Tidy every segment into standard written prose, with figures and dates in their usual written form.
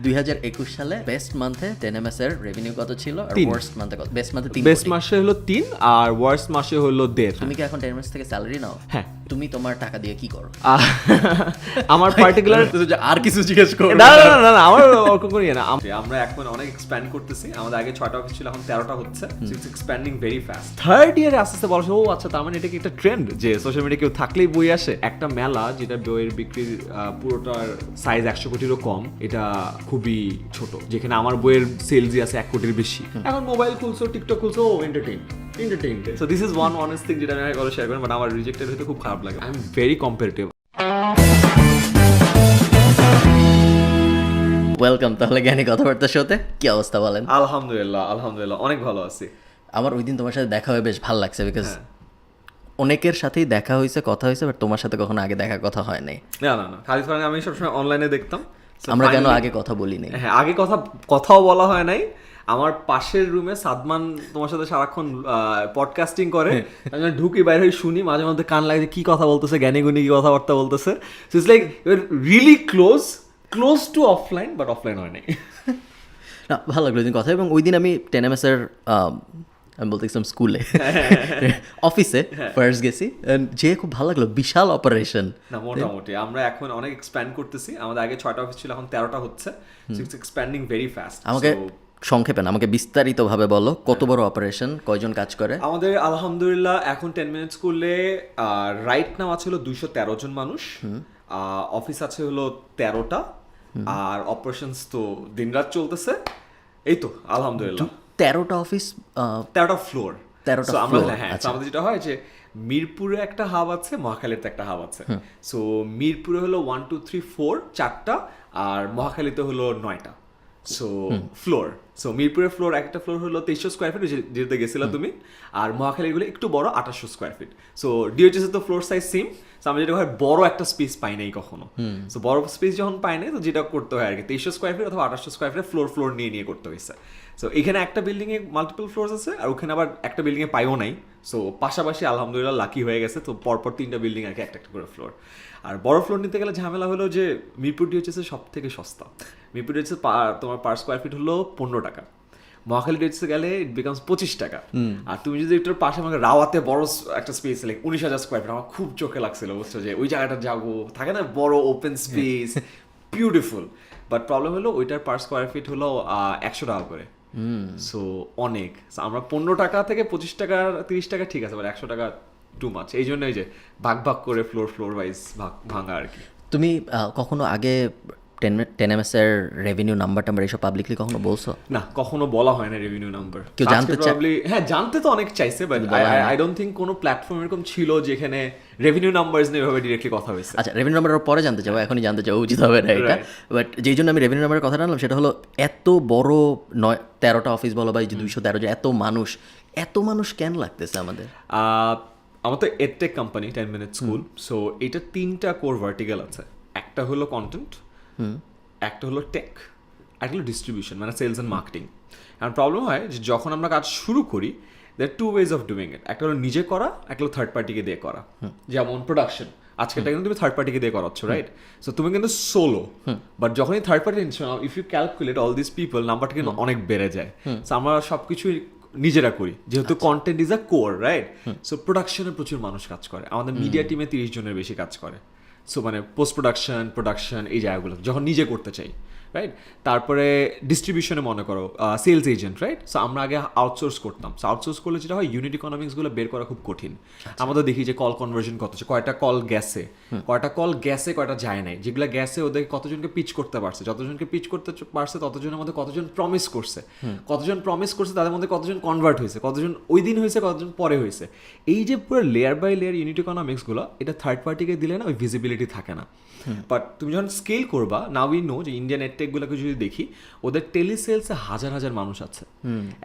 2021 সালে best মান্থে 10ms এর revenue কত ছিল আর ওয়ার্স্ট মান্থে কত? বেস্ট মান্থে 3 বেস্ট মাসে হলো 3 আর ওয়ার্স্ট মাসে হলো 1.5। তুমি কি এখন 10ms থেকে স্যালারি নাও? হ্যাঁ। তুমি তোমার টাকা দিয়ে কি করো? আমার পার্টিকুলার আর কিছু জিজ্ঞেস করো না না না না আমার ওরকম করি না। আমরা এখন অনেক এক্সপ্যান্ড করতেছি, আমাদের আগে 6টা অফিস ছিল, এখন 13টা হচ্ছে। It's expanding very fast. Third ইয়ারে আস্তে আস্তে বলা ও আচ্ছা, তার মানে এটা কি একটা ট্রেন্ড যে সোশ্যাল মিডিয়া কেউ থাকলেই বই আসে? একটা মেলা যেটা বইয়ের বিক্রির পুরোটার সাইজ 100 কোটিরও কম, এটা খুবই ছোট, যেখানে আমার বইয়ের সেলসই আছে 1 কোটির বেশি। এখন মোবাইল খুলছো, টিকটক খুলছো, entertain. So this is one honest thing যেটা আমি শেয়ার করি, বাট আমার রিজেক্টেড হতে খুব খারাপ লাগে। I am very competitive. Welcome তাহলে জ্ঞানী কথাবার্তা শোতে। কি অবস্থা বলেন? আলহামদুলিল্লাহ অনেক ভালো আছি। আমার ওই দিন তোমার সাথে দেখা হয়ে বেশ ভালো লাগছে, বিকজ অনেকের সাথেই দেখা হয়েছে, কথা হয়েছে, বাট তোমার সাথে কখনো আগে দেখা কথা হয় নাই। না খালিদ ফারহান আমি সবসময় অনলাইনে দেখতাম। আমরা কেন আগে কথা বলি নাই? হ্যাঁ, আগে কথাও বলা হয় নাই। আমার পাশের রুমে সাদমান তোমার সাথে সারাক্ষণ পডকাস্টিং করে, আমি ঢুকি বাইরে হয়ে শুনি, মাঝে মধ্যে কান লাগে কি কথা বলতেছে, জ্ঞানী গুণী কি কথাবার্তা বলতেছে। So it's like your really close two offline, but offline হয় নাই। না, ভালো লাগলো ওই দিন কথা। এবং ওই দিন আমি 10ms এর আমি বলতে গেছিলাম স্কুলে, অফিসে ফার্স্ট গেছি, যে খুব ভালো লাগলো। বিশাল অপারেশন। না, মোটামুটি আমরা এখন অনেক এক্সপ্যান্ড করতেছি, আমাদের আগে 6টা অফিস ছিল, এখন 13টা হচ্ছে। It's expanding very fast. আমাকে সংক্ষেপে আমাকে বিস্তারিতভাবে বলো, কত বড় অপারেশন, কয়জন কাজ করে? আমাদের আলহামদুলিল্লাহ এখন 10 মিনিট স্কুলে রাইট নাও আছে হলো 213 জন মানুষ, অফিস আছে হলো 13টা, আর অপারেশনস তো দিনরাত চলতেছে। এই তো আলহামদুলিল্লাহ 13টা অফিস, 13টা ফ্লোর। 13টা আমরা ফ্লোর। হ্যাঁ, আমাদের যেটা হয় যে মিরপুরে একটা হাব আছে, মহাখালীতে একটা হাব আছে। সো মিরপুরে হলো 1 2 3 4 4টা, আর মহাখালীতে হলো 9টা। সো ফ্লোর, সো মিরপুরের ফ্লোর, একটা ফ্লোর হলো 2300 স্কোয়ার ফিট, যেতে গেছিলা তুমি, আর মহাখালীগুলো একটু বড় 2800 স্কোয়ার ফিট। সো ডিওএইচএস এর তো ফ্লোর সাইজ সেম। সো আমরা যেটা হয় বড় একটা স্পেস পাই নাই কখনো। সো বড় স্পেস যখন পাই নাই, তো যেটা করতে হয় আর কি 2300 স্কোয়ার ফিট অথবা 2800 স্কোয়ার ফিট ফ্লোর নিয়ে করতে হয়েছে। সো এখানে একটা বিল্ডিং এ মাল্টিপল ফ্লোরস আছে, আর ওখানে আবার একটা বিল্ডিং এ পাইও নাই। সো পাশাপাশি আলহামদুলিল্লাহ লাকি হয়ে গেছে, তো পরপর 3টা বিল্ডিং আর কি একটা করে ফ্লোর। আর বড় ফ্লোর নিতে গেলে ঝামেলা হলো যে মিরপুর ডিওএইচএস সব থেকে সস্তা। মিরপুর ডিওএইচএস তোমার পার স্কোয়ার ফিট হলো 15 টাকা। মহাখালী ডিওএইচএস গেলে ইট বিকামস 25 টাকা। আর তুমি যদি একটু পাশে আমাকে রাওয়াতে বড় একটা স্পেস, লাইক 19,000 স্কোয়ার ফিট, আমার খুব চোখে লাগছিল, বুঝছো, যে ওই জায়গাটা যাবো, থাকে না বড় open space, beautiful. But problem হলো ওইটার পার স্কোয়ার ফিট হলো 100 টাকা করে। সো অনেক, আমরা 15 টাকা থেকে 25 টাকা 30 টাকা ঠিক আছে, বাট 100 টাকা টু মাচ। এই জন্যই যে ভাগ করে ফ্লোর ওয়াইজ ভাঙা আর কি। তুমি কখনো আগে 10ms এর রেভিনিউ নাম্বারটা এইসব পাবলিকলি কখনো বলছো? না, কখনো বলা হয় না রেভিনিউ নাম্বার। কেউ জানতে চায়? হ্যাঁ, জানতে তো অনেক চাইছে, বাট আই ডোন্ট থিঙ্ক কোনো প্ল্যাটফর্ম এরকম ছিল যেখানে রেভিনিউ নাম্বারস নিয়ে এভাবে ডিরেক্টলি কথা হয়েছে। আচ্ছা, রেভিনিউ নাম্বার পরে জানতে চাও, এখনই জানতে চাও, উচিত হবে না এটা। বাট যেই জন্য আমি রেভিনিউ নাম্বারের কথা আনলাম, সেটা হলো এত বড় 13টা অফিস বলো বা 213, যে এত মানুষ কেন লাগতেছে আমাদের? আমার তো edtech company 10 minute school. So এটা 3টা কোর ভার্টিক্যাল আছে। একটা হলো কন্টেন্ট, একটা হলো টেক, একটা হলো ডিস্ট্রিবিউশন, মানে সেলস অ্যান্ড মার্কেটিং। কারণ প্রবলেম হয় যে যখন আমরা কাজ শুরু করি, there are 2 ways of doing it. একটা হলো নিজে করা, একটা হলো থার্ড পার্টিকে দিয়ে করা। যেমন প্রোডাকশন, আজকেরটা কিন্তু তুমি থার্ড পার্টিকে দিয়ে করাচ্ছ, রাইট? সো তুমি কিন্তু সোলো, বাট যখনই third party if you calculate all this people, নাম্বারটা কিন্তু অনেক বেড়ে যায়। সো আমরা সবকিছুই নিজেরা করি, যেহেতু content is a core, right? So প্রোডাকশনে প্রচুর মানুষ কাজ করে, আমাদের মিডিয়া টিমে 30 জনের বেশি কাজ করে। সো মানে পোস্ট প্রোডাকশন এই জায়গাগুলো যখন নিজে করতে চাই, রাইট? তারপরে ডিস্ট্রিবিউশনে মনে করো সেলস এজেন্ট, রাইট? সো আমরা আগে আউটসোর্স করতাম। সো আউটসোর্স করলে যেটা হয়, ইউনিট ইকোনমিক্সগুলো বের করা খুব কঠিন। আমরা তো দেখি যে কল কনভার্জন কত হচ্ছে, কয়টা কল গেছে, কয়টা যায় নাই। যেগুলো গেছে ওদের কতজনকে পিচ করতে পারছে, যতজনকে পিচ করতে পারছে ততজনের মধ্যে কতজন প্রমিস করছে, তাদের মধ্যে কতজন কনভার্ট হয়েছে, কতজন ওই দিন হয়েছে, কতজন পরে হয়েছে। এই যে পুরো লেয়ার বাই লেয়ার ইউনিট ইকোনমিক্সগুলো, এটা থার্ড পার্টিকে দিলে না ওই ভিজিবিলিটি থাকে না। বাট তুমি যখন স্কেল করবা, নাও উই নো যে ইন্ডিয়ান এডটেকগুলোকে যদি দেখি, ওদের টেলিসেলসে হাজার মানুষ আছে।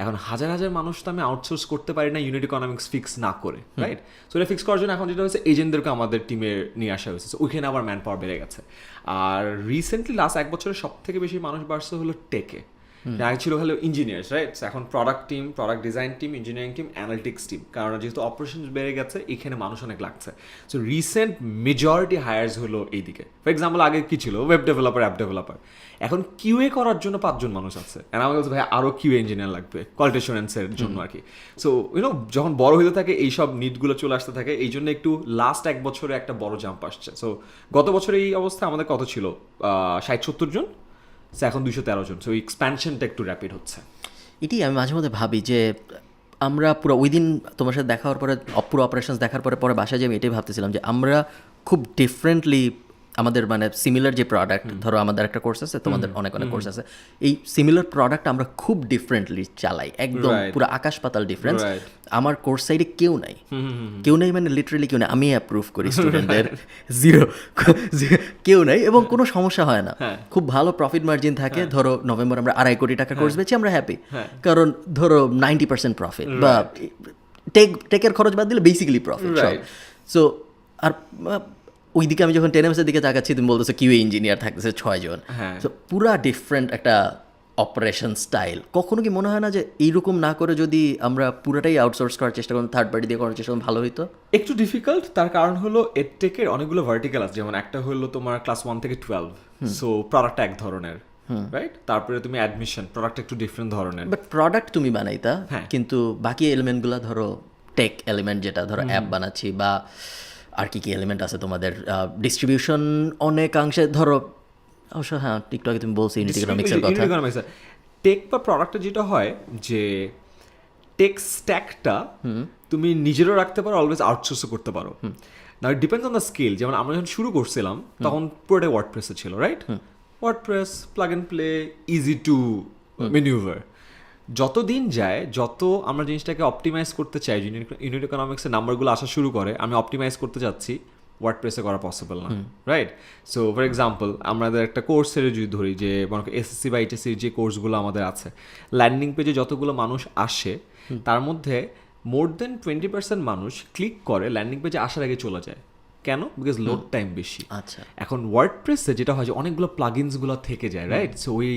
এখন হাজার মানুষ তো আমি আউটসোর্স করতে পারি না ইউনিট ইকোনমিক্স ফিক্স না করে, রাইট? সো এটা ফিক্স করার জন্য এখন যেটা হচ্ছে, এজেন্টদেরকে আমাদের টিমে নিয়ে আসা হয়েছে। সো ওইখানে আবার ম্যান পাওয়ার বেড়ে গেছে। আর রিসেন্টলি লাস্ট 1 বছরে সব থেকে বেশি মানুষ বাড়ছে হলো টেকে। আগে ছিল খালি ইঞ্জিনিয়ার্স, রাইট? এখন product team, product design team, engineering team, analytics team, কারণ যেহেতু অপারেশন বেড়ে গেছে এখানে মানুষ অনেক লাগছে। সো রিসেন্ট মেজরিটি হায়ার্স হলো এইদিকে। ফর এক্সাম্পল আগে কি ছিল, ওয়েব ডেভেলপার, অ্যাপ ডেভেলপার, এখন কিউএ করার জন্য 5 জন মানুষ আছে। আর আমার কাছে ভাই আরও কিউএ ইঞ্জিনিয়ার লাগবে কোয়ালিটি অ্যাসুরেন্সের জন্য আর কি। সো যখন বড় হইতে থাকে এইসব নিডগুলো চলে আসতে থাকে, এই জন্য একটু লাস্ট 1 বছরে একটা বড় জাম্প আসছে। সো গত বছরে এই অবস্থা আমাদের কত ছিল, 60-70 জন, সো এখন 213 জন। সো এক্সপ্যানশনটা একটু র্যাপিড হচ্ছে। এটি আমি মাঝে মধ্যে ভাবি যে আমরা পুরো ওই দিন তোমার সাথে দেখা হওয়ার পরে পুরো অপারেশনস দেখার পরে বাসায় যে আমি এটাই ভাবতেছিলাম যে আমরা খুব ডিফারেন্টলি আমাদের মানে সিমিলার যে প্রোডাক্ট, ধরো আমাদের একটা কোর্স আছে, তোমাদের অনেক কোর্স আছে, এই সিমিলার প্রোডাক্ট আমরা খুব ডিফারেন্টলি চালাই, একদম পুরো আকাশ পাতাল ডিফারেন্স। আমার কোর্স সাইডে কেউ নাই মানে লিটারালি কেউ নাই, আমি অ্যাপ্রুভ করি স্টুডেন্টদের, জিরো কেউ নাই, এবং কোনো সমস্যা হয় না, খুব ভালো প্রফিট মার্জিন থাকে। ধরো নভেম্বর আমরা 2.5 কোটি টাকা কোর্স বেচি, আমরা হ্যাপি, কারণ ধরো 90% প্রফিট বা টেকের খরচ বাদ দিলে বেসিক্যালি প্রফিট। সো আর ওইদিকে আমি যখন টেনএমসের দিকে তাকাচ্ছি, তুমি বলতেছো কিউএ ইঞ্জিনিয়ার থাকতেছে 6 জন, তো পুরা ডিফারেন্ট একটা অপারেশন স্টাইল। কখনো কি মনে হয় না যে এইরকম না করে যদি আমরা পুরাটাই আউটসোর্স করার চেষ্টা করতাম, থার্ড পার্টি দিয়ে করার চেষ্টা করতাম, ভালো হতো? একটু ডিফিকাল্ট, তার কারণ হলো এডটেকের অনেকগুলো ভার্টিক্যাল আছে। যেমন একটা হলো তোমার ক্লাস 1 থেকে 12, সো প্রোডাক্টটা এক ধরনের, রাইট? তারপরে তুমি অ্যাডমিশন, প্রোডাক্ট একটু ডিফারেন্ট ধরনের, বাট প্রোডাক্ট তুমি বানাইতা, কিন্তু বাকি এলিমেন্টগুলো ধরো টেক এলিমেন্ট, যেটা ধরো অ্যাপ বানাচ্ছি, বা আর কি এলিমেন্ট আছে তোমাদের, ডিস্ট্রিবিউশন অনেকাংশে ধরো, অবশ্য হ্যাঁ টিকটকে তুমি বলছো ইউনিট ইকোনমিক্সের কথা। টেক বা প্রোডাক্টে যেটা হয় যে টেক স্ট্যাকটা তুমি নিজেরও রাখতে পারো, অলওয়েজ আউটসোর্সও করতে পারো। না, it depends on the skill. যেমন আমরা যখন শুরু করছিলাম তখন পুরোটাই ওয়ার্ডপ্রেসে ছিল, right? WordPress, plug and play, easy to manoeuvre. যত দিন যায়, যত আমরা জিনিসটাকে অপটিমাইজ করতে চাই, ইউনিট ইকোনমিক্সের নাম্বারগুলো আসা শুরু করে, আমি অপটিমাইজ করতে যাচ্ছি, ওয়ার্ডপ্রেসে করা পসিবল না, রাইট? সো ফর এক্সাম্পল আমাদের একটা কোর্সের যদি ধরি, যে মনে করি এসএসসি বা এইচএসসির যে কোর্সগুলো আমাদের আছে, ল্যান্ডিং পেজে যতগুলো মানুষ আসে তার মধ্যে মোর দেন 20% মানুষ ক্লিক করে ল্যান্ডিং পেজে আসার আগে চলে যায়। কেন? বিকজ লোড টাইম বেশি। আচ্ছা, এখন ওয়ার্ডপ্রেসে যেটা হয় যে অনেকগুলো প্লাগইনসগুলো থেকে যায়, রাইট? সো ওই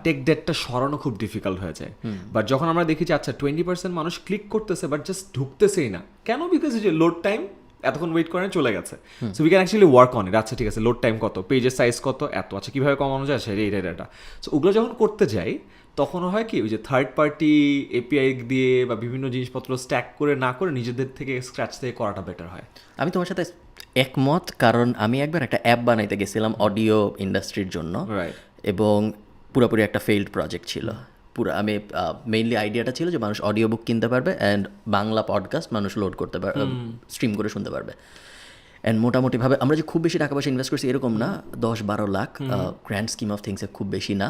টেক ডেটটা সরানো খুব ডিফিকাল্ট হয়ে যায়। বাট যখন আমরা দেখি যে আচ্ছা 20% মানুষ ক্লিক করতেছে বাট জাস্ট ঢুকতেছেই না, কেন? বিকজ যে লোড টাইম, এতক্ষণ ওয়েট করে চলে গেছে। So we can actually work on it. আচ্ছা ঠিক আছে, লোড টাইম কত, পেজের সাইজ কত, এত, আচ্ছা কীভাবে কমানো যায়, সেটা এটা। সো ওগুলো যখন করতে যাই তখন হয় কি, ওই যে থার্ড পার্টি এপিআই দিয়ে বা বিভিন্ন জিনিসপত্র স্ট্যাক করে না করে নিজেদের থেকে স্ক্র্যাচ থেকে করাটা বেটার হয়। আমি তোমার সাথে একমত, কারণ আমি একবার একটা অ্যাপ বানাইতে গেছিলাম অডিও ইন্ডাস্ট্রির জন্য, এবং পুরোপুরি একটা ফেইল্ড প্রজেক্ট ছিল। পুরো আমি মেইনলি আইডিয়াটা ছিল যে মানুষ অডিও বুক কিনতে পারবে অ্যান্ড বাংলা পডকাস্ট মানুষ লোড করতে পারবে, স্ট্রিম করে শুনতে পারবে। অ্যান্ড মোটামুটিভাবে আমরা যে খুব বেশি টাকা পয়সা ইনভেস্ট করছি এরকম না, 10-12 লাখ, গ্র্যান্ড স্কিম অফ থিংসে খুব বেশি না।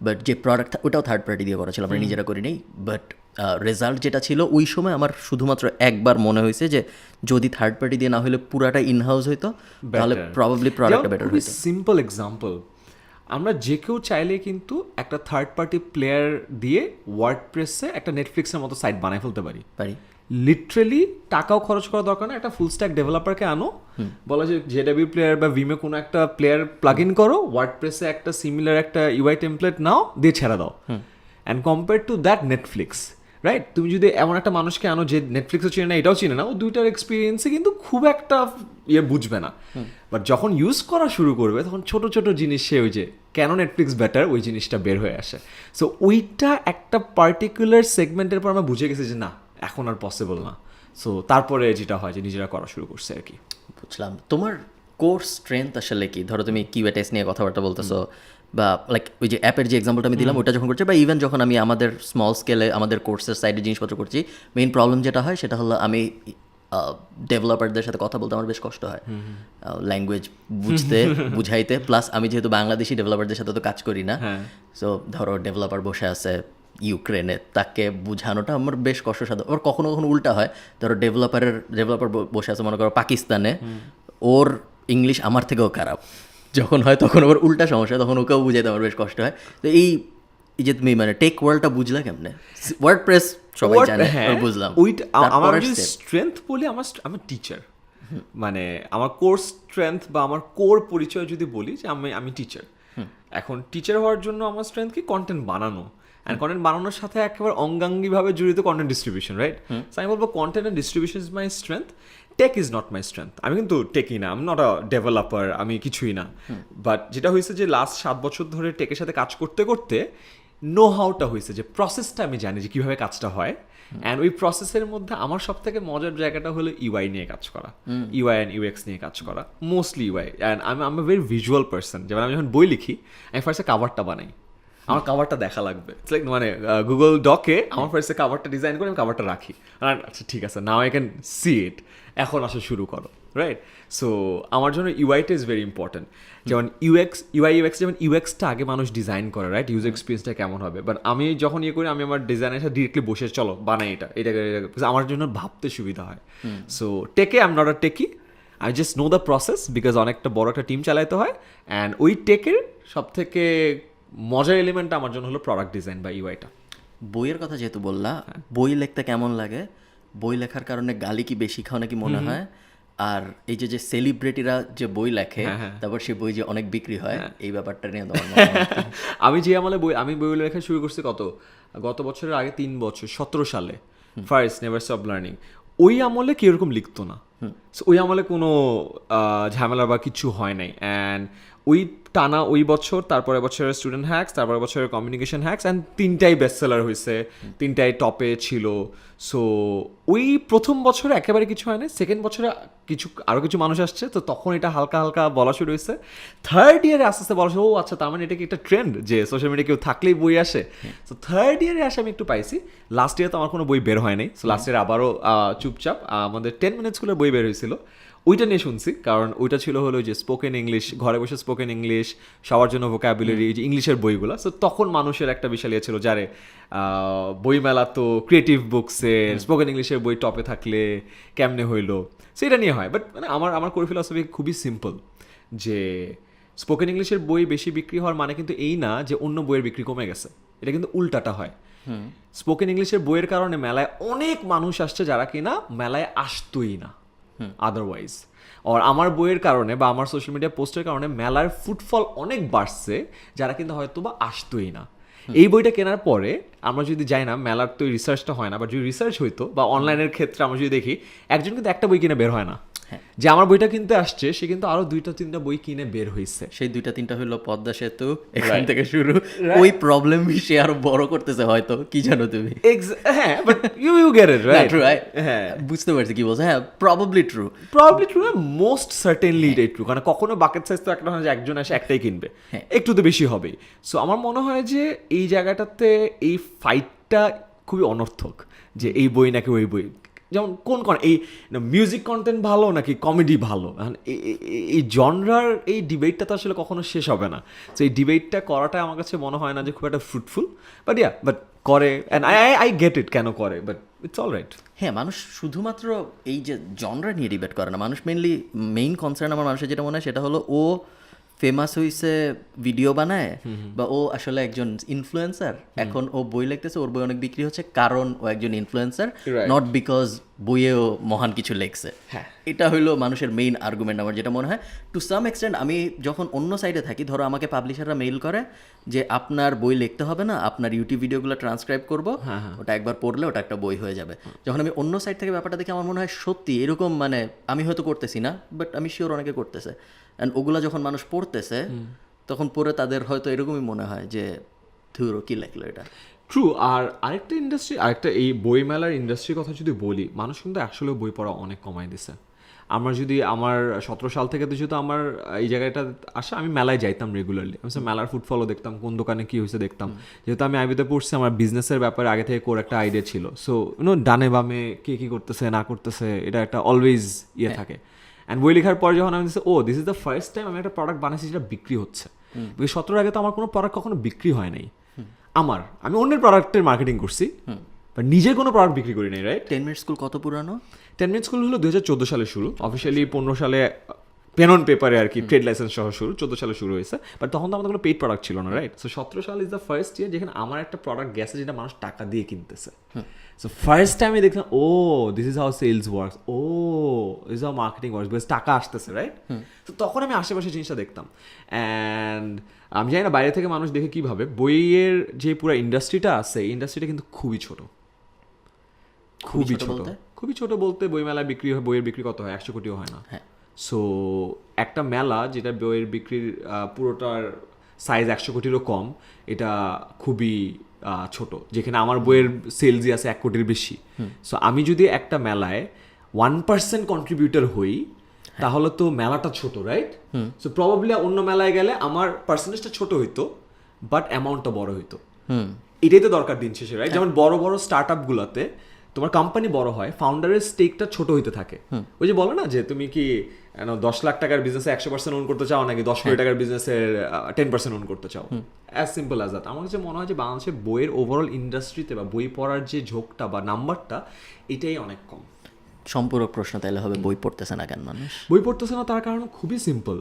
বাট যে প্রোডাক্ট, ওটাও থার্ড পার্টি দিয়ে করা ছিল, আমরা নিজেরা করি নেই। বাট রেজাল্ট যেটা ছিল ওই সময় আমার শুধুমাত্র একবার মনে হয়েছে যে যদি থার্ড পার্টি দিয়ে না হলে পুরাটা ইনহাউস হইতো, তাহলে প্রবাবলি প্রোডাক্টটা বেটার হইতো। সিম্পল এক্সাম্পল, আমরা যে কেউ চাইলে কিন্তু একটা থার্ড পার্টি প্লেয়ার দিয়ে ওয়ার্ডপ্রেসে একটা নেটফ্লিক্সের মতো সাইট বানায় ফেলতে পারি। লিটারেলি টাকাও খরচ করা দরকার না, একটা ফুল স্ট্যাক ডেভেলপারকে আনো, বলা যে জেডাব্লিউ প্লেয়ার বা ভিমে কোনো একটা প্লেয়ার প্লাগ ইন করো, ওয়ার্ডপ্রেসে একটা সিমিলার একটা ইউআই টেমপ্লেট নাও, দিয়ে ছেড়ে দাও। And compare to that Netflix, right? তুমি যদি এমন একটা মানুষকে আনো যে নেটফ্লিক্সও চিনে না, এটাও চিনে না, ও দুইটার এক্সপিরিয়েন্সে কিন্তু খুব একটা বুঝবে না। বাট যখন ইউজ করা শুরু করবে তখন ছোট ছোট জিনিস সে ওই যে কেন নেটফ্লিক্স বেটার, ওই জিনিসটা বের হয়ে আসে। সো ওইটা একটা পার্টিকুলার সেগমেন্টের পর আমরা বুঝে গেছি যে না, এখন আর পসিবল না। সো তারপরে যেটা হয় যে নিজেরা করা শুরু করছে আর কি। বুঝলাম। তোমার কোর্স স্ট্রেংথ আসলে কি? ধরো তুমি কিউএ টেস্ট নিয়ে কথাবার্তা বলতেছো, বা লাইক ওই যে অ্যাপের যে এক্সাম্পলটা আমি দিলাম ওটা যখন করছি, বা ইভেন যখন আমি আমাদের স্মল স্কেলে আমাদের কোর্সের সাইডে জিনিসপত্র করছি, মেইন প্রবলেম যেটা হয় সেটা হলো আমি ডেভেলপারদের সাথে কথা বলতে আমার বেশ কষ্ট হয়, ল্যাঙ্গুয়েজ বুঝাইতে। প্লাস আমি যেহেতু বাংলাদেশি ডেভেলপারদের সাথে তো কাজ করি না, সো ধরো ডেভেলপার বসে আছে ইউক্রেনে, তাকে বোঝানোটা আমার বেশ কষ্টসাধ্য। ওর কখনো কখনো উল্টা হয়, ধরো ডেভেলপার বসে আছে মনে করো পাকিস্তানে, ওর ইংলিশ আমার থেকেও খারাপ যখন হয়, তখন আবার উল্টা সমস্যা, তখন ওকেও বুঝাইতে আমার বেশ কষ্ট হয়। তো এই যে তুমি মানে টেক ওয়ার্ল্ডটা বুঝলা কেমনে? ওয়ার্ডপ্রেস সবাই জানে, বুঝলাম। ওইটা আমার স্ট্রেংথ বলি, আমার টিচার, মানে আমার কোর স্ট্রেংথ বা আমার কোর পরিচয় যদি বলি যে আমি টিচার। এখন টিচার হওয়ার জন্য আমার স্ট্রেংথ কি কন্টেন্ট বানানো, অ্যান্ড কন্টেন্ট বানানোর সাথে একেবারে অঙ্গাঙ্গিভাবে জড়িত কন্টেন্ট ডিস্ট্রিবিউশন, রাইট? সো আমি বলবো content and distribution is my strength, tech is not my strength. আমি কিন্তু টেকই না, আমি নট আ ডেভেলপার, আমি কিছুই না। বাট যেটা হয়েছে যে লাস্ট 7 বছর ধরে টেকের সাথে কাজ করতে করতে নো হাউটা হয়েছে, যে প্রসেসটা আমি জানি যে কীভাবে কাজটা হয়। অ্যান্ড ওই প্রসেসের মধ্যে আমার সব থেকে মজার জায়গাটা হলো ইউআই নিয়ে কাজ করা, ইউআই অ্যান্ড ইউএক্স নিয়ে কাজ করা, মোস্টলি ইউআই। অ্যান্ড আমি ভেরি ভিজুয়াল পার্সন, যেমন আমি যখন বই লিখি আমি ফার্স্টে কাভারটা বানাই, আমার কাভারটা দেখা লাগবে, লাইক মানে গুগল ডকে আমার ফার্স্টে কাভারটা ডিজাইন করে আমি কাভারটা রাখি, আচ্ছা ঠিক আছে, নাও আই ক্যান সি ইট, এখন আসলে শুরু করো, রাইট? সো আমার জন্য ইউআইটা ইজ ভেরি ইম্পর্টেন্ট। যেমন ইউএক্স যেমন ইউএক্সটা আগে মানুষ ডিজাইন করে, রাইট? ইউজার এক্সপিরিয়েন্সটা কেমন হবে, বাট আমি যখন করি আমি আমার ডিজাইনের সাথে ডিরেক্টলি বসে চলো বানাই এটা আমার জন্য ভাবতে সুবিধা হয়। সো টেকে I am not a টেকি, I just know the process, because অনেকটা বড় একটা টিম চালাইতে হয়। অ্যান্ড ওই টেকের সব থেকে মজার এলিমেন্টটা আমার জন্য হলো প্রোডাক্ট ডিজাইন বা ইউআইটা। বইয়ের কথা যেহেতু বললা, বই লিখতে কেমন লাগে? বই লেখার কারণে গালি কি বেশি খাও নাকি মনে হয়? আর এই যে সেলিব্রিটিরা যে বই লেখে তারপর সেই বই যে অনেক বিক্রি হয়, এই ব্যাপারটা নিয়ে তোমার মতামত কি? আমি যে আমলে বই লেখা শুরু করছি গত বছরের আগে 3 বছর 17 সালে, ফার্স্ট নেভার স্টপ লার্নিং। ওই আমলে কেউ এরকম লিখতো না। ওই আমলে কোনো ঝামেলা বা কিছু হয় নাই। অ্যান্ড ওই টানা ওই বছর, তারপরে বছরের স্টুডেন্ট হ্যাক্স, তারপরে বছরের কমিউনিকেশন হ্যাক্স, অ্যান্ড 3টাই বেস্ট সেলার হয়েছে, 3টাই টপে ছিল। সো ওই প্রথম বছরে একেবারে কিছু হয় না, সেকেন্ড বছরে আরও কিছু মানুষ আসছে, তো তখন এটা হালকা হালকা বলা শুরু হয়েছে। থার্ড ইয়ারে আস্তে আস্তে বলা শুরু, ও আচ্ছা তার মানে এটা কি একটা ট্রেন্ড যে সোশ্যাল মিডিয়া কেউ থাকলেই বই আসে। সো থার্ড ইয়ারে আসে আমি একটু পাইছি। লাস্ট ইয়ারে তো আমার কোনো বই বের হয় নাই। সো লাস্ট ইয়ারে আবারও চুপচাপ আমাদের 10 মিনিট স্কুলের বই বের হয়েছিল, ওইটা নিয়ে শুনছি। কারণ ওইটা ছিল হলো যে স্পোকেন ইংলিশ, ঘরে বসে স্পোকেন ইংলিশ, সবার জন্য ভোকাবুলারি, যে ইংলিশের বইগুলো। সো তখন মানুষের একটা বিশাল ইয়ে ছিল, যারে বইমেলা তো ক্রিয়েটিভ বুকসের স্পোকেন ইংলিশের বই টপে থাকলে কেমনে হইলো, সেটা নিয়ে হয়। বাট মানে আমার কোর ফিলসফি খুবই সিম্পল, যে স্পোকেন ইংলিশের বই বেশি বিক্রি হওয়ার মানে কিন্তু এই না যে অন্য বইয়ের বিক্রি কমে গেছে, এটা কিন্তু উল্টাটা হয়। স্পোকেন ইংলিশের বইয়ের কারণে মেলায় অনেক মানুষ আসছে যারা কিনা মেলায় আসতোই না আদারওয়াইজ। আর আমার বইয়ের কারণে বা আমার সোশ্যাল মিডিয়া পোস্টের কারণে মেলার ফুটফল অনেক বাড়ছে, যারা কিন্তু হয়তো বা আসতোই না। এই বইটা কেনার পরে আমরা যদি যাই না, মেলার তো রিসার্চটা হয় না, বা যদি রিসার্চ হইতো বা অনলাইনের ক্ষেত্রে আমরা যদি দেখি, একজন কিন্তু একটা বই কিনে বের হয় না। যে আমার বইটা কিনতে আসছে সে কিন্তু আরো 2-3টা বই কিনে বের হয়েছে। সেই 2-3টা হলো পদ্মা সেতু, এখান থেকে শুরু। ওই প্রবলেম সে আরো বড় করতেছে হয়তো, কি জানো তুমি? হ্যাঁ, but you get it, right? হ্যাঁ, বুঝতে পারছি কি বলছো। হ্যাঁ, প্রবাবলি ট্রু, মোস্ট সার্টেনলি এটাই ট্রু। কারণ কখনো বাকেট সাইজ তো একটা হয় যে একজন আসে একটাই কিনবে, একটু তো বেশি হবে। সো আমার মনে হয় যে এই জায়গাটাতে এই ফাইটটা খুবই অনর্থক, যে এই বই নাকি ওই বই। যেমন কোন এই মিউজিক কন্টেন্ট ভালো নাকি কমেডি ভালো, এই জনরার এই ডিবেটটা তো আসলে কখনো শেষ হবে না। তো এই ডিবেটটা করাটা আমার কাছে মনে হয় না যে খুব একটা ফ্রুটফুল, বাট করে, অ্যান্ড আই গেট ইট কেন করে, বাট ইটস অল রাইট। হ্যাঁ, মানুষ শুধুমাত্র এই যে জনরা নিয়ে ডিবেট করে না, মানুষ মেইন কনসার্ন আমার মানুষের যেটা মনে হয় সেটা হলো ও ফেমাস হয়েছে ভিডিও বানায়, বা ও আসলে একজন ইনফ্লুয়েন্সার, এখন ও বই লিখতেছে, ওর বই অনেক বিক্রি হচ্ছে কারণ ও একজন ইনফ্লুয়েন্সার, নট বিকজ বইয়েও মহান কিছু লেখছে। এটা হইলো মানুষের মেইন আর্গুমেন্ট আমার যেটা মনে হয়। টু সাম এক্সটেন্ট আমি যখন অন্য সাইডে থাকি, ধরো আমাকে পাবলিশাররা মেইল করে যে আপনার বই লিখতে হবে না, আপনার ইউটিউব ভিডিওগুলো ট্রান্সক্রাইব করবো, ওটা একবার পড়লে ওটা একটা বই হয়ে যাবে। যখন আমি অন্য সাইড থেকে ব্যাপারটা দেখি, আমার মনে হয় সত্যি এরকম, মানে আমি হয়তো করতেছি না, বাট আমি শিওর অনেকে করতেছে। অ্যান্ড ওগুলা যখন মানুষ পড়তেছে, তখন পড়ে তাদের হয়তো এরকমই মনে হয় যে ধুরো কি লেখলো এটা। ট্রু। আর আরেকটা এই বইমেলার ইন্ডাস্ট্রির কথা যদি বলি, মানুষ কিন্তু আসলে বই পড়া অনেক কমাই দিছে। আমার 17 সাল থেকে তো যেহেতু আমার এই জায়গাটা আসা, আমি মেলায় যাইতাম রেগুলারলি, আমি মেলার ফুটফলও দেখতাম, কোন দোকানে কী হয়েছে দেখতাম। যেহেতু আমি আইবিতে পড়ছি, আমার বিজনেসের ব্যাপারে আগে থেকে একটা আইডিয়া ছিল। সো ডানে বামে কে কী করতেছে না করতেছে, এটা একটা অলওয়েজ থাকে। অ্যান্ড বই লেখার পর যখন আমি this is the first time আমি একটা প্রোডাক্ট বানাইছি যেটা বিক্রি হচ্ছে। বিকজ 17 আগে তো আমার কোনো প্রোডাক্ট কখনো বিক্রি হয় নাই। আমি অন্যের প্রোডাক্টের মার্কেটিং করছি, বাট নিজের কোনো প্রোডাক্ট বিক্রি করি নাই, রাইট? 10 মিনিট স্কুল কত পুরানো? 10 মিনিট স্কুল হলো 2014 সালে শুরু, অফিসিয়ালি 15 সালে পেন অন পেপারে আর কি ট্রেড লাইসেন্স সহ শুরু 14 সালে শুরু হয়েছে, বাট তখন তো আমাদের কোনো পেইড প্রোডাক্ট ছিল না, রাইট? সো 17 সাল ইজ দ্য ফার্স্ট ইয়ার যেখানে আমার একটা প্রোডাক্ট গেছে যেটা মানুষ টাকা দিয়ে কিনতেছে। সো ফার্স্ট টাইম আমি দেখলাম oh this is how sales works, oh this is how marketing works, because টাকা আসতেছে, রাইট? তো তখন আমি আশেপাশে জিনিসটা দেখতাম। অ্যান্ড আমি জানি না বাইরে থেকে মানুষ দেখে কীভাবে, বইয়ের যে পুরো ইন্ডাস্ট্রিটা আছে এই ইন্ডাস্ট্রিটা কিন্তু খুবই ছোট, খুবই ছোট। খুবই ছোট বলতে বইমেলায় বিক্রি হয়, বইয়ের বিক্রি কত হয়? 100 কোটিও হয় না। সো একটা মেলা যেটা বইয়ের বিক্রির পুরোটার সাইজ 100 কোটিরও কম, এটা খুবই ছোট, যেখানে আমার বইয়ের সেলসই আছে 1 কোটির বেশি। সো আমি যদি একটা মেলায় 1% কন্ট্রিবিউটর হই তাহলে তো মেলাটা ছোট, রাইট? সো প্রবাবলি অন্য মেলায় গেলে আমার পার্সেন্টেজটা ছোট হইতো, বাট অ্যামাউন্টটা বড় হইতো। এটাই তো দরকার দিন শেষে, রাইট? যেমন বড় বড় স্টার্ট আপগুলোতে তোমার কোম্পানি বড় হয়, ফাউন্ডারের স্টেকটা ছোট হইতে থাকে। ওই যে বলো না যে তুমি কি 10 লাখ টাকার বিজনেসে 100% ওন করতে চাও নাকি 10 কোটি টাকার বিজনেসের 10% ওন করতে চাও, অ্যাজ সিম্পল অ্যাজ দ্যাট। আমার কাছে মনে হয় যে বাংলাদেশের বইয়ের ওভারঅল ইন্ডাস্ট্রিতে বা বই পড়ার যে ঝোঁকটা বা নাম্বারটা এটাই অনেক কম। সম্পূরক প্রশ্ন তাইলে হবে বই পড়তেছে না কেন মানুষ? বই পড়তেছে না তার কারণ খুবই সিম্পল,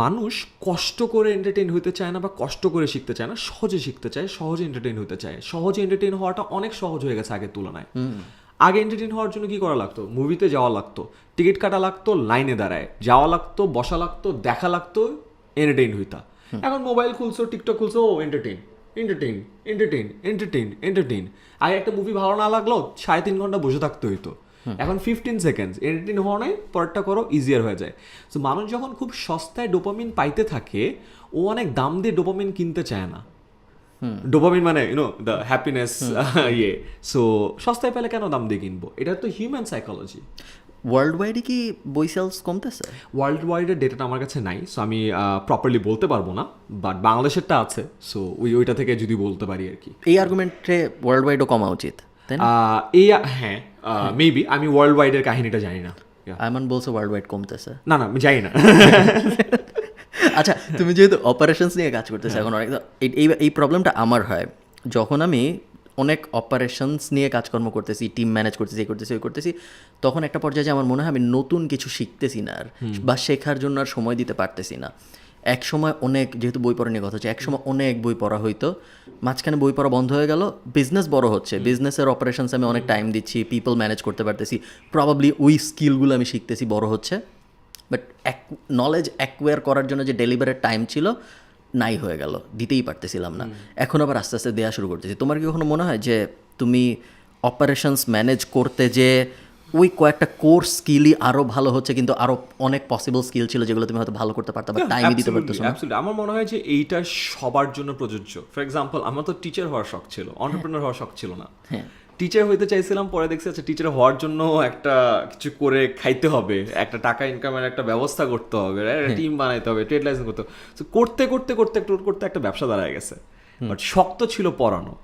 মানুষ কষ্ট করে এন্টারটেইন হতে চায় না বা কষ্ট করে শিখতে চায় না, সহজে শিখতে চায়, সহজে এন্টারটেইন হতে চায়। সহজে এন্টারটেইন হওয়াটা অনেক সহজ হয়ে গেছে আগের তুলনায়। আগে এন্টারটেইন হওয়ার জন্য কি করা লাগতো? মুভিতে যাওয়া লাগতো, টিকিট কাটা লাগতো, লাইনে দাঁড়ায় যাওয়া লাগতো, বসা লাগতো, দেখা লাগতো, এন্টারটেইন হইতা। এখন মোবাইল খুলছো, টিকটক খুলছো, ও entertain entertain entertain entertain entertain. আগে একটা মুভি ভালো না লাগলো 3.5 ঘন্টা বসে থাকতে হইতো, এখন 15 সেকেন্ডস এন্টারটেইন হওয়া নাই, পরেরটা করো, ইজিয়ার হয়ে যায়। সো মানুষ যখন খুব সস্তায় ডোপামিন পাইতে থাকে, ও অনেক দাম দিয়ে ডোপামিন কিনতে চায় না। ডোপামিন মানে ইউনো দ্য হ্যাপিনেস ইয়ে। সো সস্তায় পেলে কেন দাম দিয়ে কিনবো? এটা তো হিউম্যান সাইকোলজি। ওয়ার্ল্ড ওয়াইডে কি বই সেলস কমতেছে? ওয়ার্ল্ড ওয়াইডের ডেটাটা আমার কাছে নাই, সো আমি প্রপারলি বলতে পারবো না, বাট বাংলাদেশেরটা আছে, সো ওইটা থেকে যদি বলতে পারি আর কি। এই আর্গুমেন্টে ওয়ার্ল্ড ওয়াইডও কমা উচিত, তাই না? হ্যাঁ, মেবি আমি ওয়ার্ল্ড ওয়াইডের কাহিনীটা জানি না। আয়মান বলছে ওয়ার্ল্ড ওয়াইড কমতেছে। না আমি জানি না। আচ্ছা, তুমি যেহেতু অপারেশনস নিয়ে কাজ করতেছো এখন অনেক, এই প্রবলেমটা আমার হয় যখন আমি অনেক অপারেশনস নিয়ে কাজকর্ম করতেছি, টিম ম্যানেজ করতেছি, এই করতেছি, ওই করতেছি, তখন একটা পর্যায়ে যে আমার মনে হয় আমি নতুন কিছু শিখতেছি না আর, বা শেখার জন্য আর সময় দিতে পারতেছি না। এক সময় অনেক, যেহেতু বই পড়া নিয়ে কথা হচ্ছে, এক সময় অনেক বই পড়া হইতো, মাঝখানে বই পড়া বন্ধ হয়ে গেল, বিজনেস বড় হচ্ছে, বিজনেসের অপারেশনস আমি অনেক টাইম দিচ্ছি, পিপল ম্যানেজ করতে পারতেছি, প্রবাবলি ওই স্কিলগুলো আমি শিখতেছি, বড় হচ্ছে, বাট নলেজ অ্যাকোয়ার করার জন্য যে ডেলিভারের টাইম ছিল নাই হয়ে গেল, দিতেই পারতেছিলাম না। এখন আবার আস্তে আস্তে দেওয়া শুরু করতেছি। তোমার কি কখনো মনে হয় যে তুমি অপারেশনস ম্যানেজ করতে যে ওই কয়েকটা কোর স্কিলই আরও ভালো হচ্ছে, কিন্তু আরও অনেক পসিবল স্কিল ছিল যেগুলো তুমি হয়তো ভালো করতে পারতে, বা টাইমই দিতে পারতেছো না? আমার মনে হয় যে এইটা সবার জন্য প্রযোজ্য। ফর এক্সাম্পল, আমার তো টিচার হওয়ার শখ ছিল, এন্টারপ্রেনার হওয়ার শখ ছিল না। টিচার হইতে চাইছিলাম, পরে দেখছি আচ্ছা টিচার হওয়ার জন্য একটা কিছু করে খাইতে হবে, একটা টাকা ইনকামের একটা ব্যবস্থা করতে হবে, টিম বানাইতে হবে, ট্রেড লাইসেন্স করতে হবে। করতে করতে করতে করতে একটা ব্যবসা দাঁড়ায় গেছে। বাট শক্ত ছিল পড়ানো।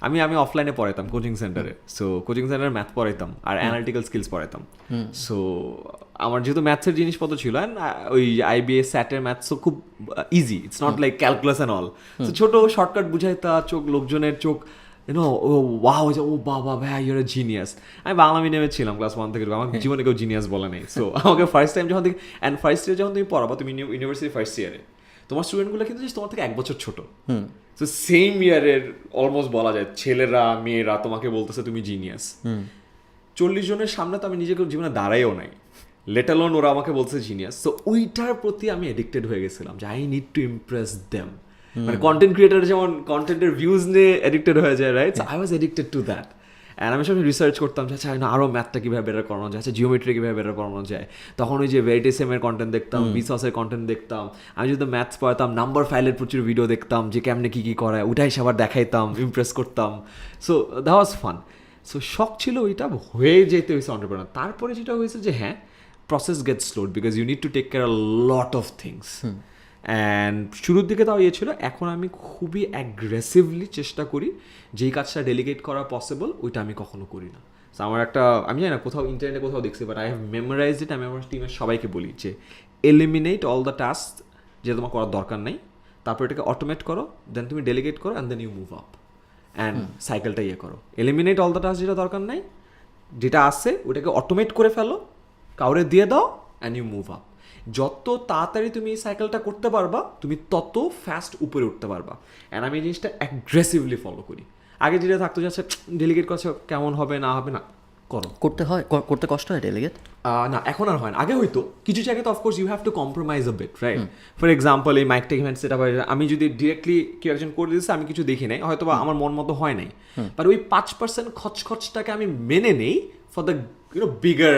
আমি অফলাইনে পড়াইতাম কোচিং সেন্টারে, সো কোচিং সেন্টারে ম্যাথ পড়াইতাম আর অ্যানালিটিক্যাল স্কিলস পড়াইতাম। সো আমার যেহেতু ম্যাথসের জিনিসপত্র ছিল, অ্যান্ড ওই আইবিএস স্যাটের ম্যাথস তো খুব easy, it's not like calculus and all. So ছোটো শর্টকাট বুঝাইতা, লোকজনের চোখ ওয়াও, ও বাবা ভাই ইউর এ জিনিয়াস। আমি বাংলা মিডিয়ামে ছিলাম ক্লাস 1 থেকে, আমার জীবনে কেউ জিনিয়াস বলে নেই। সো আমাকে ফার্স্ট টাইম যখন দেখি, অ্যান্ড ফার্স্ট ইয়ার যখন তুমি পড়াবো, তুমি ইউনিভার্সিটি ফার্স্ট ইয়ারে, তোমার স্টুডেন্টগুলো কিন্তু তোমার থেকে 1 বছর ছোট। সো সেম ইয়ারের অলমোস্ট বলা যায় ছেলেরা মেয়েরা তোমাকে বলতেছে তুমি জিনিয়াস। 40 জনের সামনে তো আমি নিজেকে জীবনে দাঁড়াইও নাই, লেট অ্যালোন ওরা আমাকে বলছে জিনিয়াস। সো ওইটার প্রতি আমি এডিক্টেড হয়ে গেছিলাম যে I need to Impress them. মানে কন্টেন্ট ক্রিয়েটার যেমন কন্টেন্টের ভিউজ নিয়ে এডিক্টেড হয়ে যায়, right? I was addicted to that. And আমি সব রিসার্চ করতাম যে আচ্ছা আরও ম্যাথটা কীভাবে বেটার করানো যায়, আচ্ছা জিওমেট্রি কীভাবে বেটার করানো যায়। তখন ওই যে ভেরিটেসেমের কন্টেন্ট দেখতাম, ভিসসের কন্টেন্ট দেখতাম। আমি যদি ম্যাথস পড়াতাম, নাম্বার ফাইলের প্রচুর ভিডিও দেখতাম যে কেমনে কী কী করায়, ওটাই সবার দেখাইতাম, ইমপ্রেস করতাম। So that was fun. So শখ ছিল ওইটা, হয়ে যেতে হয়েছে এন্টারপ্রেনার। তারপরে যেটা হয়েছে যে হ্যাঁ, process gets slowed because you need to take care a lot of things. And শুরুর দিকে তাও ছিল, এখন আমি খুবই অ্যাগ্রেসিভলি চেষ্টা করি যেই কাজটা ডেলিগেট করা পসিবল ওইটা আমি কখনো করি না। সো আমার একটা, আমি জানি না কোথাও ইন্টারনেটে কোথাও দেখছি, বাট আই হ্যাভ মেমোরাইজড ইট। আমি আমার টিমের সবাইকে বলি যে এলিমিনেট অল দ্য টাস্ক যেটা তোমার করার দরকার নেই, তারপর এটাকে অটোমেট করো, দেন তুমি ডেলিগেট করো, and then you move up and সাইকেলটা করো। এলিমিনেট অল দ্য টাস্ক যেটা দরকার নেই, যেটা আছে ওটাকে অটোমেট করে ফেলো, কাউরে দিয়ে দাও, অ্যান্ড ইউ মুভ আপ। যত তাড়াতাড়ি তুমি এই সাইকেলটা করতে পারবা তুমি তত ফাস্ট উপরে উঠতে পারবা। অ্যান্ড আমি এই জিনিসটা অ্যাগ্রেসিভলি ফলো করি। আগে যেটা থাকতো যাচ্ছে ডেলিগেট করছে কেমন হবে না হবে না, করো, করতে কষ্ট হয় ডেলিগেট? না এখন আর হয় না, আগে হয়তো কিছু জায়গায় তো of course you have to compromise a bit, right? For example এই মাইক টেক ইভেন্ট সেটা আমি যদি ডিরেক্টলি কেউ একজন করে দিয়েছে আমি কিছু দেখি নাই, হয়তো বা আমার মন মতো হয় নাই, বাট ওই 5% খরচটাকে আমি মেনে নেই for the bigger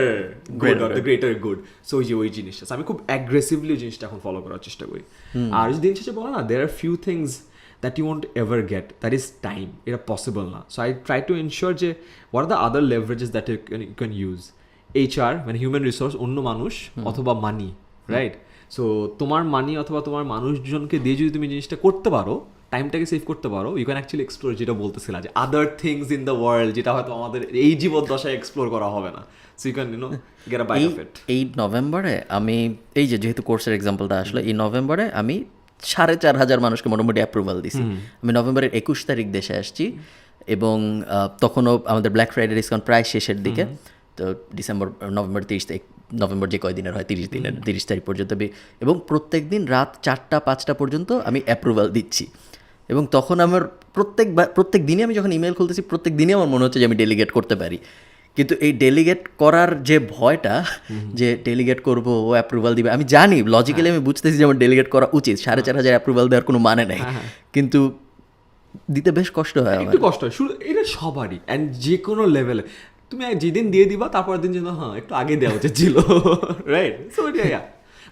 good or the greater good. So ওই জিনিসটা আমি খুব অ্যাগ্রেসিভলি ওই জিনিসটা এখন ফলো করার চেষ্টা করি। আর যদি দিন শেষে বলো না, there are few things that you won't ever get, that is time, এটা পসিবল না। So I try to ensure যে what are the other leverages that you can use, HR মানে হিউম্যান রিসোর্স, অন্য মানুষ অথবা মানি, রাইট? সো তোমার মানি অথবা তোমার মানুষজনকে দিয়ে যদি তুমি জিনিসটা করতে পারো, টাইমটাকে সেভ করতে পারো, ইউ ক্যান অ্যাকচুয়ালি এক্সপ্লোর, যেটা বলতেছিলাম যে other things in the world যেটা হয়তো আমাদের এই জীবদ্দশায় এক্সপ্লোর করা হবে না। So you can get a bite of it. এই নভেম্বরে আমি এই যেহেতু কোর্সের এক্সাম্পলটা আসলে, এই নভেম্বরে আমি 4,500 মানুষকে মোটামুটি অ্যাপ্রুভাল দিছি। আমি নভেম্বরের 21 তারিখ দেশে আসছি এবং তখনও আমাদের ব্ল্যাক ফ্রাইডে ডিসকাউন্ট প্রায় শেষের দিকে। তো নভেম্বর 30 তারিখ, নভেম্বর যে কয়দিনের হয় 30 তারিখ পর্যন্ত, এবং প্রত্যেক দিন রাত 4টা-5টা পর্যন্ত আমি অ্যাপ্রুভাল দিচ্ছি। এবং তখন আমার প্রত্যেক দিনই আমি যখন ইমেল খুলতেছি, প্রত্যেক দিনই আমার মনে হচ্ছে যে আমি ডেলিগেট করতে পারি। কিন্তু এই ডেলিগেট করার যে ভয়টা, যে ডেলিগেট করব, ও অ্যাপ্রুভাল দিবে, আমি জানি লজিক্যালি, আমি বুঝতেছি যে আমার ডেলিগেট করা উচিত, 4,500 অ্যাপ্রুভাল দেওয়ার কোনো মানে নেই, কিন্তু দিতে বেশ কষ্ট হয় আমার। একটু কষ্ট হয় শুরু, এটা সবারই, অ্যান্ড যে কোনো লেভেলে তুমি যেদিন দিয়ে দিবা তারপর দিন যেন হ্যাঁ একটু আগে দেওয়া উচিত ছিল, রাইট? সো এটা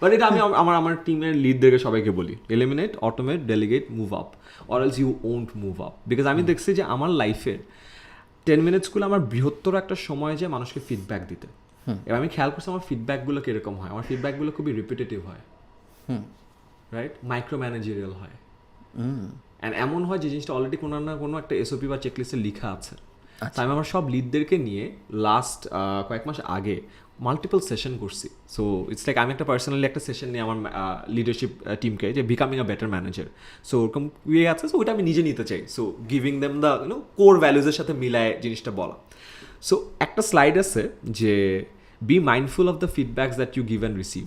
বাট এটা আমি আমার টিমের লিডদেরকে সবাইকে বলি, eliminate, automate, delegate, move up, or else you won't move up. Because আমি দেখছি যে আমার লাইফের 10 মিনিটসগুলো আমার বৃহত্তর একটা সময় যে মানুষকে ফিডব্যাক দিতে। এবার আমি খেয়াল করছি আমার ফিডব্যাকগুলো কীরকম হয়, আমার ফিডব্যাকগুলো খুবই রিপিটেটিভ হয়, রাইট? মাইক্রো ম্যানেজেরিয়াল হয়, অ্যান্ড এমন হয় যে জিনিসটা অলরেডি কোনো না কোনো একটা এসওপি বা চেকলিস্টে লেখা আছে। তাই আমি আমার সব লিডদেরকে নিয়ে লাস্ট কয়েক মাস আগে মাল্টিপল সেশন করছি। সো ইটস লাইক আমি একটা পার্সোনালি একটা সেশন নিয়ে আমার লিডারশিপ টিমকে, যে becoming a better manager, so ওরকম ইয়ে আছে, সো ওইটা আমি নিজে নিতে চাই। So giving them the core ভ্যালুজের সাথে মিলায় জিনিসটা বলা। সো একটা স্লাইড আছে যে be mindful of the feedbacks that you give and receive.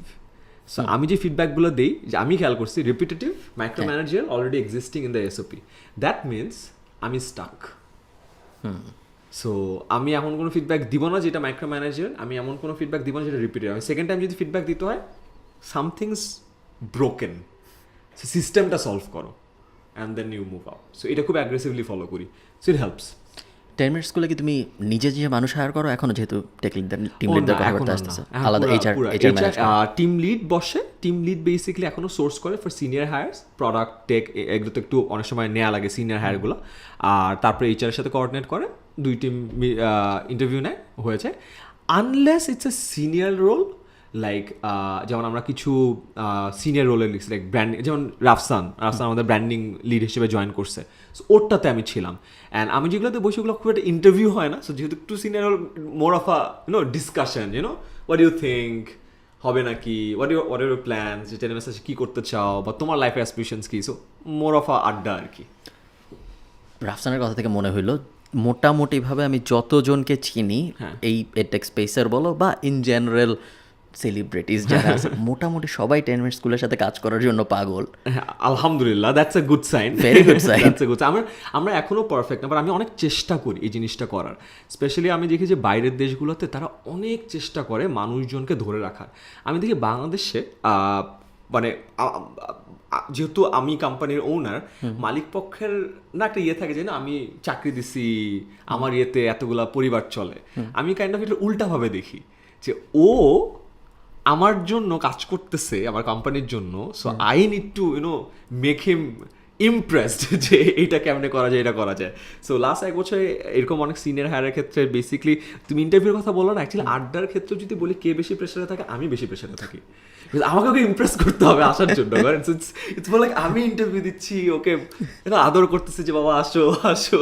So আমি যে ফিডব্যাকগুলো দিই, যে আমি খেয়াল করছি repetitive, micro manager, already existing in the SOP, that means আমি স্টাক। সো আমি এমন কোনো ফিডব্যাক দিব না যেটা মাইক্রো ম্যানেজার, আমি এমন কোনো ফিডব্যাক দিব না যেটা রিপিটেড। আমি সেকেন্ড টাইম যদি ফিডব্যাক দিতে হয়, সামথিংস ব্রোকেন, সো সিস্টেমটা সলভ করো and then you move out. So এটা খুব অ্যাগ্রেসিভলি ফলো করি, সো ইট হেল্পস। 10 মিনিট স্কুলে কি তুমি নিজে যে মানুষ হায়ার করো এখনো, যেহেতু টিম লিডদের কথা বলতে আসতেছে, আলাদা এইচআর টিম লিড বসে, টিম লিড বেসিক্যালি এখনো সোর্স করে ফর সিনিয়র হায়ার্স, প্রোডাক্ট, টেক, এগুলো তো একটু অনেক সময় নেওয়া লাগে সিনিয়র হায়ারগুলো, আর তারপরে এইচআরের সাথে কোঅর্ডিনেট করে, 2 টিম ইন্টারভিউ নেয়, হয়েছে। Unless it's a senior role, like যেমন আমরা কিছু সিনিয়র রোলে লিখছি, লাইক ব্র্যান্ডিং, যেমন রাফসান আমাদের ব্র্যান্ডিং লিড হিসেবে জয়েন করছে, সো ওরটাতে আমি ছিলাম। অ্যান্ড আমি যেগুলোতে বসে, ওগুলো খুব একটা ইন্টারভিউ হয় না, সো যেহেতু একটু senior role, more of a discussion, what you think, হবে নাকি, হোয়াট ইউর প্ল্যান, যে টেলিমের সাথে কী করতে চাও, বা তোমার লাইফের অ্যাসপিরেশনস কী, so more of a adda আর কি। রাফসানের কথা থেকে মনে হইলো, মোটামুটিভাবে আমি যতজনকে চিনি এই এডটেক স্পেসের বলো বা ইন জেনারেল সেলিব্রিটিস যারা আছে, মোটামুটি সবাই 10 মিনিট স্কুলের সাথে কাজ করার জন্য পাগল। আলহামদুলিল্লাহ, that's a good sign, very good sign, that's a good sign. আমরা এখনও পারফেক্ট না, বাট আমি অনেক চেষ্টা করি এই জিনিসটা করার। স্পেশালি আমি দেখি যে বাইরের দেশগুলোতে তারা অনেক চেষ্টা করে মানুষজনকে ধরে রাখার। আমি দেখি বাংলাদেশে মানে যেহেতু আমি কোম্পানির ওনার, মালিক পক্ষের না একটা ইয়ে থাকে যে না আমি চাকরি দিছি, আমার ইয়েতে এতগুলা পরিবার চলে। আমি কাইন্ড অফ এটা উল্টাভাবে দেখি যে ও আমার জন্য কাজ করতেছে, আমার কোম্পানির জন্য, so I need to make him impressed যে এইটা কেমনে করা যায়, এটা করা যায়। সো লাস্ট 1 বছরে এরকম অনেক সিনিয়র হায়ারের ক্ষেত্রে বেসিক্যালি তুমি ইন্টারভিউর কথা বলো না, অ্যাকচুয়ালি আড্ডার ক্ষেত্রে যদি বলি কে বেশি প্রেশারে থাকে, আমি বেশি প্রেশারে থাকি। আমাকে ওকে ইমপ্রেস করতে হবে আসার জন্য, ইটস মোর লাইক আমি ইন্টারভিউ দিচ্ছি, ওকে আদর করতেছি যে বাবা আসো আসো,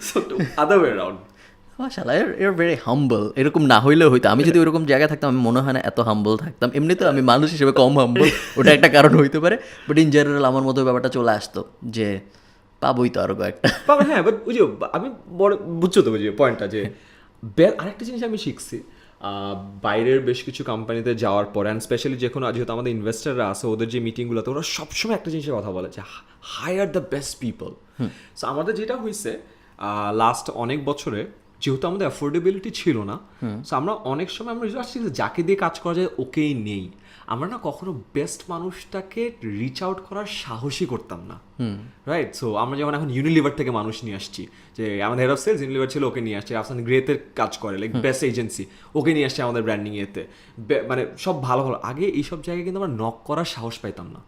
সো আদার ওয়ে অ্যারাউন্ড। মাশাআল্লাহ, ইউর ভেরি হাম্বল। এরকম না হইলেও হইতো, আমি যদি ওরকম জায়গায় থাকতাম আমি মনে হয় না এত হাম্বল থাকতাম। এমনিতে আমি মানুষ হিসেবে কম হাম্বল, ওটা একটা কারণ হইতে পারে, বাট ইন জেনারেল আমার মতো ব্যাপারটা চলে আসতো যে পাবোই তো আরো কয়েকটা। হ্যাঁ, বাট বুঝো আমি বড় বুঝছো তো বুঝি পয়েন্টটা, যে আরেকটা জিনিস আমি শিখছি, বাইরের বেশ কিছু কোম্পানিতে যাওয়ার পর অ্যান্ড স্পেশালি যেহেতু আমাদের ইনভেস্টাররা আছে ওদের যে মিটিংগুলোতে ওরা সবসময় একটা জিনিসের কথা বলে যে hire the best people. So আমাদের যেটা হয়েছে লাস্ট অনেক বছরে যেহেতু আমাদের অ্যাফোর্ডেবিলিটি ছিল না, সো আমরা অনেক সময় আমরা যাকে দিয়ে কাজ করা যায় ওকেই নেই। আমরা না কখনো বেস্ট মানুষটাকে রিচ আউট করার সাহসই করতাম না, রাইট? সো আমরা যেমন এখন ইউনিলিভার থেকে মানুষ নিয়ে আসছি, যে আমাদের হেড অফ সেলস ইউনিলিভার ছিল, ওকে নিয়ে আসছে। আফসান গ্রেতে কাজ করে, লাইক বেস্ট এজেন্সি, ওকে নিয়ে আসছে আমাদের ব্র্যান্ডিং এতে। মানে সব ভালো ভালো। আগে এইসব জায়গায় কিন্তু আমরা নক করার সাহস পাইতাম না।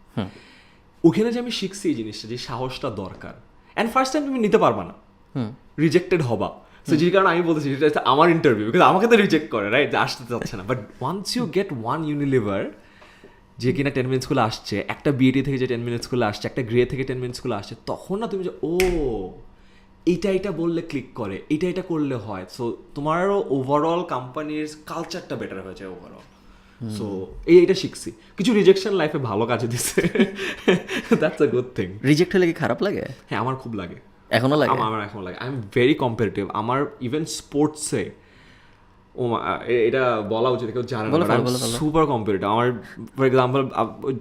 ওখানে যে আমি শিখছি এই জিনিসটা, যে সাহসটা দরকার। অ্যান্ড ফার্স্ট টাইম তুমি নিতে পারবা না, রিজেক্টেড হবা। সো যে কারণে আমি বলতেছি এটা আমার ইন্টারভিউ, বিকজ আমাকে তো রিজেক্ট করে, রাইট? আসতে চাচ্ছে না। But once you get one Unilever যে কিনা 10 মিনিটসগুলো আসছে, একটা বিএটি থেকে যে 10 মিনিটসগুলো আসছে, একটা গ্রে থেকে 10 মিনিটসগুলো আসছে, তখন না তুমি যে এইটা বললে ক্লিক করে, এটা করলে হয়। সো তোমারও ওভারঅল কোম্পানির কালচারটা বেটার হয়ে যায় ওভারঅল। সো এইটা শিখছি। কিছু রিজেকশন লাইফে ভালো কাজে দিচ্ছে, that's a good thing. Reject হলে কি খারাপ লাগে? হ্যাঁ, আমার খুব লাগে, এখনো লাগে। আমার এখন লাগে। I am very competitive. আমার ইভেন স্পোর্টসে এটা বলা উচিত, কেউ জানে না, সুপার কম্পিটিটিভ। আমার ফর এক্সাম্পল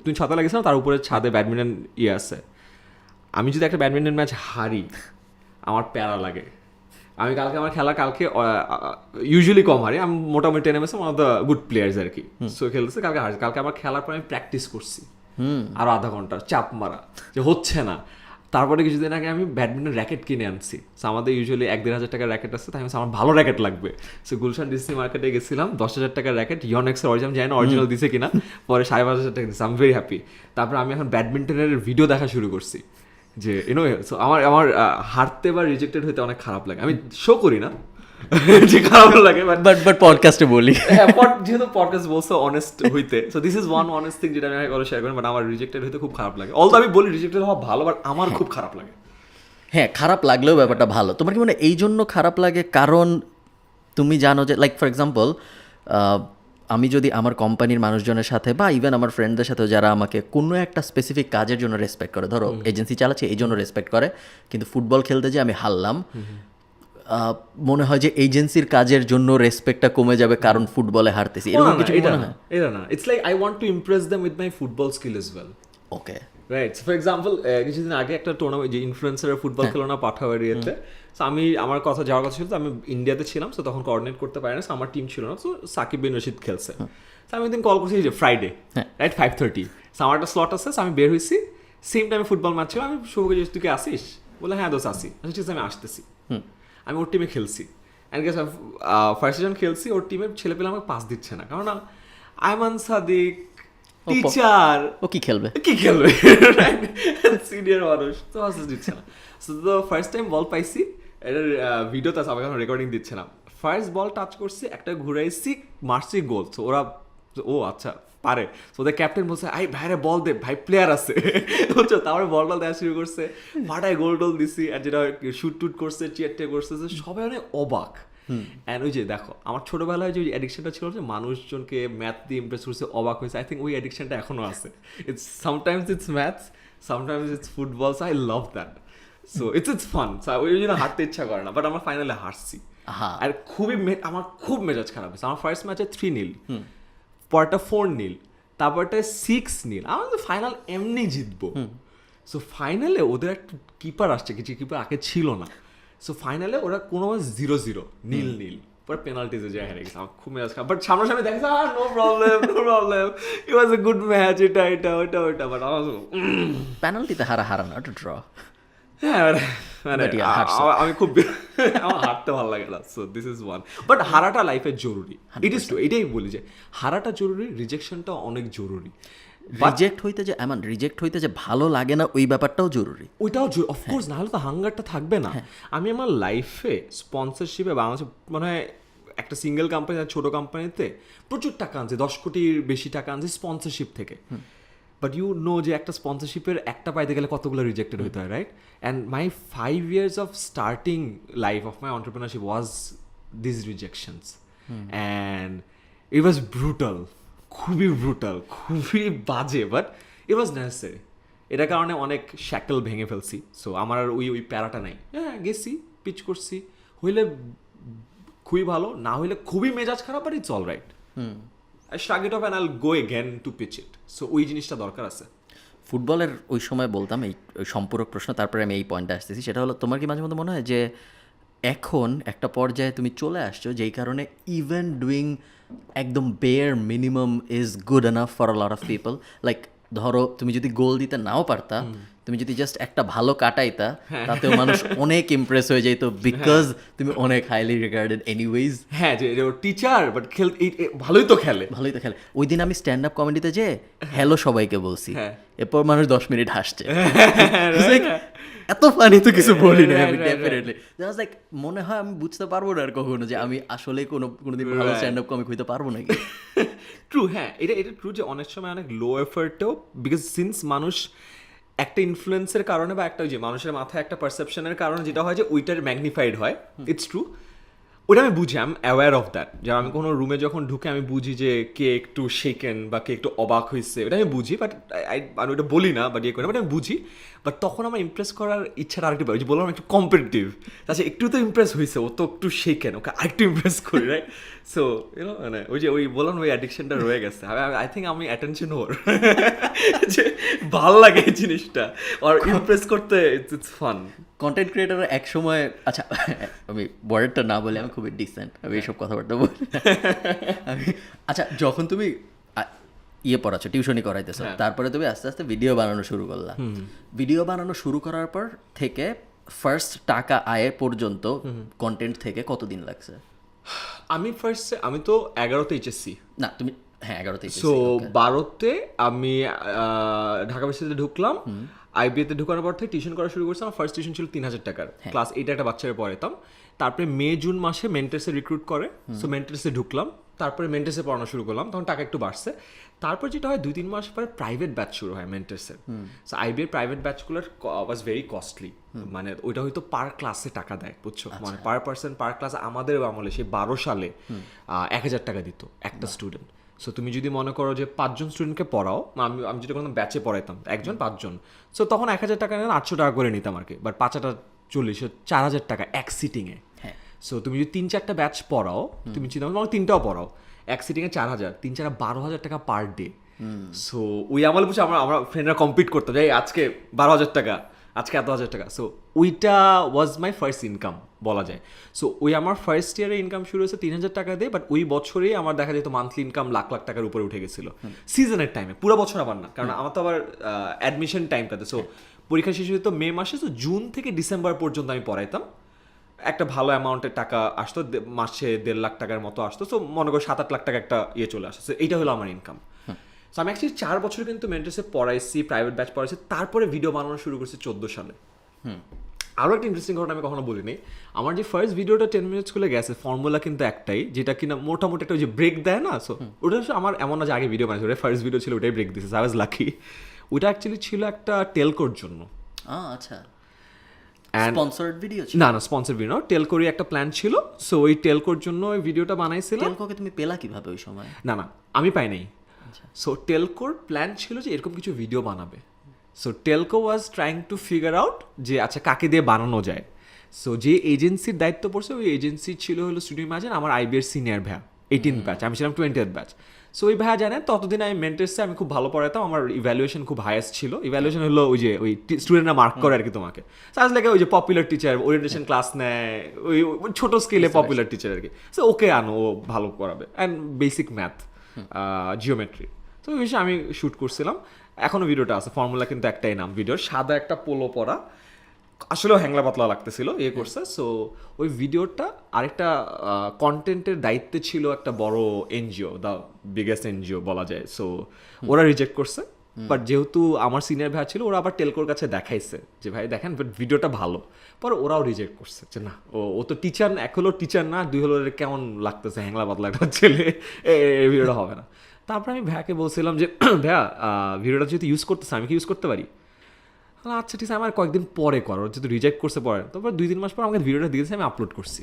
তুমি ছাতা লাগিয়েছ না, তার উপরে ছাদে ব্যাডমিন্টন আছে। আমি যদি একটা ব্যাডমিন্টন ম্যাচ হারি, আমার প্যারা লাগে। আমি আমার খেলা কালকে ইউজুয়ালি কম হারি, আমি মোটামুটি টেনে মেসে one of the good players আর কি। সো খেলতেছে, কালকে আমার খেলার পর আমি প্র্যাকটিস করছি আরো আধা ঘন্টা চাপ মারা, যে হচ্ছে না। তারপরে কিছুদিন আগে আমি ব্যাডমিন্টন র্যাকেট কিনে আনছি। সো আমাদের ইউজুয়ালি 1-1.5 টাকার র্যাকেট আছে, তাই আমার ভালো র্যাকেট লাগবে। সো গুলশান ডিসি মার্কেটে গেছিলাম, 10,000 টাকার র্যাকেট, ইয়নেক্সের অরিজিনাল, জানি না অরিজিনাল দিছে কিনা, পরে 5,500 টাকা দিচ্ছে। I am very happy. তারপরে আমি এখন ব্যাডমিন্টনের ভিডিও দেখা শুরু করছি, যে ইউনো। সো আমার হারতে বা রিজেক্টেড হইতে অনেক খারাপ লাগে। আমি শো করি না যে খারাপ লাগে, বাট পডকাস্টে বলি, যেহেতু পডকাস্ট বলছো অনেস্ট হইতে, so this is one honest thing যেটা আমি শেয়ার করি। বাট আমার রিজেক্টেড হইতে খুব খারাপ লাগে। অলদো আমি বলি রিজেক্টেড হওয়া ভালো, বাট আমার খুব খারাপ লাগে। হ্যাঁ, খারাপ লাগলেও ব্যাপারটা ভালো। তোমার কি মানে এই জন্য খারাপ লাগে কারণ তুমি জানো যে, লাইক ফর এক্সাম্পল, আমি যদি আমার কোম্পানির মানুষজনের সাথে বা ইভেন আমার ফ্রেন্ডদের সাথেও যারা আমাকে কোনো একটা স্পেসিফিক কাজের জন্য রেসপেক্ট করে, ধরো এজেন্সি চালাচ্ছে এই জন্য রেসপেক্ট করে, কিন্তু ফুটবল খেলতে যে আমি হারলাম, মনে হয় যে এজেন্সির কাজের জন্য রেসপেক্টটা কমে যাবে কারণ ফুটবলে হারতেছি, এরকম কিছু মনে হয়? এটা না, it's like I want to Impress them with my football skill as well. Okay, right. For example কিছুদিন আগে একটা টুর্নামেন্ট, যে ইনফ্লুয়েন্সার ফুটবল খেলো না পাঠাওয়ারিয়াতে, সো আমার কথা যাওয়ার কথা ছিল, তো আমি ইন্ডিয়াতে ছিলাম, সো তখন কোঅর্ডিনেট করতে পারি না, সো আমার টিম ছিল না। সো সাকিব বিন রশিদ খেলছে, সো আমি একদিন কল করছি যে ফ্রাইডে, রাইট, 5:30, সো আমার একটা স্লট আছে, সো আমি বের হয়েছি, সেম টাইমে ফুটবল ম্যাচ ছিল। আমি শুভকে যে তুই কি আসিস, বলে হ্যাঁ দোষ আসি। আচ্ছা ঠিক আছে, আমি আসতেছি। আমি ওর টিমে খেলছি, অ্যান্ড গেস ফার্স্ট সিজন খেলছি, ওর টিমের ছেলেপেলে আমাকে পাস দিচ্ছে না, কারণ আয়মান সাদিক টিচার, ও কি খেলবে সিনিয়র মানুষ, তো পাস দিচ্ছে না। সো তো ফার্স্ট টাইম বল পাইছি, এটার ভিডিওতে আছে, আমাকে এখন রেকর্ডিং দিচ্ছে না। ফার্স্ট বল টাচ করছি, একটা ঘুরাইছি, মারছি, গোল। সো ওরা আচ্ছা পারে, ওদের ক্যাপ্টেন বলছে ভাইরে বল দে, ভাই প্লেয়ার আছে, বুঝছো। তারপরে বল দেওয়া শুরু করছে, ফাটায় গোল টোল দিছি, আর যেটা শুট টুট করছে, চিয়ারটে করছে, সবাই অনেক অবাক। অ্যান্ড ওই যে দেখো, আমার ছোটবেলায় যে অ্যাডিকশনটা ছিল, যে মানুষজনকে ম্যাথ দিয়ে ইমপ্রেস করছে, অবাক হয়েছে, আই থিঙ্ক ওই অ্যাডিকশনটা এখনো আছে। It's sometimes it's maths, sometimes it's football, so I love that. So it's fun. So ওই জন্য হারতে ইচ্ছা করে না, বাট আমরা ফাইনালে হারছি। আর আমার খুব মেজাজ খারাপ হয়েছে। আমার ফার্স্ট ম্যাচে 3-0, পরটা 4-0, তারপরটা 6-0। আমরা তো ফাইনাল এমনি জিতবো। সো ফাইনালে ওদের একটা কিপার আসছে, কিছু কিপার আগে ছিল না। সো ফাইনালে ওরা কোনো 0-0, 0-0, পরে পেনাল্টিতে যায় হেরে গেছে। আমার খুব মেজাজ খারাপ, বাট সামনাসামনি দেখেছে, no problem, it was a good match, এটা ওইটা। বাট আমার পেনাল্টিতে হারা না, একটা ড্র। হ্যাঁ, মানে আমি খুব আমার হারতে ভালো লাগে না। So this is one. But হারাটা লাইফে জরুরি, ইট ইজ টু। এটাই বলি যে হারাটা জরুরি, রিজেকশনটা অনেক জরুরি। রিজেক্ট হইতে যে ভালো লাগে না, ওই ব্যাপারটাও জরুরি। ওইটাও অফকোর্স, না হলে তো হাঙ্গারটা থাকবে না। আমি আমার লাইফে স্পন্সরশিপে বাংলাদেশে মানে একটা সিঙ্গেল কোম্পানি, ছোট কোম্পানিতে প্রচুর টাকা আনছে, 10 কোটির বেশি টাকা আনছে স্পন্সরশিপ থেকে। বাট ইউ নো যে একটা স্পন্সরশিপের একটা পাইতে গেলে কতগুলো রিজেক্টেড হতে হয়, right? And my 5 years of starting life of my entrepreneurship was this rejections, and it was brutal, খুবই বাজে, বাট ইট ওয়াজ নেসেসারি। এটার কারণে অনেক শ্যাকল ভেঙে ফেলছি। সো আমার আর ওই প্যারাটা নাই। হ্যাঁ, গেছি, পিচ করছি, হইলে খুবই ভালো, না হইলে খুবই মেজাজ খারাপ, but it's all right. I shrug it off and I'll go again to pitch it. So ওই জিনিসটা দরকার আছে। ফুটবলের ওই সময় বলতাম এই ওই সম্পূরক প্রশ্ন, তারপরে আমি এই পয়েন্টে আসতেছি, সেটা হলো তোমার কি মাঝে মধ্যে মনে হয় যে এখন একটা পর্যায়ে তুমি চলে আসছো যেই কারণে ইভেন ডুইং একদম bear minimum is good enough for a lot of people? Like ধরো তুমি যদি গোল দিতে নাও পারতা, তুমি যদি জাস্ট একটা ভালো কাটাইতা, তাতেও মানুষ অনেক ইমপ্রেস হয়ে যেত বিকজ তুমি অনেক হাইলি রিগার্ডেড এনিওয়েজ। হ্যাঁ, যে টিচার বাট ভালোই তো খেলে। ভালোই তো খেলে। ওই দিন আমি স্ট্যান্ড আপ কমেডিতে যে হ্যালো সবাইকে বলছি, এরপর মানুষ 10 মিনিট হাসছে। এত ফানি তো কিছু বলি না আমি ডেফিনেটলি। লাইক মনে হয় আমি বুঝতে পারবো না আর কখনো যে আমি আসলে কোনোদিন ভালো স্ট্যান্ড আপ কমিক হইতে পারবো নাকি। ট্রু, হ্যাঁ, এটা ট্রু যে অনেক সময় অনেক লো এফার্টেও, বিকজ সিন্স মানুষ একটা ইনফ্লুয়েন্সের কারণে বা একটা ওই যে মানুষের মাথায় একটা পারসেপশনের কারণে যেটা হয় যে ওইটার ম্যাগনিফাইড হয়, ইটস ট্রু। ওটা আমি বুঝি, I am aware of that. যে আমি কোনো রুমে যখন ঢুকে আমি বুঝি যে কে একটু শেকেন বা কে একটু অবাক হয়েছে, ওটা আমি বুঝি, বাট আমি ওটা বলি না বা ইয়ে করি না, বাট আমি বুঝি। বাট তখন আমার ইমপ্রেস করার ইচ্ছাটা আরেকটু যে বললাম একটু কম্পিটিটিভ, তাছাড়া একটু তো ইমপ্রেস হয়েছে, ও তো একটু শেকেন, ওকে আরেকটু ইমপ্রেস করি, রাইট? সো ইউনো মানে ওই যে ওই বললাম ওই অ্যাডিকশনটা রয়ে গেছে। আই থিঙ্ক আমি অ্যাটেনশন ওর যে ভাল লাগে এই জিনিসটা, আর ইমপ্রেস করতে ইটস ফান। কন্টেন্ট ক্রিয়েটার এক সময়, আচ্ছা আমি ওয়ার্ডটা না বলে আমি খুবই ডিসেন্ট, আমি এইসব কথাবার্তা বলি আমি। আচ্ছা যখন তুমি ইয়ে পড়াচ্ছ, টিউশনি করাইতেছো, তারপরে তুমি আস্তে আস্তে ভিডিও বানানো শুরু করলা। ভিডিও বানানো শুরু করার পর থেকে ফার্স্ট টাকা আয় পর্যন্ত কন্টেন্ট থেকে কতদিন লাগছে? আমি তো 11তে এইচএসসি না তুমি, হ্যাঁ 11তে। সো 12তে আমি ঢাকা বিশ্ববিদ্যালয়ে ঢুকলাম। আইবিএতে ঢোকানোর পর থেকে টিউশন করা শুরু করছি। আমার ফার্স্ট টিউশন ছিল 3000 টাকার, ক্লাস 8 একটা বাচ্চাকে পড়াতাম। তারপরে মে জুন মাসে মেন্টার্সে রিক্রুট করে, সো মেন্টার্সে ঢুকলাম। তারপরে মেন্টার্সে পড়ানো শুরু করলাম, তখন টাকা একটু বাড়ছে। তারপর যেটা হয় 2-3 মাস পরে প্রাইভেট ব্যাচ শুরু হয় মেন্টার্সের। সো আইবিএর প্রাইভেট ব্যাচগুলোর ওয়াজ ভেরি কস্টলি, মানে ওইটা হয়তো পার ক্লাসে টাকা দেয়, বুঝছো, মানে পার পার্সন পার ক্লাস। আমাদের আমলে সেই 12 সালে 1000 টাকা দিত একটা স্টুডেন্ট। সো তুমি যদি মনে করো যে 5 জন স্টুডেন্টকে পড়াও, আমি যেটা কোনো ব্যাচে পড়াইতাম 1 জন 5 জন, সো তখন 1000 টাকা নেন 800 টাকা করে নিতাম আর কি। বাট 5-8 40, 4000 টাকা এক সিটিংয়ে। সো তুমি যদি 3-4টা ব্যাচ পড়াও, তুমি চিন্তা করো 3টাও পড়াও, এক সিটিংয়ে 4000, 3-4 12,000 টাকা পার ডে। সো ওই আমলে বুঝে আমরা ফ্রেন্ডরা কম্পিট করতাম যে আজকে 12,000 টাকা, আজকে এত হাজার টাকা। সো ওইটা ওয়াজ মাই ফার্স্ট ইনকাম বলা যায়। সো ওই আমার ফার্স্ট ইয়ারে ইনকাম শুরু হয়েছে 3000 টাকা দিয়ে, বাট ওই বছরেই আমার দেখা যেত মান্থলি ইনকাম লাখ লাখ টাকার উপরে উঠে গেছিলো সিজনের টাইমে। পুরো বছর আবার না, কারণ আমার তো আবার অ্যাডমিশন টাইমটাতে। সো পরীক্ষা শেষ হতো মে মাসে, সো জুন থেকে ডিসেম্বর পর্যন্ত আমি পড়াইতাম। একটা ভালো অ্যামাউন্টের টাকা আসতো, মাসে 1.5 লাখ টাকার মতো আসতো। সো মনে করো 7-8 লাখ টাকা একটা ইয়ে চলে আসে। সো এইটা হলো আমার ইনকাম। সো আমি অ্যাকচুয়ালি 4 বছর কিন্তু মেন্টার্সে পড়াইছি, প্রাইভেট ব্যাচ পড়াইছি, তারপরে ভিডিও বানানো শুরু করছি 14 সালে। আরও একটা ইন্টারেস্টিং ঘটনা আমি কখনো বলিনি, আমার যে ফার্স্ট ভিডিওটা 10 মিনিটস খুলে গেছে, ফর্মুলা কিন্তু একটাই, যেটা কিনা মোটামুটি একটা ওই যে ব্রেক দেয় না। সো ওটা আমার এমন না যে আগে ভিডিও বানাইছে, ওটা ফার্স্ট ভিডিও ছিল, ওটাই ব্রেক দিয়েছে। I was lucky. ওইটা অ্যাকচুয়ালি ছিল একটা টেলকোর জন্য। আচ্ছা, স্পন্সরড ভিডিও ছিল? না, স্পন্সর ভিডিও না, টেলকোরই একটা প্ল্যান ছিল। সো ওই টেলকোর জন্য ওই ভিডিওটা বানাইছিলাম। টেলকোকে তুমি পেলা কিভাবে ওই সময়? না, আমি পাই নাই। সো টেলকোর প্ল্যান ছিল যে এরকম কিছু ভিডিও বানাবে। So Telco was trying to figure out যে আচ্ছা কাকে দিয়ে বানানো যায়। সো যে এজেন্সির দায়িত্ব পড়ছে, ওই এজেন্সি ছিল হলো স্টুডিও ইমাজিন, আমার আইবিএর সিনিয়র ভাইয়া, 18th ব্যাচ, আমি ছিলাম 20th ব্যাচ। সো ওই ভাইয়া জানেন ততদিন আমি মেন্টার্সে আমি খুব ভালো পড়াতাম, আমার ইভ্যালুয়েশন খুব হাইয়েস্ট ছিল। ইভ্যালুয়েশন হলো ওই যে ওই স্টুডেন্টরা মার্ক করে আর কি তোমাকে। সাজ লাগে ওই যে পপুলার টিচার, ওরিয়েন্টেশন ক্লাস নেয়, ওই ছোটো স্কেলে পপুলার টিচার আর কি। সো ওকে আনো, ও ভালো পড়াবে, অ্যান্ড বেসিক ম্যাথ, জিওমেট্রি। তো ওই বিষয়ে আমি শ্যুট করছিলাম। এখনও ভিডিওটা আছে, ফর্মুলা কিন্তু একটাই নাম ভিডিওর, সাদা একটা পোলো পরা, আসলেও হ্যাংলা পাতলা লাগতেছিল, করছে। সো ওই ভিডিওটা আরেকটা কন্টেন্টের দায়িত্বে ছিল একটা বড় এনজিও, দ্য বিগেস্ট এনজিও বলা যায়। সো ওরা রিজেক্ট করছে। বাট যেহেতু আমার সিনিয়র ভাই ছিল, ওরা আবার টেলকোর কাছে দেখাইছে যে ভাই দেখেন বাট ভিডিওটা ভালো। পরে ওরাও রিজেক্ট করছে যে না, ও তো টিচার, এক হলো টিচার না, 2 হলো কেমন লাগতেছে হ্যাংলা পাতলা একটা ছেলে, এই ভিডিওটা হবে না। তারপরে আমি ভাইয়াকে বলছিলাম যে ভাইয়া ভিডিওটা যেহেতু ইউজ করতেছে, আমি কি ইউজ করতে পারি? আচ্ছা ঠিক আছে, আমার কয়েকদিন পরে করো, যেহেতু রিজেক্ট করছে পরে। তারপর 2-3 মাস পর আমাকে ভিডিওটা দিয়েছে, আমি আপলোড করছি।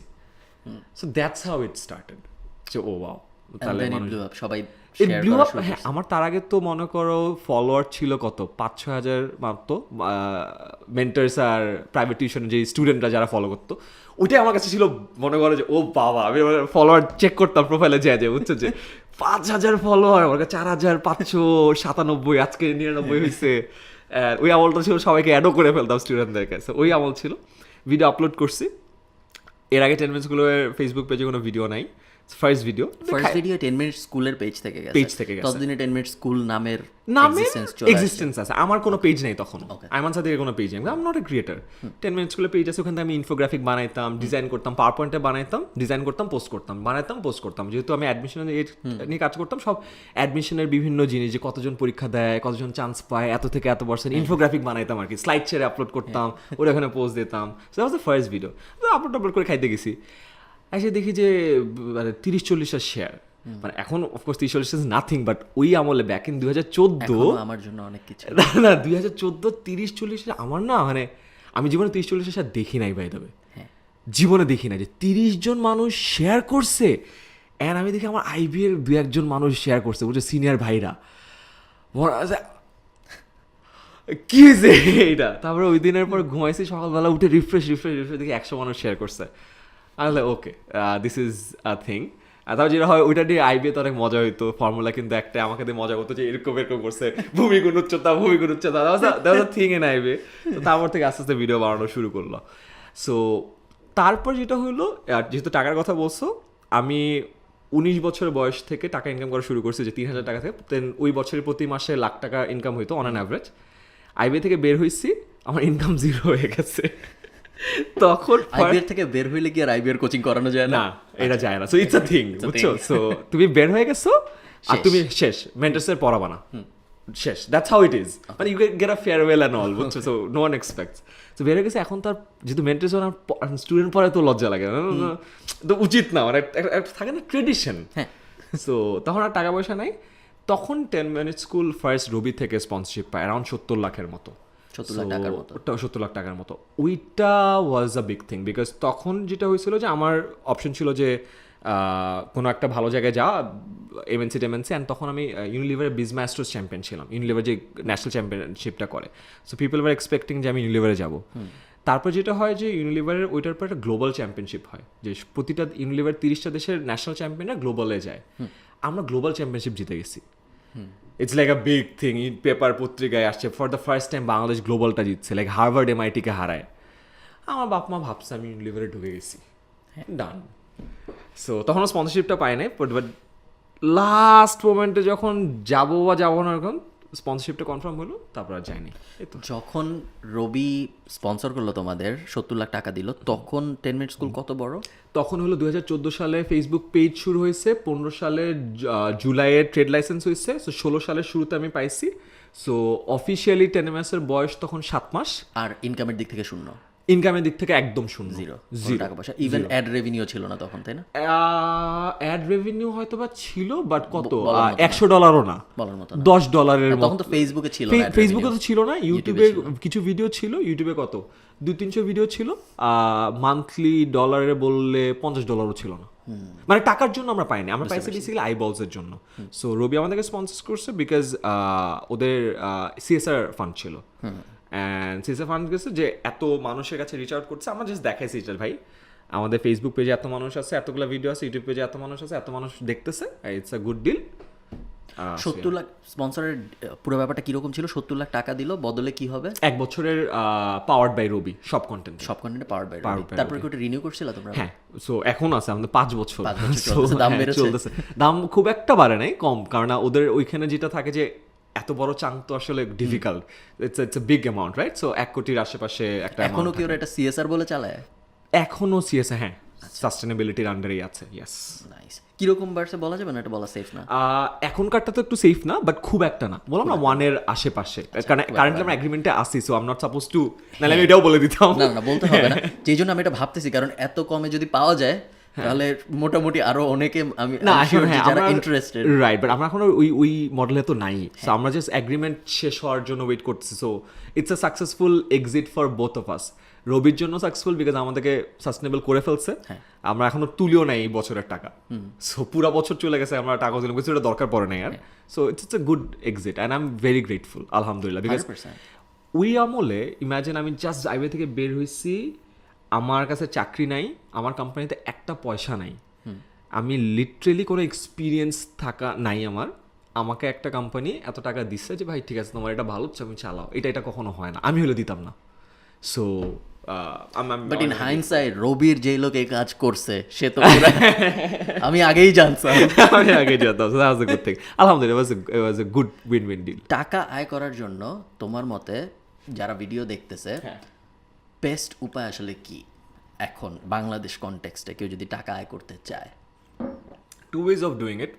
So that's how it started. যে ও wow, And then it blew up, সবাই It share blew করা up, শুরু হ্যাঁ, করছে। আমার তার আগে তো মনে করো ফলোয়ার ছিল কত 5-6 হাজার মাত্র, মেন্টার্স আর প্রাইভেট টিউশনের যে স্টুডেন্টরা যারা ফলো করতো, ওইটাই আমার কাছে ছিল মনে করো যে ও বাবা, আমি ফলোয়ার চেক করতাম প্রোফাইলে যে বুঝছো যে 5,000 ফলোয়ার, আমার কাছে 4,597, আজকে 99 হয়েছে। ওই আমলটা ছিল, সবাইকে অ্যাডও করে ফেলতাম স্টুডেন্টদের কাছে, ওই আমল ছিল। ভিডিও আপলোড করছি, এর আগে 10 মিনিটসগুলোর ফেসবুক পেজে কোনো ভিডিও নাই, first video. First video 10 minute স্কুলের পেজ থেকে গেছে, পেজ থেকে গেছে। ততদিনে 10 মিনিট স্কুল নামের এক্সিস্টেন্স আছে, আমার কোনো পেজ নেই তখন, আইমান সাদিকের কোনো পেজ নেই, I am not a creator. 10 minute স্কুলের পেজ আছে, ওখানে আমি ইনফোগ্রাফিক বানাইতাম, ডিজাইন করতাম, পাওয়ার পয়েন্টে বানাইতাম, ডিজাইন করতাম, পোস্ট করতাম, বানাইতাম, পোস্ট করতাম। যেহেতু আমি অ্যাডমিশনের নিয়ে কাজ করতাম, সব অ্যাডমিশনের বিভিন্ন জিনিস, যে কতজন পরীক্ষা দেয়, কতজন চান্স পায়, এত থেকে এত পার্সেন্ট, ইনফোগ্রাফিক বানাইতাম আর কি, স্লাইড ছেড়ে আপলোড করতাম, ওরা ওখানে পোস্ট দিতাম। So that was the first video. Upload করে খাইতে গেছি, এসে দেখি যে 30-40টা শেয়ার, মানে এখন অফকোর্স 30-40 ইজ নাথিং, বাট ওই আমলে ব্যাক ইন 2014, আমার জন্য অনেক কিছু। না 2014 30-40 আমার না, মানে আমি জীবনে 30-40 শেয়ার দেখি নাই, বাই দ্য ওয়ে, জীবনে দেখি নাই যে 30 জন মানুষ শেয়ার করছে। অ্যান্ড আমি দেখি আমার আইবি এর 2-1 জন মানুষ শেয়ার করছে, বুঝছো, সিনিয়র ভাইরা। কি হয়েছে এইটা? তারপরে ওই দিনের পর ঘুমাইছি, সকালবেলা উঠে রিফ্রেশ দেখি 100 মানুষ শেয়ার করছে। আমি ওকে, দিস ইজ আ থিং। তারপর যেটা হয়, ওইটা দিয়ে আইবিএ তো অনেক মজা হইতো, ফর্মুলা কিন্তু একটা আমাকে দিয়ে মজা করতো যে এরকম করছে, ভূমিগুণ উচ্চতা থিং এন আইবিএ। তো তারপর থেকে আস্তে আস্তে ভিডিও বানানো শুরু করলো। সো তারপর যেটা হইলো, যেহেতু টাকার কথা বলছো, আমি 19 বছর বয়স থেকে টাকা ইনকাম করা শুরু করছি, যে 3,000 টাকা থেকে। দেন ওই বছরের প্রতি মাসে লাখ টাকা ইনকাম হইতো অন অ্যান অ্যাভারেজ। আইবিএ থেকে বের হয়েছি, আমার ইনকাম 0 হয়ে গেছে। তখন আইবিএর থেকে বের হইলে কি আর আইবিএর কোচিং করানো যায় না? না, এটা যায় না। সো ইটস আ থিং, বুঝছো। সো তুমি বের হয়ে গেছো আর তুমি শেষ, মেন্টার্সের পড়াবা না, শেষ। That's how it is. মানে you get a farewell and all, বুঝছো। So no one expects. তো বের হয়ে গেছে, এখন তার যেহেতু মেন্টার্স স্টুডেন্ট পড়ায় তো লজ্জা লাগে, তো উচিত না, মানে থাকে না ট্রেডিশন। সো তখন আর টাকা পয়সা নাই। তখন 10 মিনিট স্কুল ফার্স্ট রবি থেকে স্পন্সরশিপ পায়, অ্যারাউন্ড 70 লাখের মতো, 70 লাখ টাকার মতো। ওইটা ওয়াজ আ বিগ থিং, বিকজ তখন যেটা হয়েছিল যে আমার অপশন ছিল যে কোনো একটা ভালো জায়গায় যাওয়া, এমএনসি, অ্যান্ড তখন আমি ইউনিলিভারের বিজমাস্টার্স চ্যাম্পিয়ন ছিলাম, ইউনিলিভার যে ন্যাশনাল চ্যাম্পিয়নশিপটা করে। সো পিপল ওয়ার এক্সপেক্টিং যে আমি ইউনিলিভারে যাবো। তারপর যেটা হয় যে ইউনিলিভারের ওইটার পর একটা গ্লোবাল চ্যাম্পিয়নশিপ হয়, যে প্রতিটা ইউনিলিভার 30টা দেশের ন্যাশনাল চ্যাম্পিয়নরা গ্লোবালে যায়। আমরা গ্লোবাল চ্যাম্পিয়নশিপ জিতে গেছি। It's like a big thing, paper পত্রিকায় আসছে, for the first time Bangladesh গ্লোবালটা জিতছে, লাইক হার্ভার্ড MIT-কে হারায়। আমার বাপ মা ভাবছে আমি ইউনিলিভারে ঢুকে গেছি, ডান। সো তখন স্পন্সরশিপটা পাই নাই, বাট লাস্ট মোমেন্টে যখন যাবো বা যাবো না, এখন স্পন্সরশিপটা কনফার্ম হলো, তারপর আর যায়নি। যখন রবি স্পন্সর করলো তোমাদের, 70 লাখ টাকা দিল, তখন 10 মিনিট স্কুল কত বড়? তখন হলো 2014 সালে ফেসবুক পেজ শুরু হয়েছে, 15 সালের জুলাইয়ে ট্রেড লাইসেন্স হয়েছে। সো 16 সালের শুরুতে আমি পাইছি। সো অফিসিয়ালি 10 মাসের বয়স তখন 7 মাস। আর ইনকামের দিক থেকে শূন্য, ইনকামের দিক থেকে একদম শূন্য, জিরো টাকা পয়সা। ইভেন অ্যাড রেভিনিউ ছিল না তখন, তাই না? অ্যাড রেভিনিউ হয়তো বা ছিল, বাট কত, $100 না, বলার মতো $10 মতো। তখন তো ফেসবুকে ছিল, ফেসবুকে তো ছিল না, ইউটিউবে কিছু ভিডিও ছিল, ইউটিউবে কত 200-300 ভিডিও ছিল। মান্থলি ডলারে বললে $50 ছিল না, মানে টাকার জন্য আমরা পাইনি, আমরা পাইছি বেসিক্যালি আইবলসের জন্য। সো রবি আমাদেরকে স্পন্সর করছে বিকজ ওদের CSR ফান্ড ছিল, অ্যান্ড CSR ফান্ড গেছে যে এত মানুষের কাছে রিচ আউট করছে। আমরা জাস্ট দেখাইছি যে ভাই আমাদের ফেসবুক পেজে এত মানুষ আছে, এতগুলো ভিডিও আছে, ইউটিউব পেজে এত মানুষ আছে, এত মানুষ দেখতেছে, it's a good deal. 70 lakh স্পন্সরের পুরো ব্যাপারটা কিরকম ছিল? 70 লাখ টাকা দিল, বদলে কি হবে? 1 বছরের পাওয়ার্ড বাই রবি, সব কন্টেন্টে পাওয়ার্ড বাই রবি। তারপরে কি ওটা রিনিউ করছিল তোমরা? হ্যাঁ, সো এখন আছে আমাদের 5 বছর দাম বেড়েছে? দাম খুব একটা বাড়ে নাই, কম, কারণ ওদের ওইখানে যেটা থাকে যে এত বড় চাঙ্ক তো আসলে difficult, it's a big amount, right? So 1 কোটির আশেপাশে একটা। এখনো কি ওরা এটা CSR বলে চালায়? এখনো CSR, হ্যাঁ, সাস্টেনেবিলিটির আন্ডারেই আছে। Yes, nice. কিরকম বাড়ছে বলা যাবে না? এটা বলা সেফ না। এখনকারটা তো একটু সেফ না, বাট খুব একটা না, বললাম না 1 এর আশেপাশে, কারণ কারেন্টলি আমরা এগ্রিমেন্টে আসি। So I am not suppose two, নাহলে আমি এটাও বলে দিতাম। না বলতে হবে না, যেই জন্য আমি এটা ভাবতেছি, কারণ এত কমে যদি পাওয়া যায় তাহলে মোটামুটি আরো অনেকে আমি যারা ইন্টারেস্টেড, রাইট। বাট আমরা এখন ওই মডেলে তো নাই। সো আমরা জাস্ট এগ্রিমেন্ট শেষ হওয়ার জন্য ওয়েট করতেছি। So it's a successful exit for both of us. রবির জন্য সাকসেসফুল বিকজ আমাদেরকে সাস্টেনেবল করে ফেলছে, আমরা এখনো তুলিও নাই এই বছরের টাকা, সো পুরো বছর চলে গেছে আমরা টাকা তুলে কিছু দরকার পড়ে নাই আর, so it's a good exit and I am very grateful আলহামদুলিল্লাহ বিকজ 100%। ওই আমলে ইমাজিন আমি জাস্ট হাইওয়ে থেকে বের হয়েছি, আমার কাছে চাকরি নাই, আমার কোম্পানিতে একটা পয়সা নাই, আমি লিটারেলি কোনো এক্সপিরিয়েন্স থাকা নাই আমার, আমাকে একটা কোম্পানি এত টাকা দিচ্ছে যে ভাই ঠিক আছে তোমার এটা ভালো হচ্ছে আমি চালাও, এটা কখনো হয় না, আমি হলে দিতাম না। সো বাট ইন হাইন্ডসাইট রবির যেই লোক এই কাজ করছে সে তো আমি আগেই জানতাম। আমি আগে জানতাম, so that was a good thing, আলহামদুলিল্লাহ it was a good win win deal. টাকা আয় করার জন্য তোমার মতে যারা ভিডিও দেখতেছে বেস্ট উপায় আসলে কি এখন বাংলাদেশ কনটেক্সটে কেউ যদি টাকা আয় করতে চায়? Two ways of doing it,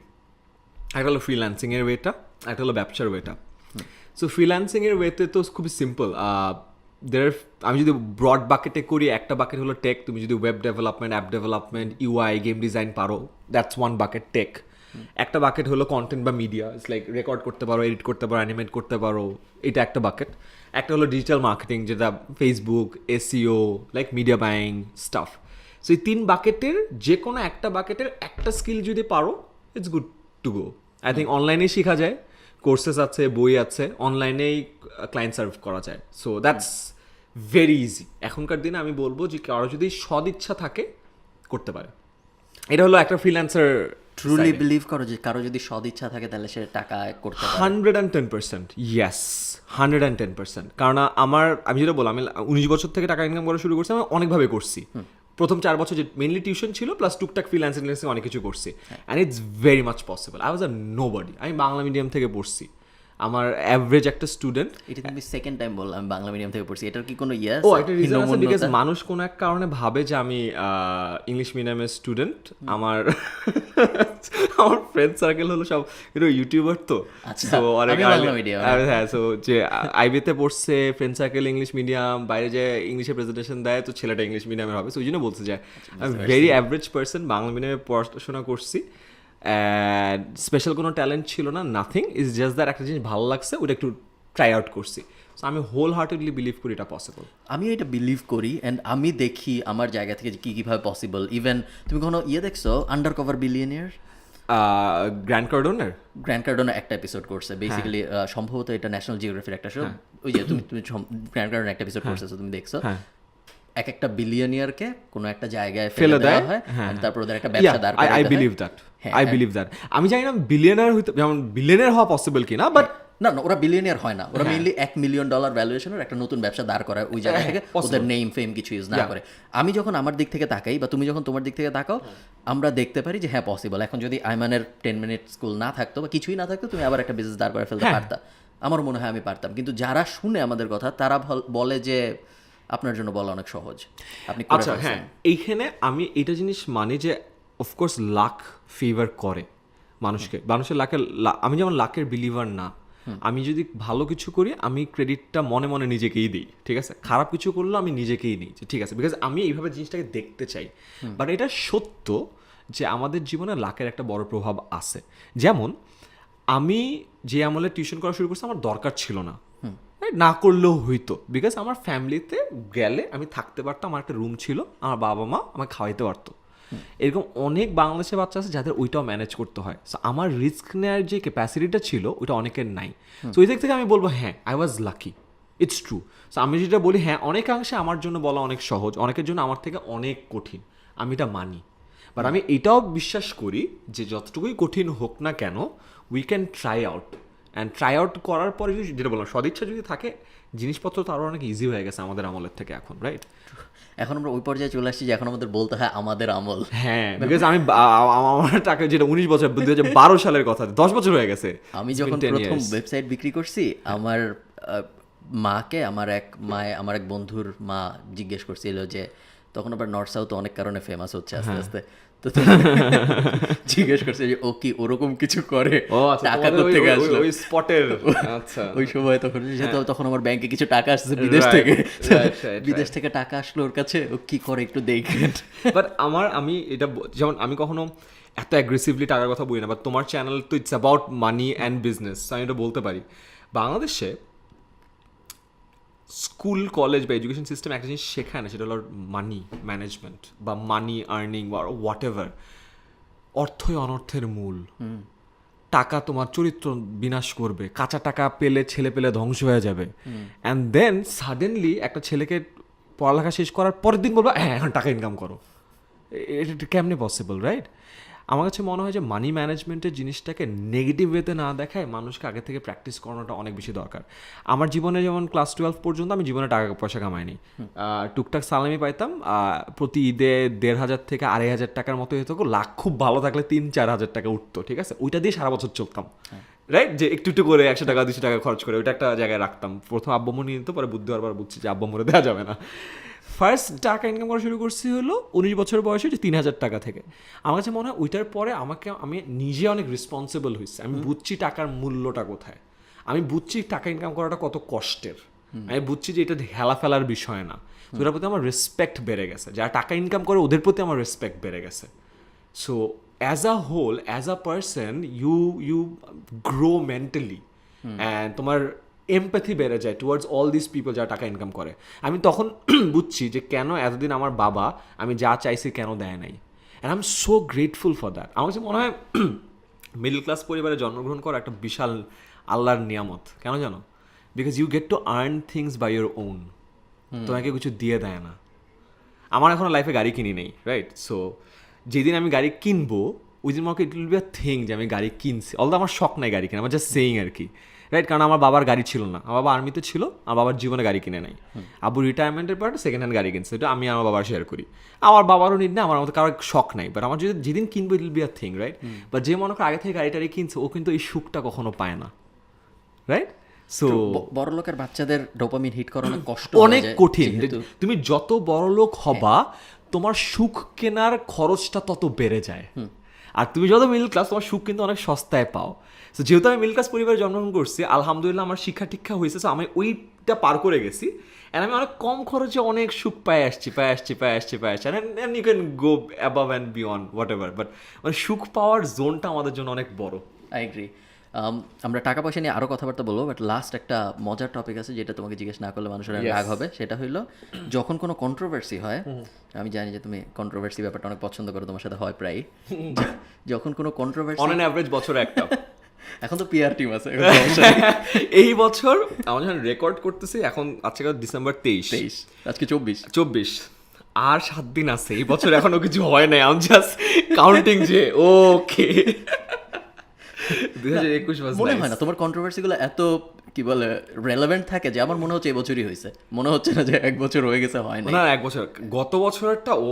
একটা হলো ফ্রিল্যান্সিংয়ের ওয়েটা, একটা হলো ব্যবসার ওয়েটা। সো ফ্রিল্যান্সিংয়ের ওয়েতে তো খুবই সিম্পল, আমি যদি ব্রড বাকেটে করি, একটা বাকেট হলো টেক, তুমি যদি web development, app development, UI, game design পারো, দ্যাটস ওয়ান বাকেট টেক। একটা বাকেট হলো কন্টেন্ট বা মিডিয়া, ইটস লাইক রেকর্ড করতে পারো, এডিট করতে পারো, অ্যানিমেট করতে পারো, এটা একটা বাকেট। একটা হলো ডিজিটাল মার্কেটিং, যেটা Facebook, SEO, like media buying staff. So এই 3 বাকেটের যে কোনো একটা বাকেটের একটা স্কিল যদি পারো, it's good to go. I think অনলাইনে শেখা যায়, কোর্সেস আছে, বই আছে, অনলাইনেই ক্লায়েন্ট সার্ভ করা যায়, সো দ্যাটস ভেরি ইজি। এখনকার দিনে আমি বলবো যে কারো যদি সদিচ্ছা থাকে করতে পারে, এটা হলো একটা ফ্রিল্যান্সার। ট্রুলি বিলিভ করো যে কারো যদি সদিচ্ছা থাকে তাহলে সে টাকা আয় করতে পারে? 110%, ইয়েস, 110%। কারণ আমি যেটা বললাম, আমি 19 বছর থেকে টাকা ইনকাম করা শুরু করছি, আমি অনেকভাবে করছি। প্রথম 4 বছর যে মেইনলি টিউশন ছিল প্লাস টুকটাক ফ্রিল্যান্সিং অনেক কিছু করছি, and it's very much possible. I was a nobody, আমি বাংলা মিডিয়াম থেকে পড়ছি, আমার অ্যাভারেজ একটা স্টুডেন্ট। এটা তুমি সেকেন্ড টাইম বললাম আমি বাংলা মিডিয়াম থেকে পড়ছি, এটার কি কোনো ও একটা রিজন আছে, বিকজ মানুষ কোনো এক কারণে ভাবে যে আমি ইংলিশ মিডিয়ামের স্টুডেন্ট। আমার ফ্রেন্ড সার্কেল হলো সব ইউটিউবার, তো সো অনেক হ্যাঁ, সো যে আইবিতে পড়ছে, ফ্রেন্ড সার্কেল ইংলিশ মিডিয়াম, বাইরে যে ইংলিশে প্রেজেন্টেশন দেয়, তো ছেলেটা ইংলিশ মিডিয়ামের হবে, সো ওই জন্য বলছে যে আমি ভেরি অ্যাভারেজ পার্সন, বাংলা মিডিয়ামে পড়াশোনা করছি, অ্যান্ড স্পেশাল কোনো ট্যালেন্ট ছিল না, নাথিং, ইজ জাস্ট দ্যাট একটা জিনিস ভালো লাগছে, ওটা একটু ট্রাই আউট করছি। সো আমি হোল হার্টেডলি বিলিভ করি এটা পসিবল। আমিও এটা বিলিভ করি, অ্যান্ড আমি দেখি আমার জায়গা থেকে যে কীভাবে পসিবল। ইভেন তুমি কোনো দেখছো আন্ডার কভার বিলিয়নিয়ার? গ্র্যান্ড কার্ডোনার একটা এপিসোড করছে বেসিক্যালি, সম্ভবত এটা ন্যাশনাল জিওগ্রাফির একটা শো। ওই যে তুমি গ্র্যান্ড কার্ডোনার একটা এপিসোড করছো, তুমি দেখছো এক একটা বিলিয়নিয়ারকে কোনো একটা জায়গায় ফেলে দেওয়া হয়, তারপর ওদের একটা ব্যবসা দাঁড় করাতে হয়। I believe that. আমি জানি না বিলিয়নার হইতে, যেমন বিলিয়নার হওয়া পসিবল কিনা, বাট না, ওরা বিলিয়নিয়ার হয় না, ওরা মেইনলি $1 মিলিয়ন ভ্যালুয়েশনের একটা নতুন ব্যবসা দাঁড় করায় ওই জায়গা থেকে, ওদের নেম ফেম কিছু ইউজ না করে। আমি যখন আমার দিক থেকে তাকাই বা তুমি যখন তোমার দিক থেকে তাকাও, আমরা দেখতে পারি যে হ্যাঁ পসিবল। এখন যদি আইমানের 10 মিনিট স্কুল না থাকতো বা কিছুই না থাকতো, তুমি আবার একটা বিজনেস দাঁড় করে ফেলতে পারতা। আমার মনে হয় আমি পারতাম, কিন্তু যারা শুনে আমাদের কথা তারা বলে যে আপনার জন্য বলা অনেক সহজ, আপনি করে আচ্ছা ফেলছেন। হ্যাঁ, এইখানে আমি এটা জিনিস মানে যে অফকোর্স লাক ফেভার করে মানুষকে, মানুষের আমি যেমন লাকের বিলিভার না, আমি যদি ভালো কিছু করি আমি ক্রেডিটটা মনে মনে নিজেকেই দিই, ঠিক আছে, খারাপ কিছু করলে আমি নিজেকেই নিই, ঠিক আছে, বিকজ আমি এইভাবে জিনিসটাকে দেখতে চাই। বাট এটা সত্য যে আমাদের জীবনে লাকের একটা বড় প্রভাব আছে। যেমন আমি যে আমলে টিউশন করা শুরু করছি আমার দরকার ছিল না, না করলেও হইতো, বিকজ আমার ফ্যামিলিতে গেলে আমি থাকতে পারতাম, আমার একটা রুম ছিল, আমার বাবা মা আমাকে খাওয়াইতে পারতো। এরকম অনেক বাংলাদেশের বাচ্চা আছে যাদের ওইটাও ম্যানেজ করতে হয়। সো আমার রিস্ক নেওয়ার যে ক্যাপাসিটিটা ছিল ওইটা অনেকের নাই। সো ওই দিক থেকে আমি বলবো হ্যাঁ, I was lucky, it's true. So আমি যেটা বলি হ্যাঁ, অনেকাংশে আমার জন্য বলা অনেক সহজ, অনেকের জন্য আমার থেকে অনেক কঠিন, আমি এটা মানি। বাট আমি এটাও বিশ্বাস করি যে যতটুকুই কঠিন হোক না কেন, we can try out, and try out করার পরে যদি, যেটা বললাম, সদিচ্ছা যদি থাকে, জিনিসপত্র তো আরও অনেক ইজি হয়ে গেছে আমাদের আমলের থেকে এখন, রাইট? এখন আমরা ওই পর্যায়ে চলে আসছি যে এখন আমাদের বলতে হয় আমাদের আমল। হ্যাঁ, বিকজ আমি আমার টাকা যেটা 19 বছর, 2012 সালের কথা, 10 বছর হয়ে গেছে। আমি যখন প্রথম ওয়েবসাইট বিক্রি করছি, আমার মাকে আমার এক বন্ধুর মা জিজ্ঞেস করছিল যে, তখন আবার নর্থ সাউথ অনেক কারণে ফেমাস হচ্ছে আস্তে আস্তে, তো জিজ্ঞেস করছে যে ও কি ওরকম কিছু করে, টাকা থেকে আসলো ওই স্পটের। আচ্ছা, ওই সময় তখন আমার ব্যাংকে কিছু টাকা আসছে বিদেশ থেকে টাকা আসলো ওর কাছে, ও কি করে একটু দেখেন। বাট আমি এটা যেমন আমি কখনো এত অ্যাগ্রেসিভলি টাকার কথা বলি না, বাট তোমার চ্যানেল তো it's about money and business, আমি এটা বলতে পারি। বাংলাদেশে স্কুল কলেজ বা এডুকেশন সিস্টেম একটা জিনিস শেখায় না, সেটা হলো মানি ম্যানেজমেন্ট বা মানি আর্নিং বা হোয়াট এভার। অর্থই অনর্থের মূল। টাকা তোমার চরিত্র বিনাশ করবে, কাঁচা টাকা পেলে ছেলে পেলে ধ্বংস হয়ে যাবে, অ্যান্ড দেন সাডেনলি একটা ছেলেকে পড়ালেখা শেষ করার পরের দিন বলবো হ্যাঁ এখন টাকা ইনকাম করো। এটা কেমনে পসিবল, রাইট? আমার কাছে মনে হয় যে মানি ম্যানেজমেন্টের জিনিসটাকে নেগেটিভ ওয়েতে না দেখায় মানুষকে আগে থেকে প্র্যাকটিস করানোটা অনেক বেশি দরকার। আমার জীবনে যেমন ক্লাস 12 পর্যন্ত আমি জীবনে টাকা পয়সা কামাইনি, টুকটাক সালামি পাইতাম, প্রতি ঈদে 1,500 থেকে 2,500 টাকার মতো হতো, লাখ খুব ভালো থাকলে 3-4 হাজার টাকা উঠতো, ঠিক আছে? ওইটা দিয়ে সারা বছর চলতাম, রাইট? যে একটু একটু করে 100 টাকা 200 টাকা খরচ করে ওইটা একটা জায়গায় রাখতাম। প্রথম আব্বাম্মু নিয়ে নিত, পরে বুদ্ধি হওয়ার পর বুঝছি যে আব্বাম্মুরে দেওয়া যাবে না। ফার্স্ট টাকা ইনকাম করা শুরু করছি হলো 19 বছর বয়সে, যে 3,000 টাকা থেকে। আমার কাছে মনে হয় ওইটার পরে আমি নিজে অনেক রেসপন্সিবল হয়েছি। আমি বুঝছি টাকার মূল্যটা কোথায়, আমি বুঝছি টাকা ইনকাম করাটা কত কষ্টের, আমি বুঝছি যে এটা হেলা ফেলার বিষয় না। তো ওটার প্রতি আমার রেসপেক্ট বেড়ে গেছে, যারা টাকা ইনকাম করে ওদের প্রতি আমার রেসপেক্ট বেড়ে গেছে। So as a whole, as a person, you grow mentally, and তোমার এমপ্যাথি বেড়ে যায় টুয়ার্ডস অল দিস পিপল যারা টাকা ইনকাম করে। আমি তখন বুঝছি যে কেন এতদিন আমার বাবা আমি যা চাইছি কেন দেয় নাই, and I am so grateful for that. আমার কাছে মনে হয় মিডল ক্লাস পরিবারে জন্মগ্রহণ করা একটা বিশাল আল্লাহর নিয়ামত। কেন জানো? Because you get to earn things by your own. তোমাকে কিছু দিয়ে দেয় না। আমার এখনও লাইফে গাড়ি কিনি নেই, রাইট? সো যেদিন আমি গাড়ি কিনবো ওই দিন আমাকে it will be a thing যে আমি গাড়ি কিনছি। অলদো আমার শখ নাই গাড়ি কিনা, আমার জাস্ট সেইং আর কি, রাইট? কারণ আমার বাবার গাড়ি ছিল না, আমার বাবা আর্মিতে ছিল, আমার বাবার জীবনে গাড়ি কিনে নাই। আবু রিটায়ারমেন্টের পর সেকেন্ড হ্যান্ড গাড়ি কিনছে, এটা আমি আমার বাবার শেয়ার করি। আমার বাবারও নিড না, আমার মতো কারোর শখ নাই, বাট আমার যদি যেদিন কিনবো it will be a thing, right? বা যে মনে করো আগে থেকে গাড়ি টাড়ি কিনছে ও কিন্তু এই সুখটা কখনো পায় না, রাইট? সো বড় লোকের বাচ্চাদের ডোপামিন হিট করানো কষ্ট, অনেক কঠিন। তুমি যত বড় লোক হবা তোমার সুখ কেনার খরচটা তত বেড়ে যায়, আর তুমি যত মিডল ক্লাস তোমার সুখ কিন্তু অনেক সস্তায় পাও। তো যেহেতু আমি মিডল ক্লাস পরিবারে জন্মগ্রহণ করছি, আলহামদুলিল্লাহ আমার শিক্ষা টিক্ষা হয়েছে, সো আমি ওইটা পার করে গেছি, অ্যান্ড আমি অনেক কম খরচে অনেক সুখ পাই আসছি, and you can go above and beyond whatever, but মানে সুখ পাওয়ার জোনটা আমাদের জন্য অনেক বড়। I agree. আমরা টাকা পয়সা নিয়ে আরও কথাবার্তা বলবো, বাট লাস্ট একটা মজার টপিক আছে যেটা তোমাকে জিজ্ঞেস না করলে মানুষের রাগ হবে। সেটা হইলো যখন কোনো কন্ট্রোভার্সি হয়, আমি জানি যে তুমি কন্ট্রোভার্সি ব্যাপারটা অনেক পছন্দ করো, তোমার সাথে হয় প্রায়। যখন কোনো কন্ট্রোভার্সি অন অ্যান অ্যাভারেজ বছরে একটা এখন তো পিআর টিম আছে এই বছর আমরা যখন রেকর্ড করতেছি, এখন আজকে December 23, আজকে 24 আর 7 দিন আছে। এই বছর এখনো কিছু হয় নাই, আমি জাস্ট কাউন্টিং যে ওকে 2021 মনে হয় না তোমার কন্ট্রোভার্সিগুলো এত কি বলে রেলেভেন্ট থাকে যে আমার মনে হচ্ছে এই বছরই হয়েছে, মনে হচ্ছে না যে 1 বছর হয়ে গেছে, হয় না। 1 বছর, গত বছরটা ও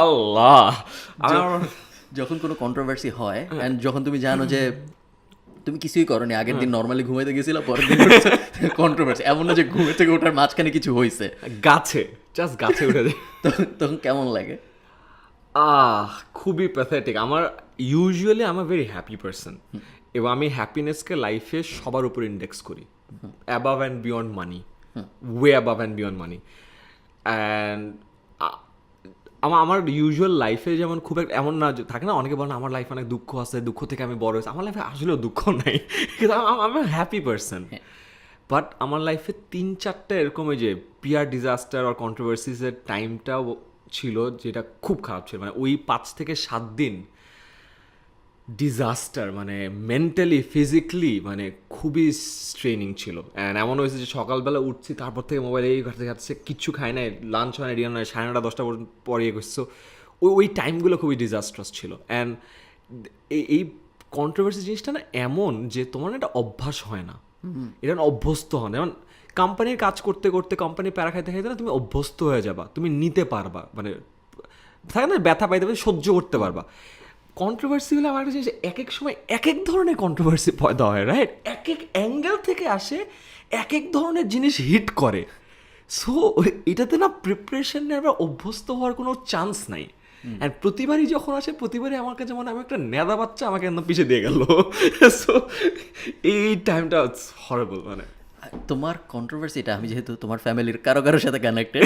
আল্লাহ। যখন কোনো কন্ট্রোভার্সি হয় এন্ড যখন তুমি জানো যে তুমি কিছুই করোনি, আগের দিন নর্মালি ঘুমাইতে গেছিলা, পরের দিন কন্ট্রোভার্সি, এমন না যে ঘুমে থেকে ওঠার মাঝখানে কিছু হয়েছে, গাছে উঠে যায়, তখন কেমন লাগে? খুবই প্যাথেটিক। আমার usually I am a very happy person, এবং আমি হ্যাপিনেসকে লাইফে সবার উপর ইন্ডেক্স করি, above and beyond money, way above and beyond money. And আমার ইউজুয়াল লাইফে যেমন খুব একটা এমন না থাকে না, অনেকে বলে আমার লাইফে অনেক দুঃখ আছে, দুঃখ থেকে আমি বড় হয়েছি। আমার লাইফে আসলেও দুঃখ নাই, কিন্তু আমি হ্যাপি পারসন। বাট আমার লাইফে 3-4টা এরকম ওই যে পিয়ার ডিজাস্টার আর কন্ট্রোভার্সিসের টাইমটাও ছিল যেটা খুব খারাপ ছিল। মানে ওই 5 থেকে 7 দিন ডিজাস্টার, মানে মেন্টালি ফিজিক্যালি মানে খুবই স্ট্রেনিং ছিল। অ্যান্ড এমন হয়েছে যে সকালবেলা উঠছি, তারপর থেকে মোবাইলে এই ঘাটতে ঘাটছে, কিচ্ছু খাই নাই, লাঞ্চ হয় না, ডিনার নয়, 9:30 10টা পর্যন্ত পরে করছো। ওই টাইমগুলো খুবই ডিজাস্টারাস ছিল। অ্যান্ড এই কন্ট্রোভার্সি জিনিসটা না এমন যে তোমার একটা অভ্যাস হয় না, এটা অভ্যস্ত হন। যেমন কোম্পানির কাজ করতে করতে, কোম্পানির প্যারা খাইতে খাইতে না তুমি অভ্যস্ত হয়ে যাবা, তুমি নিতে পারবা, মানে থাকে না ব্যথা পাইতে পারবে, সহ্য করতে পারবা। কন্ট্রোভার্সি হলে আমার একটা জিনিস, এক এক সময় এক এক ধরনের কন্ট্রোভার্সি পয়দা হয়, রাইট? এক এক অ্যাঙ্গেল থেকে আসে, এক এক ধরনের জিনিস হিট করে। সো এটাতে না প্রিপারেশন নেওয়ার বা অভ্যস্ত হওয়ার কোনো চান্স নাই। অ্যান্ড প্রতিবারই যখন আসে, প্রতিবারই আমার কাছে মনে আমি একটা নেদা বাচ্চা আমাকে একদম পিছিয়ে দিয়ে গেল। সো এই টাইমটা হরেবল। মানে তোমার কন্ট্রোভার্সিটা, আমি যেহেতু তোমার ফ্যামিলির কারো কারোর সাথে কানেক্টেড,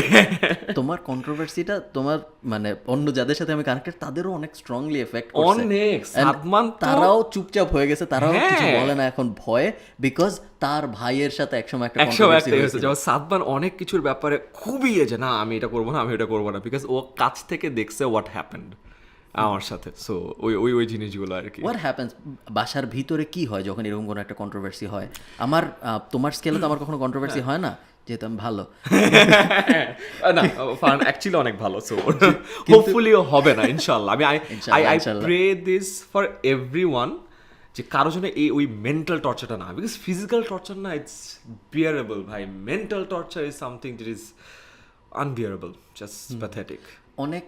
তোমার কন্ট্রোভার্সিটা তোমার মানে অন্য যাদের সাথে আমি কানেক্টেড তাদেরও অনেক স্ট্রংলি এফেক্ট করছে। অনেক। And সাদমান তারাও চুপচাপ হয়ে গেছে, তারাও কিছু হ্যাঁ। বলে না এখন ভয়ে, বিকজ তার ভাইয়ের সাথে একসময় একটা একশো controversy একটা হয়েছিল। যেমন সাদমান অনেক কিছুর ব্যাপারে খুবই যে না আমি এটা করবো না, আমি এটা করবো না, বিকজ ও কাছ থেকে দেখছে হোয়াট হ্যাপেন্ড আমার সাথে। সো ওই ওই ওই জিনিসগুলো আর কি। হোয়াট হ্যাপেন্স, বাসার ভিতরে কি হয় যখন এরকম কোনো একটা কন্ট্রোভার্সি হয়? আমার তোমার স্কেলে তো আমার কখনো কন্ট্রোভার্সি হয় না, যেহেতু আমি ভালো। না ফান অ্যাকচুয়ালি অনেক ভালো, সো হোপফুলি হবে না ইনশাআল্লাহ। আমি আই আই ইনশাআল্লাহ। প্রে দিস ফর এভরিওয়ান যে কারো জন্য এই ওই মেন্টাল টর্চারটা না, বিকজ ফিজিক্যাল টর্চার না ইটস বিয়ারেবল ভাই, mental torture is something that is unbearable, just pathetic. অনেক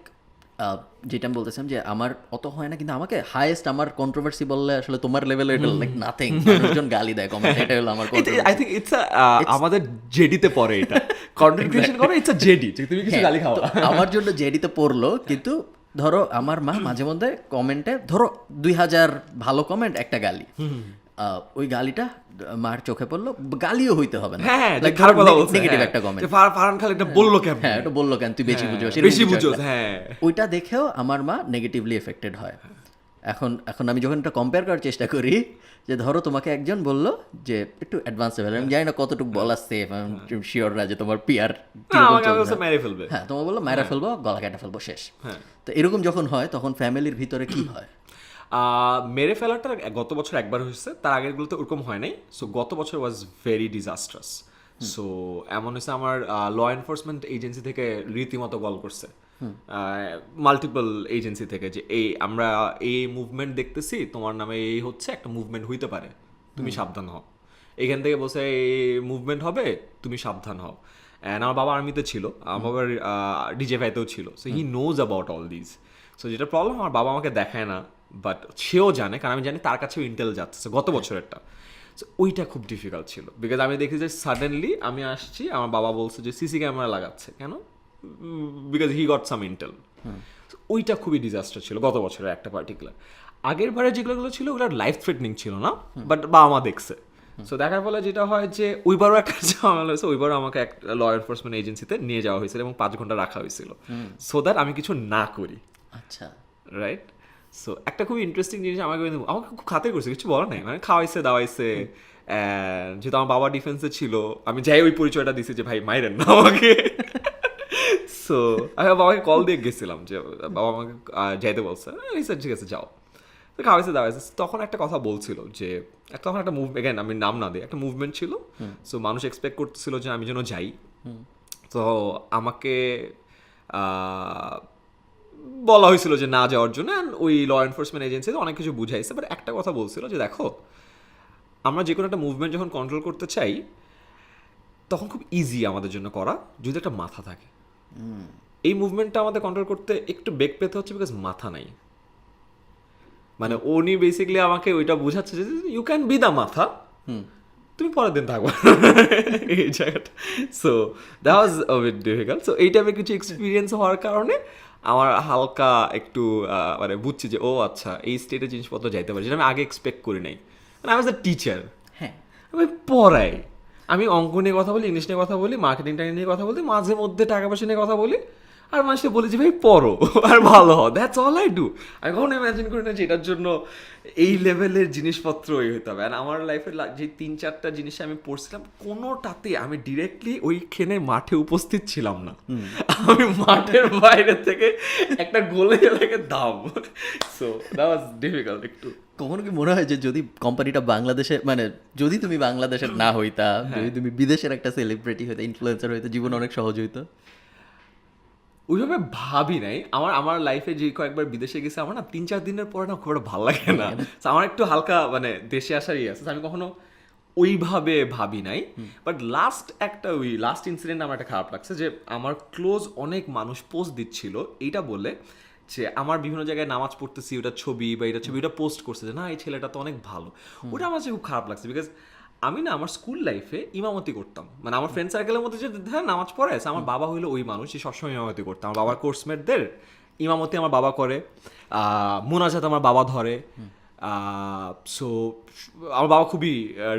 যেটা আমি বলতেছিলাম যে আমার অত হয় না, কিন্তু আমাকে হাইয়েস্ট আমার কন্ট্রোভার্সি বললে আসলে তোমার লেভেলে এটা লাইক নাথিং, মানুষজন গালি দেয় কমেন্ট, এটা হলো আমার আই থিঙ্ক ইটস আমাদের জেডিতে পড়ে এটা, কন্টেন্ট ক্রিয়েশন করো ইটস আ জেডি, তুমি কিছু গালি খাও। আমার জন্য জেডিতে পড়লো, কিন্তু ধরো আমার মা মাঝে মধ্যে কমেন্টে ধরো 2000 ভালো কমেন্ট, একটা গালি, ওই গালিটা মার চোখে পড়লো, গালিও হইতে হবে না, হ্যাঁ Like খারাপ কথা ধরো বলছে, নেগেটিভ একটা কমেন্ট, ফারহান খান এটা বললো কেন, হ্যাঁ এটা বললো কেন, তুই বেশি বুঝো, বেশি বুঝো, হ্যাঁ ওইটা দেখেও আমার মা নেগেটিভলি এফেক্টেড হয়। এখন এখন আমি যখন এটা কম্পেয়ার করার চেষ্টা করি, যে ধরো তোমাকে একজন বললো যে একটু অ্যাডভান্স লেভেল, আমি জানি না কতটুকু বলা সেফ, আমি শিওর না যে তোমার পিয়ার আমাকে বলছে মেরে ফেলবে, হ্যাঁ তোমার বললো মায়েরা ফেলবো, গলা কেটে ফেলবো, শেষ। হ্যাঁ। তো এরকম যখন হয় তখন ফ্যামিলির ভিতরে কি হয়? মেরে ফেলাটা গত বছর একবার হয়েছে, তার আগেরগুলোতে ওরকম হয় নাই। সো গত বছর ওয়াজ ভেরি ডিজাস্ট্রাস। সো এমন হয়েছে আমার ল এনফোর্সমেন্ট এজেন্সি থেকে রীতিমতো কল করছে, মাল্টিপল এজেন্সি থেকে, যে এই আমরা এই মুভমেন্ট দেখতেছি, তোমার নামে এই হচ্ছে, একটা মুভমেন্ট হইতে পারে, তুমি সাবধান হও। এখান থেকে বসে এই মুভমেন্ট হবে, তুমি সাবধান হও। অ্যান্ড আমার বাবা আর্মিতে ছিল, আমার বাবার ডিজেফাইতেও ছিল, so he knows about all this. So যেটা প্রবলেম, আমার বাবা আমাকে দেখায় না, বাট সেও জানে, কারণ আমি জানি তার কাছেও ইন্টেল যাচ্ছে গত বছরেরটা। সো ওইটা খুব ডিফিকাল্ট ছিল, বিকজ আমি দেখি যে সাডেনলি আমি আসছি, আমার বাবা বলছে যে সিসি ক্যামেরা লাগাচ্ছে কেন, because he got some Intel. ওইটা খুবই ডিজাস্টার ছিল গত বছরের একটা পার্টিকুলার। আগের বারে যেগুলো ছিল ওগুলো লাইফ থ্রেটনিং ছিল না, বাট বাবা মা দেখছে। সো দেখার ফলে যেটা হয় যে ওইবারও একটা ঝামেলা হয়েছে, ওইবারও আমাকে এক ল এনফোর্সমেন্ট এজেন্সিতে নিয়ে যাওয়া হয়েছিল এবং 5 ঘন্টা রাখা হয়েছিল, সো দ্যাট আমি কিছু না করি, আচ্ছা, রাইট? সো একটা খুবই ইন্টারেস্টিং জিনিস আমাকে খুব খাতে করছে, কিছু বলা নাই, মানে খাওয়াইছে দাওয়াইছে। যেহেতু আমার বাবা ডিফেন্সে ছিল, আমি যাই ওই পরিচয়টা দিছি যে ভাই মাইরেন না আমাকে। সো আমি বাবাকে কল দিয়ে গেছিলাম যে বাবা আমাকে যাইতে বলছে, ঠিক আছে যাও। তো খাওয়াইছে দাওয়াইছে, তখন একটা কথা বলছিল যে তখন একটা মুভমেন্ট, আমি নাম না দিই, একটা মুভমেন্ট ছিল। সো মানুষ এক্সপেক্ট করতেছিল যে আমি যেন যাই। তো আমাকে বলা হয়েছিল যে না যাওয়ার জন্য, ওই ল এনফোর্সমেন্ট এজেন্সিতে অনেক কিছু বুঝাইছে, বাট একটা কথা বলছিল যে দেখো, আমরা যে কোনো একটা মুভমেন্ট যখন কন্ট্রোল করতে চাই তখন খুব ইজি আমাদের জন্য করা, যদি একটা মাথা থাকে। এই মুভমেন্টটা আমাদের কন্ট্রোল করতে একটু বেগ পেতে হচ্ছে, বিকজ মাথা নাই। মানে উনি বেসিক্যালি আমাকে ওইটা বোঝাচ্ছে যে ইউ ক্যান বি দ্য মাথা, তুমি পরের দিন থাকবো এই জায়গাটা। So that was a bit difficult. So এই টাইপের কিছু এক্সপিরিয়েন্স হওয়ার কারণে আমার হালকা একটু মানে বুঝছি যে ও আচ্ছা এই স্টেটে জিনিসপত্র যাইতে পারে, যেটা আমি আগে এক্সপেক্ট করি নাই। আই ওয়াজ আ টিচার, হ্যাঁ আমি পড়াই, আমি অঙ্ক নিয়ে কথা বলি, ইংলিশ নিয়ে কথা বলি, মার্কেটিং নিয়ে কথা বলি, মাঝে মধ্যে টাকা পয়সা নিয়ে কথা বলি, আর মানুষকে বলি যে ভাই পড়ো আর ভালো হও, দ্যাটস অল আই ডু। আমি কখনো ইমাজিন করি না যে এটার জন্য এই লেভেলের জিনিসপত্র হইতে হবে। আর আমার লাইফের যে 3-4টা জিনিস আমি পড়ছিলাম, কোনোটাতে আমি ডিরেক্টলি ওইখানে মাঠে উপস্থিত ছিলাম না, আমি মাঠের বাইরে থেকে একটা গোলে এলাকে দাম। সো দ্যাট ওয়াজ ডিফিকাল্ট একটু। কখনো কি মনে হয় যে যদি কোম্পানিটা বাংলাদেশে, মানে যদি তুমি বাংলাদেশের না হইতা, যদি তুমি বিদেশের একটা সেলিব্রিটি হইতা, ইনফ্লুয়েন্সার হইতা, জীবন অনেক সহজ হইতো? ওইভাবে ভাবি নাই। আমার লাইফে যে কয়েকবার বিদেশে গেছে, আমার না 3-4 দিনের পরে না খুব একটা ভালো লাগে না। আমার একটু হালকা মানে দেশে আসারই আছে, আমি কখনো ওইভাবে ভাবি নাই। বাট লাস্ট ইনসিডেন্ট আমার একটা খারাপ লাগছে, যে আমার ক্লোজ অনেক মানুষ পোস্ট দিচ্ছিল এইটা বলে যে আমার বিভিন্ন জায়গায় নামাজ পড়তেছি, ওটা ছবি বা এটা ছবি, ওটা পোস্ট করছে যে না এই ছেলেটা তো অনেক ভালো। ওটা আমার খুব খারাপ লাগছে, বিকজ আমি না আমার স্কুল লাইফে ইমামতি করতাম, মানে আমার ফ্রেন্ড সার্কেলের মধ্যে যে হ্যাঁ নামাজ পড়ে, আমার বাবা হইলো ওই মানুষ যে সবসময় ইমামতি করতাম। আমার বাবার কোর্সমেটদের ইমামতি আমার বাবা করে, মুনাজাত আমার বাবা ধরে, সো আমার বাবা খুবই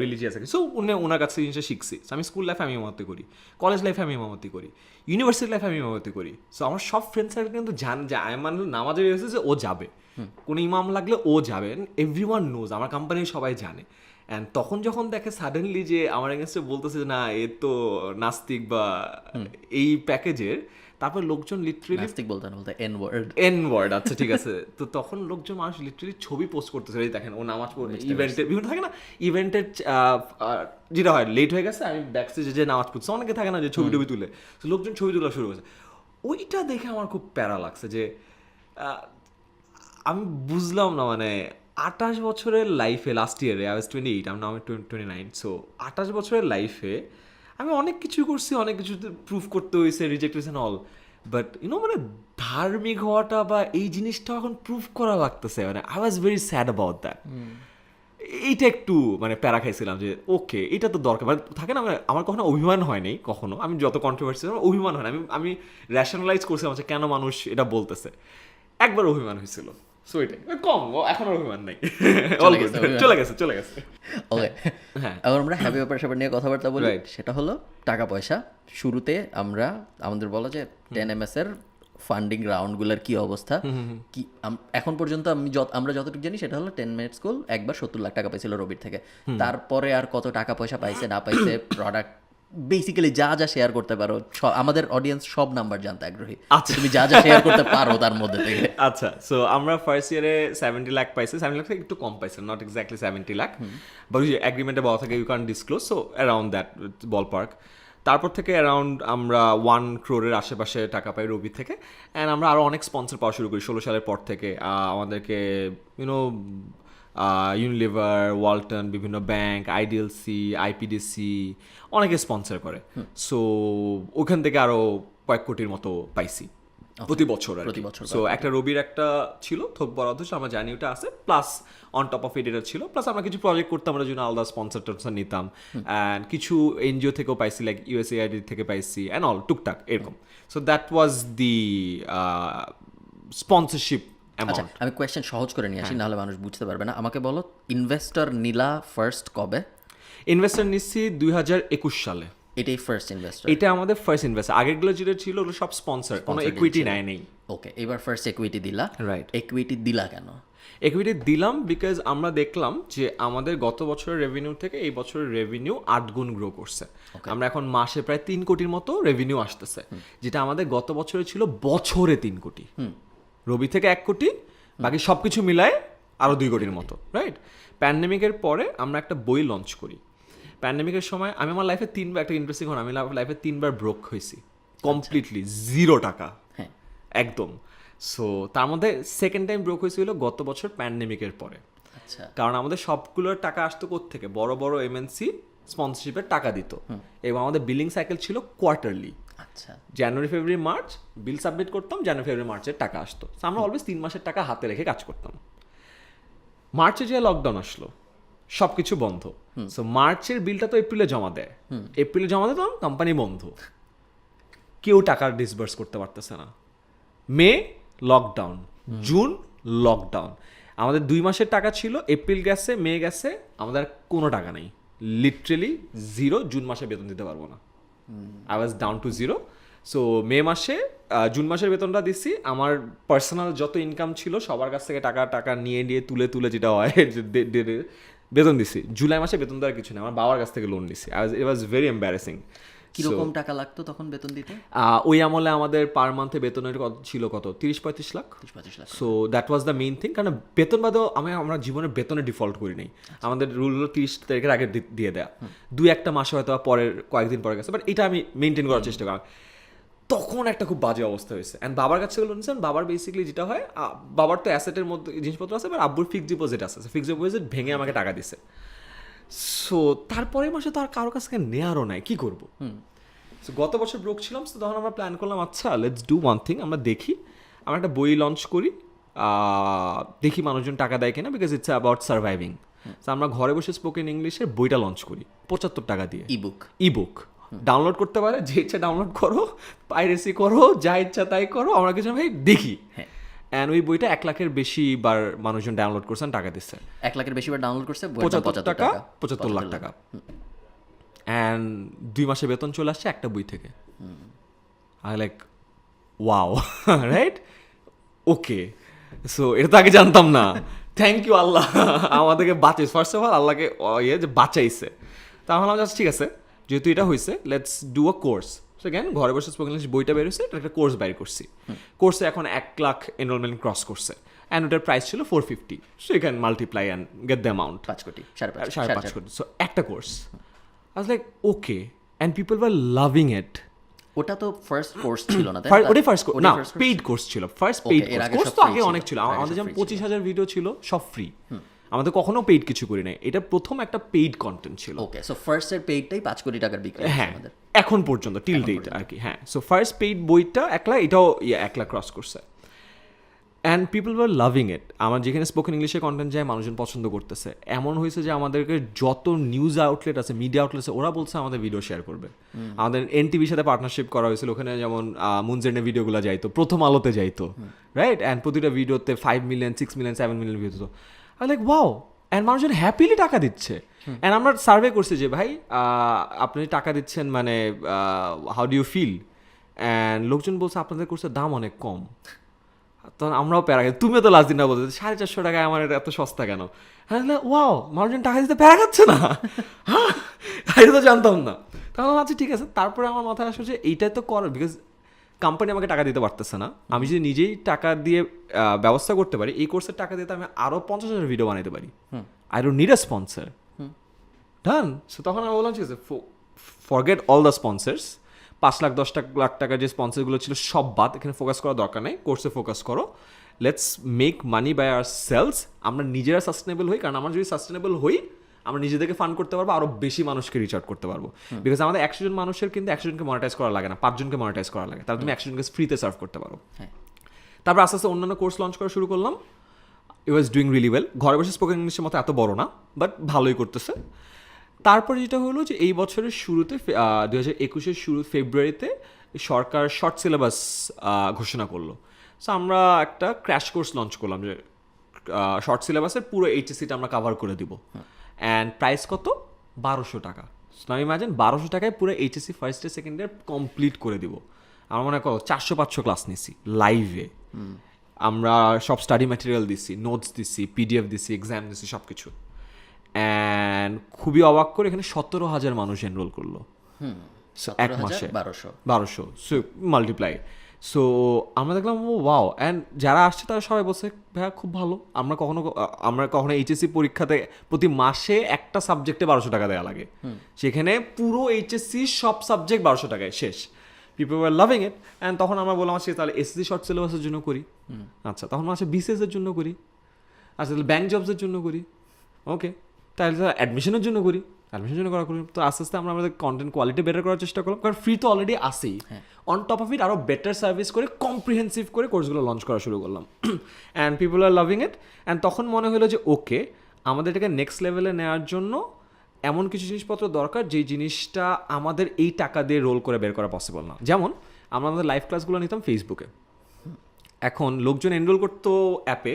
রিলিজিয়াস আর কি, সো ওনার কাছে জিনিসটা শিখছি। So, আমি স্কুল লাইফে আমি ইমামতি করি, কলেজ লাইফে আমি ইমামতি করি, ইউনিভার্সিটি লাইফে আমি ইমামতি করি। সো আমার সব ফ্রেন্ড সার্কেল কিন্তু মানে নামাজে বেরিয়েছে যে ও যাবে, কোনো ইমাম লাগলে ও যাবে, এভরি ওয়ান নোজ, আমার কোম্পানির সবাই জানে। অ্যান্ড তখন যখন দেখে সাডেনলি যে আমার এগেনস্টে বলতেছে যে না এ তো নাস্তিক বা এই প্যাকেজের, তারপর লোকজন লিটারেলি নাস্তিক বলতে না বলতে এন ওয়ার্ড, এন ওয়ার্ড, আচ্ছা ঠিক আছে, তো তখন লোকজন মানুষ লিটারেলি ছবি পোস্ট করতেছে, এই দেখেন ও নামাজ পড়ে ইভেন্টের, বিভিন্ন থাকে না ইভেন্টের যেটা হয় লেট হয়ে গেছে, আমি ব্যাক স্টেজে যে নামাজ পড়ছি, অনেকে থাকে না যে ছবি টবি তুলে, তো লোকজন ছবি তোলা শুরু করেছে। ওইটা দেখে আমার খুব প্যারা লাগছে যে আমি বুঝলাম না, মানে 28 বছরের লাইফে, লাস্ট ইয়ারে আই ওয়াজ 28, আমি 29, সো 28 বছরের লাইফে আমি অনেক কিছু করছি, অনেক কিছু প্রুভ করতে হয়েছে, রিজেক্ট হয়েছে অল, বাট মানে ধার্মিক হওয়াটা বা এই জিনিসটা এখন প্রুভ করা লাগতেছে, মানে I was very sad about that. এইটা একটু মানে প্যারা খাইছিলাম যে ওকে এটা তো দরকার, মানে থাকে না, আমার কখনো অভিমান হয়নি, কখনো আমি যত কন্ট্রোভার্সি অভিমান হয় না, আমি র্যাশনালাইজ করছিলাম যে কেন মানুষ এটা বলতেছে, একবার অভিমান হয়েছিল, সো এটাই কম, এখন আর অভিমান নাই, চলে গেছে। ওকে, হ্যাঁ, এখন আমরা হ্যাপি ব্যাপার স্যাপার নিয়ে কথাবার্তা বলি। Right. সেটা হলো টাকা পয়সা। শুরুতে আমাদের বলো যে 10MS এর ফান্ডিং রাউন্ডগুলোর কি অবস্থা, কি এখন পর্যন্ত আমরা যতটুকু জানি সেটা হলো 10 মিনিট স্কুল একবার 70 লাখ টাকা পাইছিল রবির থেকে। তারপরে আর কত টাকা পয়সা পাইছে না পাইছে, প্রোডাক্ট বেসিক্যালি যা শেয়ার করতে পারো, আমাদের অডিয়েন্স সব নাম্বার জানতে আগ্রহী। আচ্ছা, তুমি যা শেয়ার করতে পারো তার মধ্যে থেকে। আচ্ছা, সো আমরা ফার্স্ট ইয়ারে 70 লাখ পাইছি, 70 লাখ থেকে একটু কম পাইছি, নট এক্স্যাক্টলি 70 লাখ, বাট ওই যে অ্যাগ্রিমেন্টে বলা থাকে you can disclose, so around that ballpark. তারপর থেকে অ্যারাউন্ড আমরা 1 crore আশেপাশে টাকা পাই রবি থেকে, অ্যান্ড আমরা আরও অনেক স্পন্সর পাওয়া শুরু করি 16 সালের পর থেকে। আমাদেরকে ইউনিলিভার, ওয়ালটন, বিভিন্ন ব্যাংক, আইডিএলসি, আইপিডিসি অনেকে স্পন্সর করে, সো ওখান থেকে আরও কয়েক কোটির মতো পাইছি প্রতি বছর আর কি। সো একটা রবির একটা ছিল থোক বরাদ্দ, আমরা জানি ওটা আছে, plus on top of it এটা ছিল, প্লাস আমরা কিছু প্রজেক্ট করতাম, আমরা জন্য আলাদা স্পন্সর টন্সর নিতাম, অ্যান্ড কিছু এনজিও থেকেও পাইছি, লাইক ইউএসএআইডি থেকে পাইছি অ্যান্ড অল টুকটাক এরকম। So that was the sponsorship amount. আমি কোয়েশ্চেন সহজ করে নিয়ে আসি, নাহলে মানুষ বুঝতে পারবে না। আমাকে বলো, ইনভেস্টর নিলা ফার্স্ট কবে? ইনভেস্টর নিচ্ছি 2021 সালে, এটাই ফার্স্ট ইনভেস্টর? এটা আমাদের ফার্স্ট ইনভেস্টর। আগেরগুলো যেটা ছিল ওগুলো সব স্পন্সর, কোনো ইকুইটি নেই। ওকে, এবার ফার্স্ট ইকুইটি দিলা, রাইট। ইকুইটি দিলা কেন? ইকুইটি দিলাম বিকজ আমরা দেখলাম যে আমাদের গত বছরের রেভিনিউ থেকে এই বছরের রেভিনিউ 8 গুণ গ্রো করছে। আমরা এখন মাসে প্রায় 3 কোটির মতো রেভিনিউ আসতেছে, যেটা আমাদের গত বছরে ছিল বছরে 3 কোটি। রবি থেকে 1 কোটি, বাকি সব কিছু মিলায় আরও 2 কোটির মতো, রাইট। প্যান্ডেমিকের পরে আমরা একটা বই লঞ্চ করি। প্যান্ডেমিকের সময় আমি আমার লাইফে 3বার, একটা ইন্টারেস্টিং হন, আমি লাইফে 3বার ব্রোক হয়েছি কমপ্লিটলি, 0 টাকা একদম। সো তার মধ্যে সেকেন্ড টাইম ব্রোক হয়েছিল গত বছর প্যান্ডেমিকের পরে। আচ্ছা, কারণ আমাদের সবগুলোর টাকা আসতো কোত্থেকে, বড় বড় এমএনসি স্পন্সরশিপের টাকা দিত, এবং আমাদের বিলিং সাইকেল ছিল কোয়ার্টারলি। আচ্ছা, জানুয়ারি, ফেব্রুয়ারি, মার্চ বিল সাবমিট করতাম, জানুয়ারি, ফেব্রুয়ারি, মার্চের টাকা আসতো। আমরা অলওয়েজ 3 মাসের টাকা হাতে রেখে কাজ করতাম। মার্চে যে লকডাউন আসলো, সব কিছু বন্ধ। সো মার্চের বিলটা তো এপ্রিলে জমা দেয়, এপ্রিলে জমা দিতাম, কোম্পানি বন্ধ, কেউ টাকা ডিসবার্স করতে পারতেছে না। মে লকডাউন, জুন লকডাউন, আমাদের 2 মাসের টাকা ছিল, এপ্রিল গেছে, মে গেছে, আমাদের কোনো টাকা নেই, লিটারেলি 0। জুন মাসে বেতন দিতে পারবো না, I was down to 0। So মে মাসে, জুন মাসের বেতনটা দিচ্ছি, আমার পার্সোনাল যত ইনকাম ছিল সবার কাছ থেকে টাকা নিয়ে তুলে যেটা হয় বেতন দিছি। জুলাই মাসে বেতন দেওয়ার কিছু নেই, আমার বাবার কাছ থেকে লোন নিছি। ইট ওয়াজ ভেরি এম্বারেসিং। কিরকম টাকা লাগতো তখন বেতন দিতে? ওই আমলে আমাদের পার মান্থে বেতনের ছিল কত, 30-35 lakh. So that was the main thing, কারণ বেতন বাদেও আমরা জীবনে বেতনে ডিফল্ট করি নাই। আমাদের রুল হলো 30 তারিখের আগে দিয়ে দেয়া, 2-1টা মাসে হয়তো পরের কয়েকদিন পরে গেছে, বাট এটা আমি মেনটেন করার চেষ্টা করি। তখন একটা খুব বাজে অবস্থা হয়েছে, অ্যান্ড বাবার কাছে লোন নিয়েছেন। বাবার বেসিক্যালি যেটা হয়, বাবার তো অ্যাসেটের মধ্যে জিনিসপত্র আছে, বাট আব্বুর ফিক্সড ডিপোজিট আছে, ফিক্সড ডিপোজিট ভেঙে আমাকে টাকা দিছে। সো তারপরের মাসে তো আর কারোর কাছ থেকে নেওয়ারও নাই, কী করবো। সো গত বছর ব্রোক ছিলাম, তো তখন আমরা প্ল্যান করলাম, আচ্ছা লেটস ডু ওয়ান থিং, আমরা দেখি, আমরা একটা বই লঞ্চ করি, দেখি মানুষজন টাকা দেয় কিনা, বিকজ ইটস অ্যাবাউট সার্ভাইভিং। তো আমরা ঘরে বসে স্পোকেন ইংলিশের বইটা লঞ্চ করি 75 টাকা দিয়ে, ইবুক ডাউনলোড করতে পারে, যে ইচ্ছা ডাউনলোড করো, পাইরেসি করো, যা ইচ্ছা তাই করো, আমরা কিছু ভাই দেখি। অ্যান্ড ওই বইটা 1 লাখের বেশি বার মানুষজন ডাউনলোড করছেন, টাকা দিচ্ছে 1 লাখের বেশি বার ডাউনলোড করছে, 75 টাকা, 75 লাখ টাকা। অ্যান্ড 2 মাসে বেতন চলে আসছে একটা বই থেকে। I like wow, right? Okay, so এটা তো আগে জানতাম না। থ্যাংক ইউ আল্লাহ, আমাদেরকে বাঁচাইছে। ফার্স্ট অফ অল আল্লাহকে যে বাঁচাইছে। তা আমি ভাবলাম ঠিক আছে, যেহেতু এটা হয়েছে, let's do a course. Second, ঘরে বসে স্পোকেন ইংলিশ বইটা বের হয়েছে, এটা একটা কোর্স বাইর করছি। কোর্সে এখন 1 লাখ এনরোলমেন্ট ক্রস করছে, অ্যান্ড ওটার প্রাইস ছিল 450। So you can multiply and get the amount, 5 crore, 5.5 5.5 crore. সো একটা course, I was like okay, and people were loving it. ওটা তো ফার্স্ট কোর্স ছিল না, ওটাই ফার্স্ট কোর্স না, পেইড কোর্স ছিল। ফার্স্ট পেইড কোর্স তো আগে অনেক ছিল, আমাদের যেমন 25,000 ভিডিও ছিল সব ফ্রি, আমাদের কখনো পেইড কিছু করি নাই, এটা প্রথম একটা পেইড কন্টেন্ট ছিল। ওকে, সো ফার্স্ট এর পেইডটাই 5 কোটি টাকার বিক্রি হয়েছে হ্যাঁ আমাদের এখন পর্যন্ত, টিল ডেট আর কি। হ্যাঁ, সো ফার্স্ট পেইড বইটা 1 লাখ, এটাও 1 লাখ ক্রস করছে, অ্যান্ড পিপল ওয়ার লাভিং ইট। আমার যেখানে স্পোকেন ইংলিশে কন্টেন্ট যায় মানুষজন পছন্দ করতেছে। এমন হয়েছে যে আমাদেরকে যত নিউজ আউটলেট আছে, মিডিয়া আউটলেট আছে, ওরা বলছে আমাদের ভিডিও শেয়ার করবে। আমাদের এনটিভির সাথে পার্টনারশিপ করা হয়েছিল, ওখানে যেমন মুনজেনের ভিডিওগুলো যাইতো, প্রথম আলোতে যাইতো, রাইট? অ্যান্ড প্রতিটা ভিডিওতে 5 মিলিয়ন, 6 মিলিয়ন, 7 মিলিয়ন ভিউ হতো। আই লাইক ওয়াও, অ্যান্ড মানুষজন হ্যাপিলি টাকা দিচ্ছে। অ্যান্ড আমরা সার্ভে করছি যে ভাই আপনি টাকা দিচ্ছেন মানে how do you feel? And লোকজন বলছে আপনাদের কোর্সের দাম অনেক কম। তখন আমরাও প্যারা খাই, তুমিও তো লাস্ট দিন না বলতে 450 টাকায় আমার এটা এত সস্তা কেন? হ্যাঁ, ওয়াও, মানুষজন টাকা দিতে প্যারা খাচ্ছে না, হ্যাঁ, এটা তো জানতাম না। তাহলে আচ্ছা ঠিক আছে। তারপরে আমার মাথায় আসলো যে এইটাই তো কর, বিকজ কোম্পানি আমাকে টাকা দিতে পারতেছে না, আমি যদি নিজেই টাকা দিয়ে ব্যবস্থা করতে পারি, এই কোর্সের টাকা দিয়ে আমি আরও 50,000 ভিডিও বানাতে পারি। I don't need a sponsor, done. So তখন আমি বললাম ঠিক আছে, forget all the sponsors, 5 lakh 10 lakh টাকার যে স্পন্সরগুলো ছিল সব বাদ, এখানে ফোকাস করার দরকার নেই, কোর্সে ফোকাস করো, let's make money by our sales. আমরা নিজেরা সাস্টেনেবল হই, কারণ আমরা যদি সাস্টেনেবল হই আমরা নিজেদেরকে ফান্ড করতে পারবো, আরও বেশি মানুষকে রিচ আউট করতে পারবো। বিকজ আমাদের 100 জন মানুষের কিন্তু 100 জনকে মনিটাইজ করা লাগে না, 5 জনকে মনিটাইজ করা লাগে, তাহলে তুমি 100 জনকে ফ্রিতে সার্ভ করতে পারো। তারপর আস্তে আস্তে অন্যান্য কোর্স লঞ্চ করা শুরু করলাম। ইট ওয়াজ ডুইং রিলি ওয়েল। ঘরে বসে স্পোকেন ইংলিশের মতো এত বড় না, বাট ভালোই করতেছে। তারপরে যেটা হলো যে এই বছরের শুরুতে 2021-এর শুরু ফেব্রুয়ারিতে সরকার শর্ট সিলেবাস ঘোষণা করলো। সো আমরা একটা ক্র্যাশ কোর্স লঞ্চ করলাম যে শর্ট সিলেবাসের পুরো এইচএসসিটা আমরা কাভার করে দিব। অ্যান্ড প্রাইস কত? 1200 টাকা। আমি ইমাজিন 1200 টাকায় পুরো HSC first year second year complete করে দিব। আমার মনে হয় 400-500 ক্লাস নিছি লাইভে। আমরা সব স্টাডি ম্যাটেরিয়াল দিছি, নোটস দিছি, পিডিএফ দিছি, এক্সাম দিছি, সব কিছু। অ্যান্ড খুবই অবাক করে এখানে 17,000 মানুষ এনরোল করলো 1 মাসে। 1200 সো মাল্টিপ্লাই। সো আমরা দেখলাম ওয়াও। অ্যান্ড যারা আসছে তারা সবাই বলছে ভাইয়া খুব ভালো, আমরা কখনো এইচএসসি পরীক্ষাতে প্রতি মাসে একটা সাবজেক্টে 1200 টাকা দেওয়া লাগে, সেখানে পুরো এইচএসসি সব সাবজেক্ট 1200 টাকায় শেষ। People were loving it. And তখন আমরা বললাম আচ্ছা তাহলে এসএসসি শর্ট সিলেবাসের জন্য করি। আচ্ছা তখন আচ্ছা বিসিএস এর জন্য করি, আচ্ছা তাহলে ব্যাংক জবসের জন্য করি, ওকে তাহলে অ্যাডমিশনের জন্য করি, অ্যাডমিশনের জন্য করি। তো আস্তে আস্তে আমরা আমাদের কন্টেন্ট কোয়ালিটি বেটার করার চেষ্টা করলাম, কারণ ফ্রি তো অলরেডি আসেই, অন টপ অফ ইট আরও বেটার সার্ভিস করে কম্প্রিহেন্সিভ করে কোর্সগুলো লঞ্চ করা শুরু করলাম। And people are loving it. And তখন মনে হলো যে ওকে আমাদের এটাকে নেক্সট লেভেলে নেওয়ার জন্য এমন কিছু জিনিসপত্র দরকার যেই জিনিসটা আমাদের এই টাকা দিয়ে রোল করে বের করা পসিবল না। যেমন আমরা আমাদের লাইভ ক্লাসগুলো নিতাম ফেসবুকে, এখন লোকজন এনরোল করতো অ্যাপে,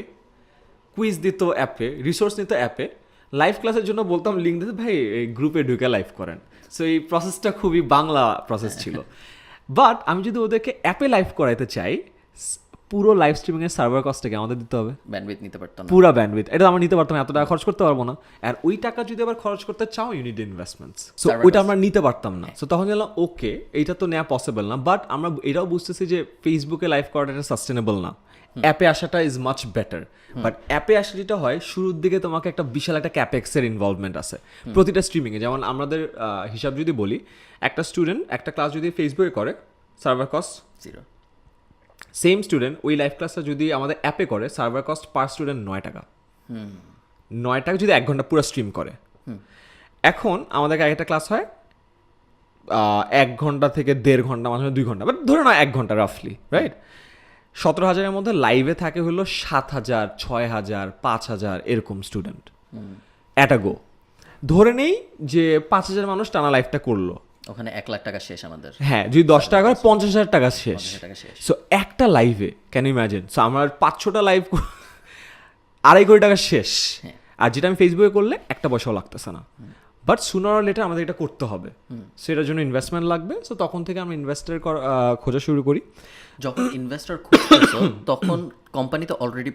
কুইজ দিত অ্যাপে, রিসোর্স নিত অ্যাপে, লাইভ ক্লাসের জন্য বলতাম লিঙ্ক দিতে ভাই এই গ্রুপে ঢুকে লাইভ করেন। সো এই প্রসেসটা খুবই বাংলা প্রসেস ছিল। বাট আমি যদি ওদেরকে অ্যাপে লাইভ করাইতে চাই, পুরো লাইভ স্ট্রিমিংয়ের সার্ভার কস্টটাকে আমাদের দিতে হবে, ব্যান্ডউইথ নিতে পারতাম না, পুরো ব্যান্ডউইথ এটা আমরা নিতে পারতাম, এত টাকা খরচ করতে পারবো না। আর ওই টাকা যদি আবার খরচ করতে চাও ইউ নিড ইনভেস্টমেন্টস, সো ওইটা আমরা নিতে পারতাম না। সো তখন গেলাম ওকে এইটা তো নেওয়া পসিবল না, বাট আমরা এটাও বুঝতেছি যে ফেসবুকে লাইভ করাটা সাস্টেনেবল না, অ্যাপে আসাটা ইজ মাচ বেটার। বাট অ্যাপে আসলে যেটা হয় শুরুর দিকে তোমাকে একটা বিশাল একটা ক্যাপেক্সের ইনভলভমেন্ট আছে প্রতিটা স্ট্রিমিংয়ে। যেমন আমাদের হিসাব যদি বলি, একটা স্টুডেন্ট একটা ক্লাস যদি ফেসবুকে করে সার্ভার কস্ট 0, সেম স্টুডেন্ট ওই লাইভ ক্লাসটা যদি আমাদের অ্যাপে করে সার্ভার কস্ট পার স্টুডেন্ট 9 টাকা। 9 টাকা যদি 1 ঘন্টা পুরো স্ট্রিম করে। এখন আমাদের একটা ক্লাস হয় 1 ঘন্টা থেকে 1.5 ঘন্টা, মাঝে 2 ঘন্টা, বাট ধরে না 1 ঘন্টা রাফলি, রাইট? 17,000-এর মধ্যে লাইভে থাকে হলো 7,000, 6,000, 5,000 এরকম স্টুডেন্ট অ্যাট আ গো। ধরে নেই যে 5,000 মানুষ টানা লাইভটা করলো, ওখানে 1 লাখ টাকা শেষ আমাদের। হ্যাঁ, যদি 10 টাকা করে 50,000 টাকা শেষ। সো একটা একটা লাইভে, ক্যান ইউ ইম্যাজিন? সো আমার 5-6টা লাইভ 2.5 কোটি টাকা শেষ। আর যেটা আমি ফেসবুকে করলে একটা পয়সাও লাগতেছে না। বাট সুনার অর লেটার আমাদের এটা করতে হবে, সেটার জন্য ইনভেস্টমেন্ট লাগবে। সো তখন থেকে আমরা ইনভেস্টার খোঁজা শুরু করি। যখন ইনভেস্টর খুঁজতেছো তখন কোম্পানি তো অলরেডি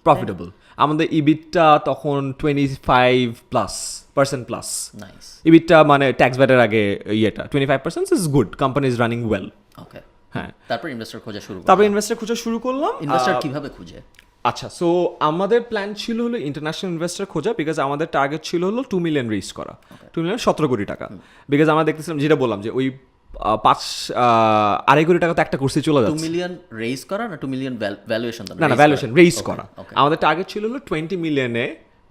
প্রফিটেবল। আমাদের ইবিটটা তখন 25% প্লাস। নাইস। ইবিটটা মানে ট্যাক্স ব্যাটের আগে ইয়েটা 25% is good, company is running well. Okay, হ্যাঁ। তারপর ইনভেস্টর খোঁজা শুরু তারপর ইনভেস্টার খোঁজা শুরু করলাম। ইনভেস্টর কিভাবে খুঁজে? আচ্ছা, সো আমাদের প্ল্যান ছিল হলো ইন্টারন্যাশনাল ইনভেস্টর খোঁজা, বিকজ আমাদের টার্গেট ছিল হলো 2 মিলিয়ন রেজ করা, 2 মিলিয়ন 17 কোটি টাকা। বিকজ আমরা দেখতেছিলাম, যেটা বললাম যে ওই 2.5 কোটি টাকা তো একটা কোর্সে চলে 2 যাচ্ছে। মিলিয়ন রেজ করা না 2 মিলিয়ন ভ্যালুয়েশন? না, ভ্যালুয়েশন রেজ করা। আমাদের টার্গেট ছিল হলো 20 মিলিয়নে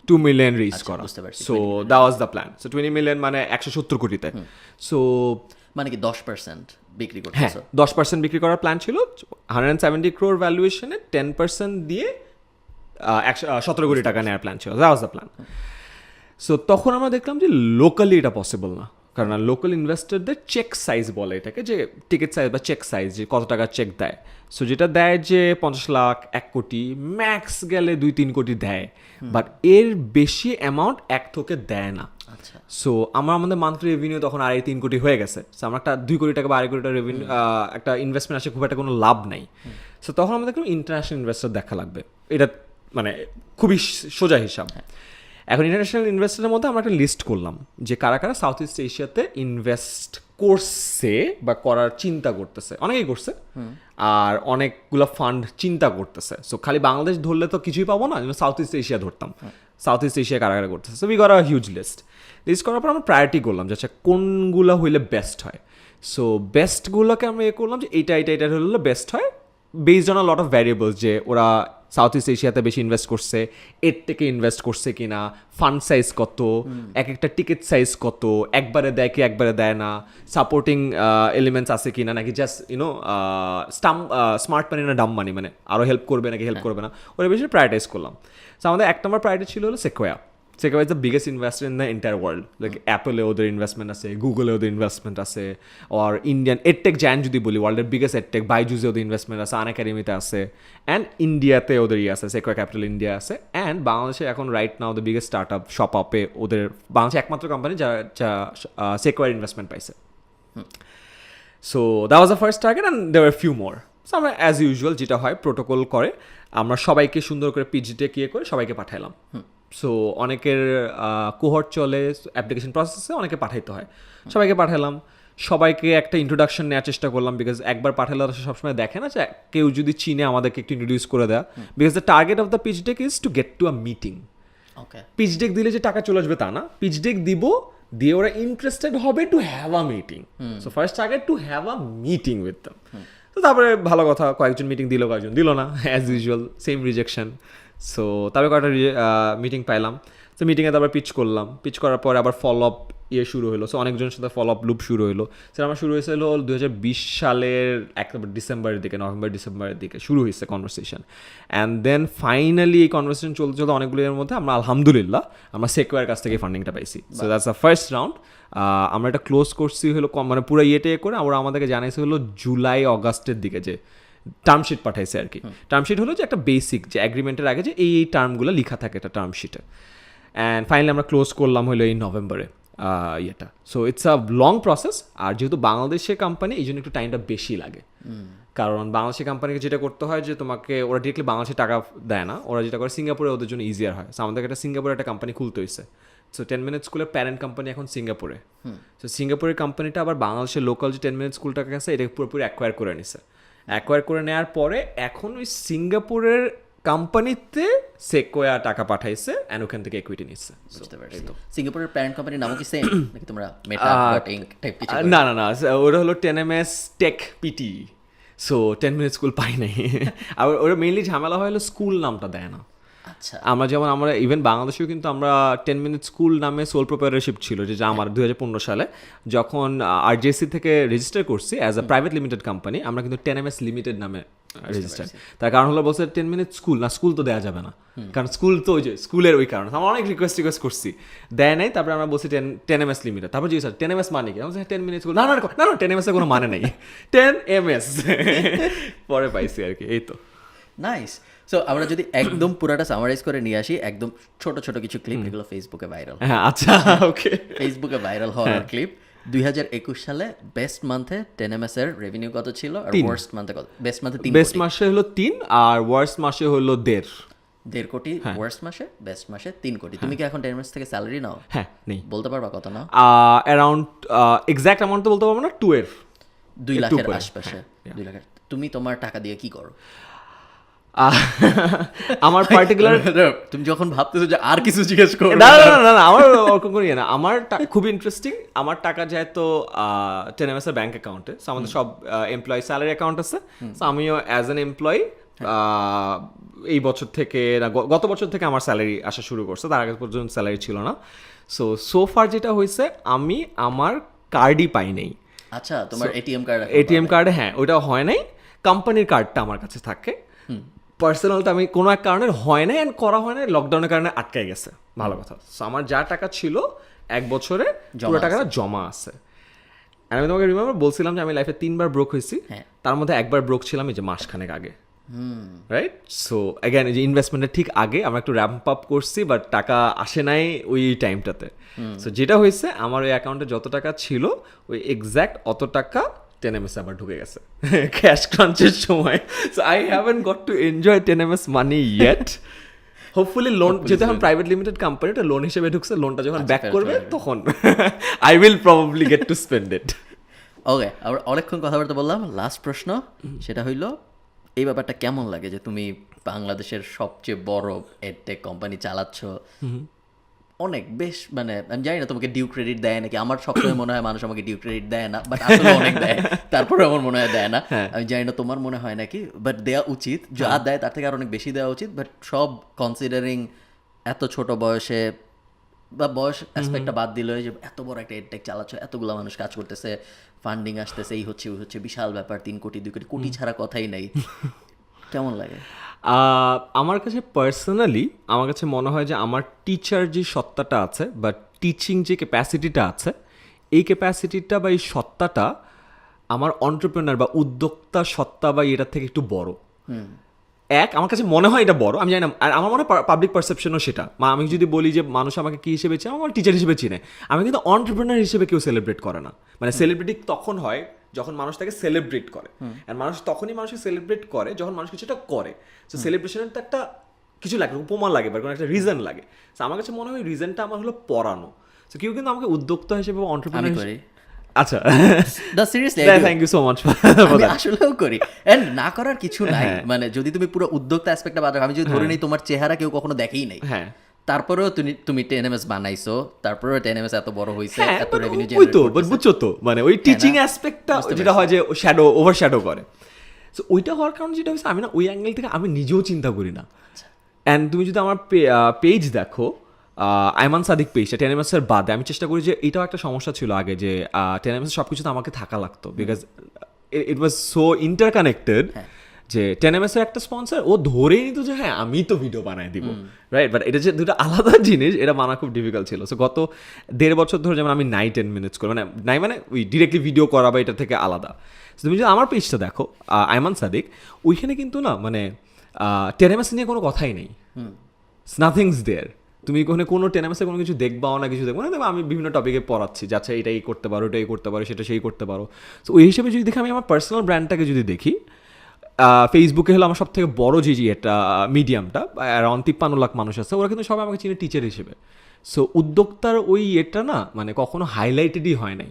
2 মিলিয়ন রেজ করা। So that was the plan. So 20 million মানে 170 কোটিতে। সো মানে কি 10% বিক্রি হ্যাঁ, করতেছো? 10% বিক্রি করার প্ল্যান ছিল। 170 crore ভ্যালুয়েশনে 10% দিয়ে 17 কোটি টাকা নেওয়ার প্ল্যান ছিল। That was the plan. So তখন আমরা দেখলাম যে লোকালি এটা পসিবল না, কারণ লোকাল ইনভেস্টরদের চেক সাইজ বলে এটাকে, যে টিকিট সাইজ বা চেক সাইজ, যে কত টাকা চেক দেয়। সো যেটা দেয় যে 50 লাখ, 1 কোটি, ম্যাক্স গেলে 2-3 কোটি দেয়, বাট এর বেশি অ্যামাউন্ট এক থোকে দেয় না। আচ্ছা। সো আমাদের মান্থলি রেভিনিউ তখন 2.5-3 কোটি হয়ে গেছে। সো আমরা একটা 2 কোটি টাকা বা 2.5 কোটি টাকা রেভিনিউ একটা ইনভেস্টমেন্ট আসে, খুব একটা কোনো লাভ নাই। সো তখন আমাদের কোনো ইন্টারন্যাশনাল ইনভেস্টর দেখা লাগবে, এটা মানে খুবই সোজা হিসাব। এখন ইন্টারন্যাশনাল ইনভেস্টরের মধ্যে আমরা একটা লিস্ট করলাম যে কারা কারা সাউথ ইস্ট এশিয়াতে ইনভেস্ট করছে বা করার চিন্তা করতেছে। অনেকেই করছে, আর অনেকগুলো ফান্ড চিন্তা করতেছে। সো খালি বাংলাদেশ ধরলে তো কিছুই পাবো না, সাউথ ইস্ট এশিয়া ধরতাম। সাউথ ইস্ট এশিয়া কারা কারা করতেছে। So we got a huge list করার পর আমরা প্রায়োরিটি করলাম যে আচ্ছা কোনগুলো হইলে বেস্ট হয়। সো বেস্টগুলোকে আমরা করলাম যে এটা হলে বেস্ট হয়, based on a lot of variables, যে ওরা সাউথ ইস্ট এশিয়াতে বেশি ইনভেস্ট করছে, এর থেকে ইনভেস্ট করছে কিনা, ফান্ড সাইজ কত, এক একটা টিকিট সাইজ কত, একবারে দেয় কি একবারে দেয় না, সাপোর্টিং এলিমেন্টস আছে কিনা, নাকি জাস্ট স্মার্ট মানি না ডাম মানি, মানে আরও হেল্প করবে নাকি হেল্প করবে না, ওরা বেশি প্রায়োরিটাইজ করলাম। সো আমাদের 1 নম্বর প্রায়োরিটি ছিল হলো Sequoia is the biggest investor in the entire world. Like অ্যাপলে ওদের ইনভেস্টমেন্ট আছে, গুগলে ওদের ইনভেস্টমেন্ট আছে, আর ইন্ডিয়ান এডটেক জায়ান্ট যদি বলি, ওয়ার্ল্ডের বিগেস্ট এডটেক বাইজুসে ওদের ইনভেস্টমেন্ট আছে, আন একাডেমিতে আছে, অ্যান্ড ইন্ডিয়াতে ওদের আছে, সেকোয়া ক্যাপিটাল ইন্ডিয়া আছে, অ্যান্ড বাংলাদেশে এখন right now the biggest startup শপ আপে ওদের বাংলাদেশে একমাত্র কোম্পানি যা সেকোয়ার ইনভেস্টমেন্ট পাইছে। So that was the first target, and there are few more. So আমরা অ্যাজ ইউজুয়াল যেটা হয় প্রোটোকল করে আমরা সবাইকে সুন্দর করে পিচডেক করে সবাইকে পাঠাইলাম। সো অনেকের কোহর্ট চলে, অ্যাপ্লিকেশন প্রসেসে অনেকে পাঠাইতে হয়, সবাইকে পাঠালাম। সবাইকে একটা ইন্ট্রোডাকশন নেওয়ার চেষ্টা করলাম, বিকজ একবার পাঠালে সবসময় দেখে না যে কেউ যদি চিনে আমাদেরকে একটু ইন্ট্রোডিউস করে দেয়, because the target of the pitch deck is to get to a meeting. Pitch deck দিলে যে টাকা চলে আসবে তা না, পিচ ডেক দিব, দিয়ে ওরা ইন্টারেস্টেড হবে to have a meeting. So first target to have a meeting with them. তো তারপরে ভালো কথা, কয়েকজন মিটিং দিল, কয়েকজন দিল না, as usual same rejection. So তারপরে কয়েকটা মিটিং পাইলাম। তো মিটিংয়ে তারপর পিচ করলাম, পিচ করার পরে আবার ফলো আপ শুরু হলো। সো অনেকজনের সাথে ফলো আপ লুপ শুরু হলো। সেটা আমার শুরু হয়েছিল 2020 সালের ডিসেম্বরের দিকে, নভেম্বর-ডিসেম্বরের দিকে শুরু হয়েছে কনভারসেশন। অ্যান্ড দেন ফাইনালি এই কনভারসেশন চলতে অনেকগুলোর মধ্যে আমরা আলহামদুলিল্লাহ আমরা সেকোয়ার কাছ থেকে ফান্ডিংটা পাইছি। So that's the first round. আমরা এটা ক্লোজ করছি হলো মানে পুরো করে ওরা আমাদেরকে জানাইছে হলো জুলাই-অগাস্টের দিকে, যে টার্মশিট পাঠাইছে আর কি। টার্মশিট হলো যে একটা বেসিক, যে অ্যাগ্রিমেন্টের আগে যে এই টার্মগুলো লেখা থাকে একটা টার্মশিটে। অ্যান্ড ফাইনালি আমরা ক্লোজ করলাম হলো এই নভেম্বরে ইয়েটা। So it's a long process, আর যেহেতু বাংলাদেশের কোম্পানি এই জন্য একটু টাইমটা বেশি লাগে, কারণ বাংলাদেশের কোম্পানিকে যেটা করতে হয় যে তোমাকে ওরা ডিরেক্টলি বাংলাদেশে টাকা দেয় না, ওরা যেটা করে সিঙ্গাপুরে ওদের জন্য ইজিয়ার হয়। সো আমাদেরকে একটা সিঙ্গাপুরে একটা কোম্পানি খুলতে হয়েছে। সো 10 মিনিট স্কুলের প্যারেন্ট কোম্পানি এখন সিঙ্গাপুরে। সো সিঙ্গাপুরের কোম্পানিটা আবার বাংলাদেশের লোকাল যে 10 মিনিট স্কুলটাকে আছে এটাকে পুরোপুরি অ্যাকোয়ার করে নিছে। অ্যাকোয়ার করে নেওয়ার পরে এখন ওই সিঙ্গাপুরের কোম্পানিতে সেকোয়া টাকা পাঠাইছে, এন্ড ওখান থেকে ইকুইটি নিচ্ছে। বুঝতে পারছি। সিঙ্গাপুরের প্যারেন্ট কোম্পানির নাম কি সেম নাকি তোমরা মেটা ডট ইনক টাইপ কিছু? না, ওরা হলো 10ms tech PT. So 10 minute school পাই নাই। আর ওরা মেইনলি ঝামেলা হয় হলো স্কুল নামটা দেয় না। আচ্ছা আমরা ইভেন বাংলাদেশেও কিন্তু আমরা 10 মিনিট স্কুল নামে সোল প্রোপ্রাইটরশিপ ছিল, যেটা আমার 2015 সালে যখন আরজেসি থেকে রেজিস্টার করছি as a private limited company, আমরা কিন্তু 10MS লিমিটেড নামে রেজিস্টার। তার কারণ হলো বলছে 10 মিনিট স্কুল না, স্কুল তো দেওয়া যাবে না, কারণ স্কুল তো ওই যে স্কুলের ওই কারণে আমরা অনেক রিকোয়েস্ট করছি, দেয় নাই। তারপরে আমরা বলছি 10MS লিমিটেড। তারপর জি স্যার 10MS মানে কি? 10 মিনিট স্কুল, না 10MS এর কোনো মানে নেই, 10MS পরে পাইছি আর কি। এই তো নাইস। সো আমরা যদি একদম পুরাটা সামারাইজ করে নিয়ে আসি, একদম ছোট ছোট কিছু ক্লিপ, এগুলো ফেসবুকে ভাইরাল, হ্যাঁ আচ্ছা ওকে, ফেসবুকে ভাইরাল হওয়ার ক্লিপ। 2021 সালে বেস্ট মান্থে 10MS এর রেভিনিউ কত ছিল, আর ওয়ার্স্ট মান্থে কত? বেস্ট মান্থে 3 বেস্ট মাসে হলো 3 আর ওয়ার্স্ট মাসে হলো 1.5 কোটি, ওয়ার্স্ট মাসে, বেস্ট মাসে 3 কোটি। তুমি কি এখন 10MS থেকে স্যালারি নাও? হ্যাঁ নেই। বলতে পারবা কত নাও? অ্যারাউন্ড এক্সাক্ট অ্যামাউন্ট তো বলতে পারবো না, 2 লাখের আশপাশে। 2 লাখের। তুমি তোমার টাকা দিয়ে কি করো? আমার পার্টিকুলার তুমি যখন ভাবতেছো যে আর কিছু জিজ্ঞেস করো, না আমার ওরকম করি না। আমার খুব ইন্টারেস্টিং, আমার টাকা যায় তো 10MS এর ব্যাংক অ্যাকাউন্টে। আমাদের সব এমপ্লয়ি স্যালারি অ্যাকাউন্ট আছে, সো আমিও অ্যাজ অ্যান এমপ্লয়ি এই বছর থেকে না গত বছর থেকে আমার স্যালারি আসা শুরু করছে, তার আগে পর্যন্ত স্যালারি ছিল না। সো ফার যেটা হয়েছে, আমি আমার কার্ডই পাই নাই। আচ্ছা, তোমার এটিএম কার্ডে, হ্যাঁ ওইটা হয় নাই, কোম্পানির কার্ডটা আমার কাছে থাকে। পার্সোনাল তো আমি কোনো এক কারণে হয় নাই, অ্যান্ড করা হয় নাই, লকডাউনের কারণে আটকাই গেছে, ভালো কথা। সো আমার যা টাকা ছিল 1 বছরে পুরো টাকাটা জমা আছে। আর আমি তোমাকে রিমেম্বার বলছিলাম যে আমি লাইফে 3বার ব্রোক হয়েছি, তার মধ্যে একবার ব্রোক ছিলাম এই যে মাসখানেক আগে, রাইট? সো অ্যাগেন এই যে ইনভেস্টমেন্টের ঠিক আগে আমরা একটু র্যাম্প আপ করছি, বাট টাকা আসে নাই ওই টাইমটাতে। সো যেটা হয়েছে, আমার ওই অ্যাকাউন্টে যত টাকা ছিল ওই এক্স্যাক্ট অত টাকা 10MS আবার ঢুকে গেছে ক্যাশ ক্রাঞ্চের সময়। So I haven't got to enjoy 10MS money yet. Hopefully loan, যেহেতু এখন প্রাইভেট লিমিটেড কোম্পানি, এটা লোন হিসেবে ঢুকছে, লোনটা যখন ব্যাক করবে তখন I will probably get to spend it. Okay, আমরা অনেকক্ষণ কথাবার্তা বললাম। লাস্ট প্রশ্ন সেটা হইলো, এই ব্যাপারটা কেমন লাগে যে তুমি বাংলাদেশের সবচেয়ে বড় এডটেক কোম্পানি চালাচ্ছ? অনেক বেশ, মানে আমি জানি না তোমাকে ডিউ ক্রেডিট দেয় নাকি, আমার সবসময় মনে হয় মানুষ আমাকে ডিউ ক্রেডিট দেয় না, বাট আসলে অনেক দেয়, তারপরে আমার মনে হয় দেয় না। আমি জানি না তোমার মনে হয় নাকি, বাট দেওয়া উচিত, যা দেয় তার থেকে আর অনেক বেশি দেওয়া উচিত। বাট সব কনসিডারিং এত ছোট বয়সে, বা বয়স অ্যাসপেক্টটা বাদ দিলে, যে এত বড় একটা এডটেক চালাচ্ছ, এতগুলো মানুষ কাজ করতেছে, ফান্ডিং আসতেছে, এই হচ্ছে ওই হচ্ছে, বিশাল ব্যাপার, 3 কোটি 2 কোটি, কোটি ছাড়া কথাই নেই। কেমন লাগে? আমার কাছে পার্সোনালি আমার কাছে মনে হয় যে আমার টিচার যে সত্তাটা আছে বা টিচিং যে ক্যাপাসিটিটা আছে, এই ক্যাপাসিটিটা বা এই সত্তাটা আমার অন্টারপ্রেনার বা উদ্যোক্তা সত্তা বা এটার থেকে একটু বড়। আমার কাছে মনে হয় এটা বড়, আমি জানি না, আর আমার মনে হয় পাবলিক পারসেপশনও সেটা। আমি যদি বলি যে মানুষ আমাকে কী হিসেবে চেনে, আমার টিচার হিসেবে চিনে, আমি কিন্তু অন্টারপ্রেনার হিসেবে কেউ সেলিব্রেট করে না। মানে সেলিব্রিটি তখন হয় যখন মানুষ তাকে সেলিব্রেট করে, আর মানুষ তখনই মানুষকে সেলিব্রেট করে যখন মানুষ কিছুটা করে। সো সেলিব্রেশনের তো একটা কিছু লাগে, উপমা লাগে বা কোনো একটা রিজন লাগে। সো আমার কাছে মনে হয় রিজনটা আমার হলো পড়ানো। সো কেউ কিন্তু আমাকে উদ্যোক্তা হিসেবে বা অন্টারপ্রেনার, আচ্ছা seriously thank you so much, আমি আসলেও করি, এন্ড না করার কিছু নাই। মানে যদি তুমি পুরো উদ্যোক্তা অ্যাসপেক্টটা বাদ রাখো, আমি যদি ধরে নিই তোমার চেহারা কেউ কখনো দেখেই নাই, হ্যাঁ, তারপরেও তুমি 10MS বানাইছো, তারপরেও 10MS এত বড় হইছে, এত রেভিনিউ জেনারেট করতেছে, বুঝছো তো? মানে ওই টিচিং অ্যাসপেক্টটা যেটা হয় যে ওভার শ্যাডো করে, সো ওইটা হওয়ার কারণে যেটা হচ্ছে, আমি না ওই অ্যাঙ্গেল থেকে আমি নিজেও চিন্তা করি না। অ্যান্ড তুমি যদি আমার পেজ দেখো, আইমান সাদিক পেজটা 10MS এর বাদে, আমি চেষ্টা করি যে এটাও একটা সমস্যা ছিল আগে, যে 10MS সব কিছুতে আমাকে থাকা লাগতো, because it was so interconnected, যে 10MS এর একটা স্পন্সর ও ধরেই নিত যে হ্যাঁ আমি তো ভিডিও বানাই দিব, রাইট? বাট এটা যে দুটো আলাদা জিনিস, এটা মানা খুব ডিফিকাল্ট ছিল। সো গত 1.5 বছর ধরে যেমন আমি 9-10 মিনিটস করি, মানে ওই ডিরেক্টলি ভিডিও করা বা এটা থেকে আলাদা। তুমি যদি আমার পেজটা দেখো, আইমান সাদিক, ওইখানে কিন্তু না মানে 10MS নিয়ে কোনো কথাই নেই, নাথিংস দেয়ার। তুমি কোনো 10MS কোনো কিছু দেখবাও না, কিছু দেখবো না, আমি বিভিন্ন টপিকে পড়াচ্ছি, যাচ্ছে এটাই করতে পারো, এটাই করতে পারো, সেটা সেই করতে পারো। সো ওই হিসেবে যদি দেখি, আমি আমার পার্সোনাল ব্র্যান্ডটাকে যদি দেখি, ফেসবুকে হলো আমার সব থেকে বড় যে একটা মিডিয়ামটা, অ্যারাউন্ড 53 লাখ মানুষ আছে, ওরা কিন্তু সবাই আমাকে চিনে টিচার হিসেবে। সো উদ্যোক্তার ওই এটা না মানে কখনো হাইলাইটেডই হয় নাই,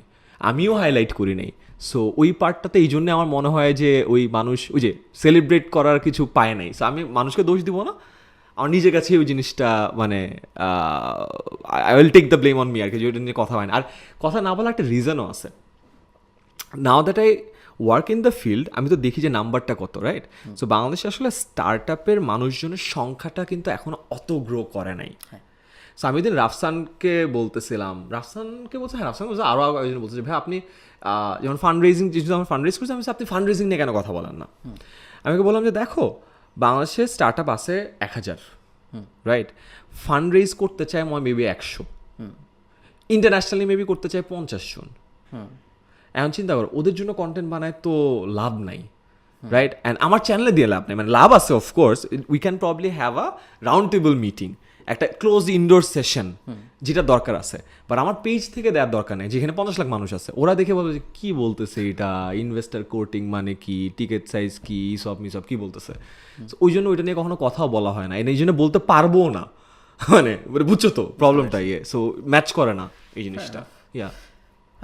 আমিও হাইলাইট করি নাই। সো ওই পার্টটাতে এই জন্যে আমার মনে হয় যে ওই মানুষ ওই যে সেলিব্রেট করার কিছু পায় নাই। সো আমি মানুষকে দোষ দিব না, আমার নিজের কাছে ওই জিনিসটা মানে I will take the blame on me আর কি, যে ওইটা নিয়ে কথা হয় না। আর কথা না বলার একটা রিজনও আছে। Now that work in the field আমি তো দেখি যে নাম্বারটা কত, রাইট? সো বাংলাদেশে আসলে স্টার্ট আপের মানুষজনের সংখ্যাটা কিন্তু এখনো অত গ্রো করে নাই। সো আমি দিন রাফসানকে বলতেছিলাম, রাফসানকে বলছে, হ্যাঁ রাফসান বলছে, আরও একজন বলছে যে ভাই আপনি যেমন ফান্ড রেজিং, যেহেতু আমার ফান্ড রেজ করছি, আমি বলছি, আপনি ফান্ড রেজিং নিয়ে কেন কথা বলেন না? আমি ওকে বললাম যে দেখো বাংলাদেশে স্টার্ট আপ আছে 1000, রাইট? ফান্ড রেজ করতে চায় মেবি 100, ইন্টারন্যাশনালি মেবি করতে চায় 50 জন। এখন চিন্তা করো, ওদের জন্য কন্টেন্ট বানায় তো লাভ নাই, রাইট? অ্যান্ড আমার চ্যানেলে দিয়ে লাভ নেই, মানে লাভ আছে of course, we can probably have a round table meeting, একটা ক্লোজ ইনডোর সেশন, যেটা দরকার আছে, বাট আমার পেজ থেকে দেওয়ার দরকার নেই, যেখানে 50 লাখ মানুষ আছে। ওরা দেখে বলবে যে কী বলতেছে এটা, ইনভেস্টার কোর্টিং মানে কি, টিকিট সাইজ কি, সব মিসব কী বলতেছে। ওই জন্য ওইটা নিয়ে কখনো কথাও বলা হয় না, এই জন্য বলতে পারবো না, মানে বুঝছো তো প্রবলেমটা, সো ম্যাচ করে না এই জিনিসটা। ইয়া,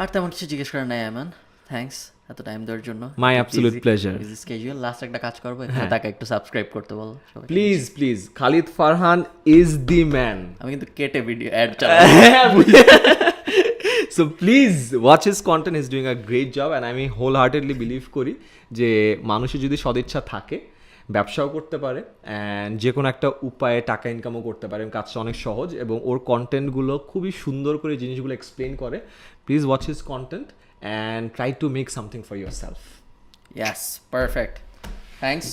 আর তেমন কিছু জিজ্ঞেস করার নাই আমান, থ্যাঙ্কস এত টাইম দেওয়ার জন্য। মাই অ্যাবসলিউট প্লেজার। স্কেজুয়াল লাস্ট একটা কাজ করবো, এখানে তাকে একটু সাবস্ক্রাইব করতে বলো সবাই। Please please, Khalid Farhan is the man. আমি কিন্তু কেটে ভিডিও অ্যাড চালাই। So please watch his content, is doing a great job, and আমি হোল হার্টেডলি বিলিভ করি যে মানুষের যদি সদিচ্ছা থাকে ব্যবসাও করতে পারে, অ্যান্ড যে কোনো একটা উপায়ে টাকা ইনকামও করতে পারে। কাজটা অনেক সহজ এবং ওর কন্টেন্টগুলো খুবই সুন্দর করে জিনিসগুলো এক্সপ্লেন করে। Please watch his content and try to make something for your self. Yes, perfect. Thanks.